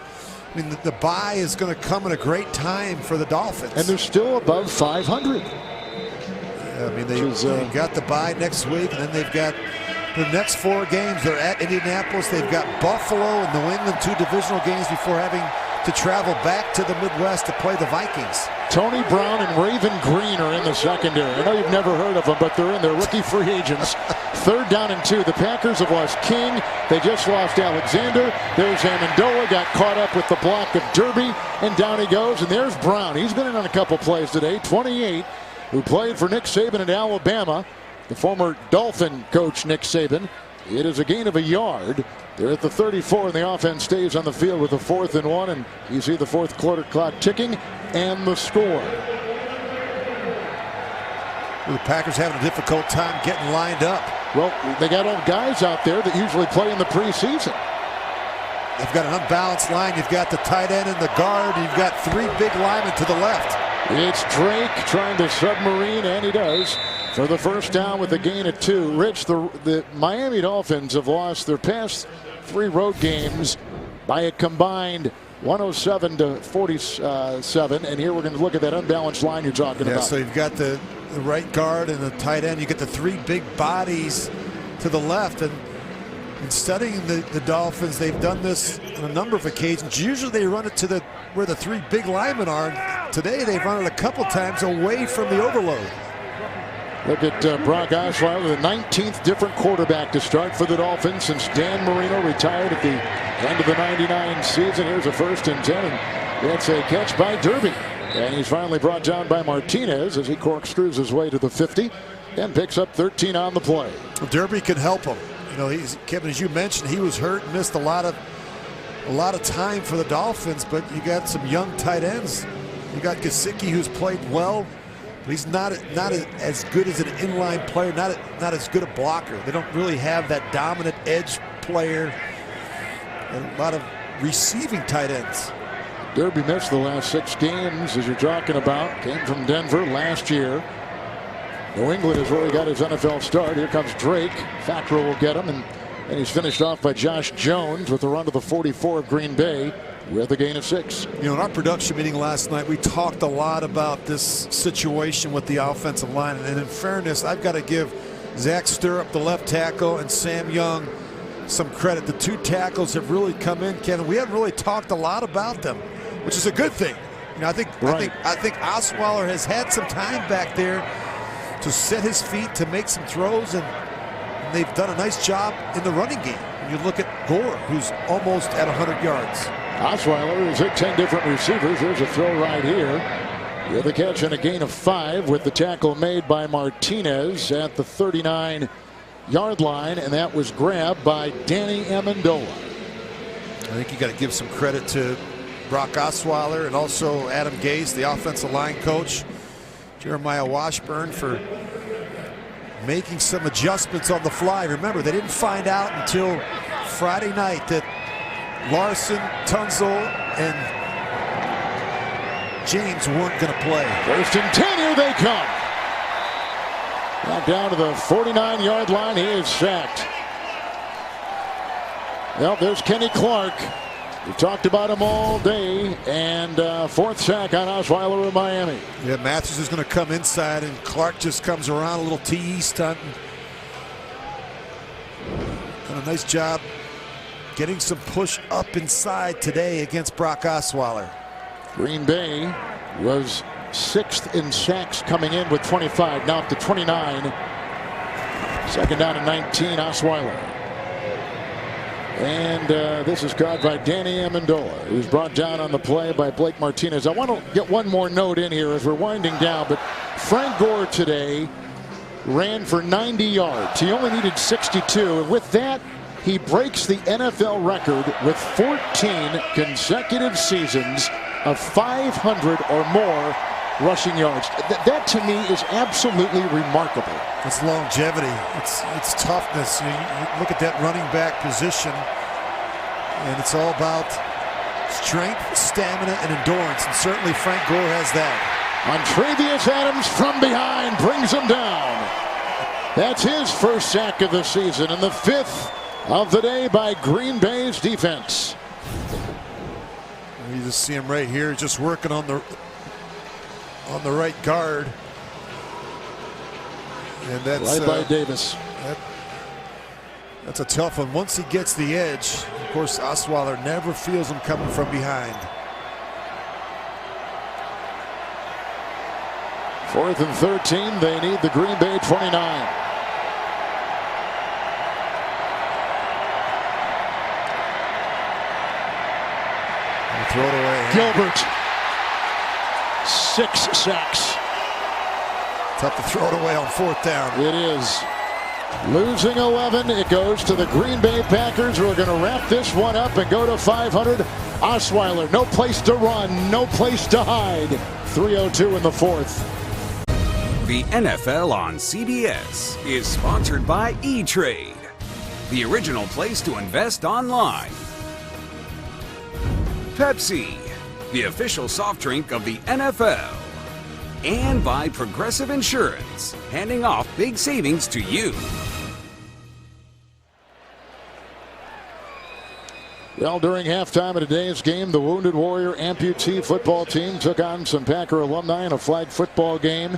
I mean, the bye is going to come at a great time for the Dolphins. And they're still above 500. I mean, they've got the bye next week, and then they've got the next 4 games. They're at Indianapolis. They've got Buffalo and New England, 2 divisional games before having to travel back to the Midwest to play the Vikings. Tony Brown and Raven Green are in the secondary. I know you've never heard of them, but they're in. They're rookie free agents. 3rd down and 2. The Packers have lost King. They just lost Alexander. There's Amendola. Got caught up with the block of Derby, and down he goes. And there's Brown. He's been in on a couple plays today. 28, who played for Nick Saban at Alabama. The former Dolphin coach, Nick Saban. It is a gain of 1 yard. They're at the 34, and the offense stays on the field with a 4th and 1, and you see the 4th quarter clock ticking and the score. The Packers having a difficult time getting lined up. Well, they got old guys out there that usually play in the preseason. They've got an unbalanced line. You've got the tight end and the guard. You've got 3 big linemen to the left. It's Drake trying to submarine, and he does, for the 1st down with a gain of 2. Rich, the Miami Dolphins have lost their past 3 road games by a combined 107-47. And here we're going to look at that unbalanced line you're talking about. So you've got the right guard and the tight end. You get the 3 big bodies to the left. And in studying the Dolphins, they've done this on a number of occasions. Usually they run it to where the 3 big linemen are. Today they've run it a couple times away from the overload. Look at Brock Osweiler, the 19th different quarterback to start for the Dolphins since Dan Marino retired at the end of the '99 season. Here's a 1st and 10, and that's a catch by Derby. And he's finally brought down by Martinez as he corkscrews his way to the 50 and picks up 13 on the play. Well, Derby can help him. You know, Kevin, as you mentioned, he was hurt and missed a lot of time for the Dolphins, but you got some young tight ends. You got Gesicki, who's played well. He's not as good as an inline player, not as good a blocker. They don't really have that dominant edge player and a lot of receiving tight ends. Derby missed the last 6 games, as you're talking about. Came from Denver last year. New England is where he got his NFL start. Here comes Drake. Fackrell will get him, and he's finished off by Josh Jones with a run to the 44 of Green Bay with a gain of 6. You know, in our production meeting last night, we talked a lot about this situation with the offensive line. And in fairness, I've got to give Zach Stirrup, the left tackle, and Sam Young some credit. The 2 tackles have really come in, Kevin. We haven't really talked a lot about them, which is a good thing. You know, I think Osweiler has had some time back there to set his feet, to make some throws, and they've done a nice job in the running game. When you look at Gore, who's almost at 100 yards. Osweiler has hit 10 different receivers. There's a throw right here. With a catch and a gain of 5 with the tackle made by Martinez at the 39-yard line, and that was grabbed by Danny Amendola. I think you got to give some credit to Brock Osweiler and also Adam Gase, the offensive line coach, Jeremiah Washburn, for making some adjustments on the fly. Remember, they didn't find out until Friday night that Larson, Tunzel, and James weren't going to play. 1st and 10, here they come. Back down to the 49-yard line. He is sacked. Well, there's Kenny Clark. We talked about him all day, and 4th sack on Osweiler of Miami. Yeah, Matthews is going to come inside, and Clark just comes around a little T stunt. Done a nice job getting some push up inside today against Brock Osweiler. Green Bay was 6th in sacks coming in with 25. Now up to 29. 2nd down and 19, Osweiler. And this is caught by Danny Amendola, who's brought down on the play by Blake Martinez. I want to get one more note in here as we're winding down, but Frank Gore today ran for 90 yards. He only needed 62, and with that, he breaks the NFL record with 14 consecutive seasons of 500 or more rushing yards. That to me is absolutely remarkable. It's longevity. It's toughness. You look at that running back position, and it's all about strength, stamina, and endurance. And certainly Frank Gore has that. Montravius Adams from behind brings him down. That's his 1st sack of the season and the 5th of the day by Green Bay's defense. You just see him right here, just working on the right guard, and that's right by Davis. That's a tough one. Once he gets the edge, of course, Osweiler never feels him coming from behind. 4th and 13. They need the Green Bay 29. Throw it away. Gilbert. 6 sacks. Tough to throw it away on 4th down. It is. Losing 11. It goes to the Green Bay Packers, who are going to wrap this one up and go to 500. Osweiler, no place to run, no place to hide. 3:02 in the 4th. The NFL on CBS is sponsored by E-Trade, the original place to invest online. Pepsi, the official soft drink of the NFL. And by Progressive Insurance, handing off big savings to you. Well, during halftime of today's game, the Wounded Warrior amputee football team took on some Packer alumni in a flag football game.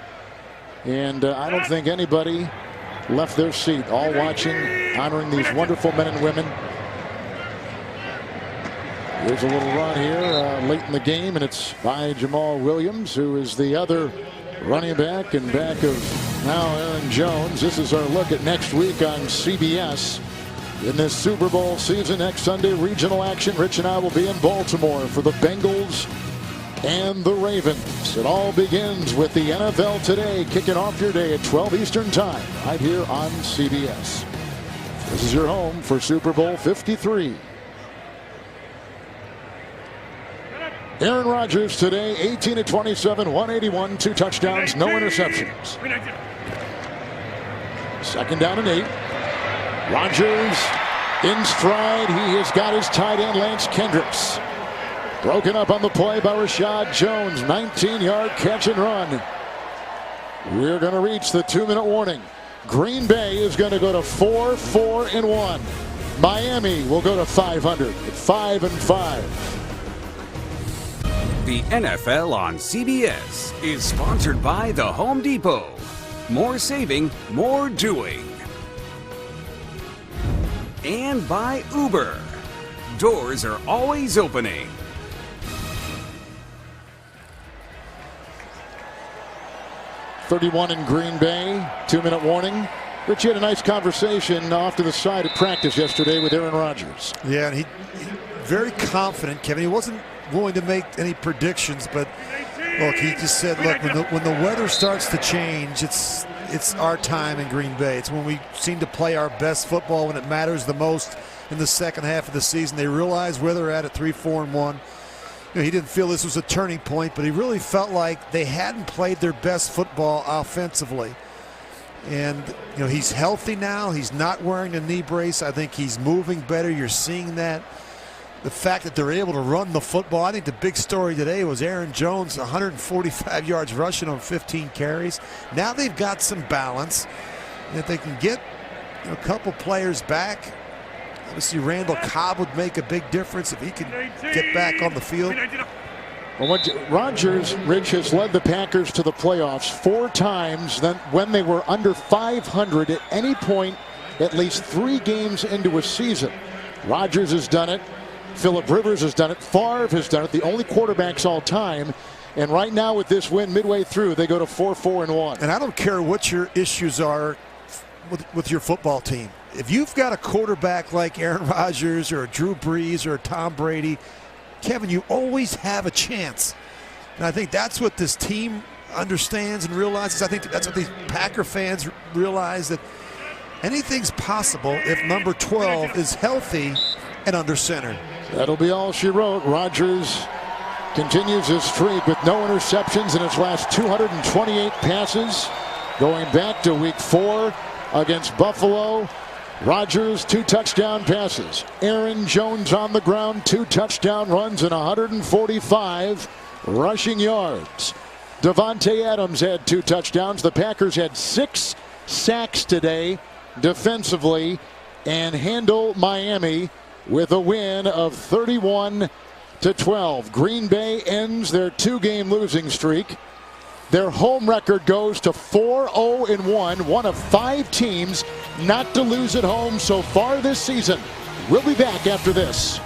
And I don't think anybody left their seat, all watching, honoring these wonderful men and women. There's a little run here late in the game, and it's by Jamal Williams, who is the other running back in back of Now Aaron Jones. This is our look at next week on CBS. In this Super Bowl season, next Sunday, regional action. Rich and I will be in Baltimore for the Bengals and the Ravens. It all begins with the NFL Today, kicking off your day at 12 Eastern Time, right here on CBS. This is your home for Super Bowl 53. Aaron Rodgers today, 18 of 27, 181, 2 touchdowns, no interceptions. Second down and 8. Rodgers in stride. He has got his tight end, Lance Kendricks. Broken up on the play by Rashad Jones. 19-yard catch and run. We're going to reach the 2-minute warning. Green Bay is going to go to 4-4-1. Miami will go to 500 at 5-5. The NFL on CBS is sponsored by The Home Depot. More saving, more doing. And by Uber. Doors are always opening. .31 in Green Bay. 2-minute warning. Rich, you had a nice conversation off to the side at practice yesterday with Aaron Rodgers. Yeah, and he very confident, Kevin. He wasn't willing to make any predictions, but look, he just said, look, when the weather starts to change, it's our time in Green Bay. It's when we seem to play our best football, when it matters the most in the second half of the season. They realize where they're at 3-4-1. He didn't feel this was a turning point, but he really felt like they hadn't played their best football offensively. And he's healthy now. He's not wearing a knee brace. I think he's moving better. You're seeing that. The fact that they're able to run the football. I think the big story today was Aaron Jones, 145 yards rushing on 15 carries. Now they've got some balance. And if they can get a couple players back, obviously Randall Cobb would make a big difference if he can get back on the field. Well, Rodgers, Rich, has led the Packers to the playoffs 4 times when they were under 500 at any point, at least 3 games into a season. Rodgers has done it. Phillip Rivers has done it. Favre has done it. The only quarterbacks all time. And right now with this win midway through, they go to 4-4-1. And I don't care what your issues are with your football team. If you've got a quarterback like Aaron Rodgers or a Drew Brees or a Tom Brady, Kevin, you always have a chance. And I think that's what this team understands and realizes. I think that's what these Packer fans realize, that anything's possible if number 12 is healthy and under center. That'll be all she wrote. Rodgers continues his streak with no interceptions in his last 228 passes. Going back to week 4 against Buffalo. Rodgers, 2 touchdown passes. Aaron Jones on the ground, 2 touchdown runs and 145 rushing yards. Davante Adams had 2 touchdowns. The Packers had 6 sacks today defensively and handle Miami with a win of 31-12. Green Bay ends their 2-game losing streak. Their home record goes to 4-0-1, one of 5 teams not to lose at home so far this season. We'll be back after this.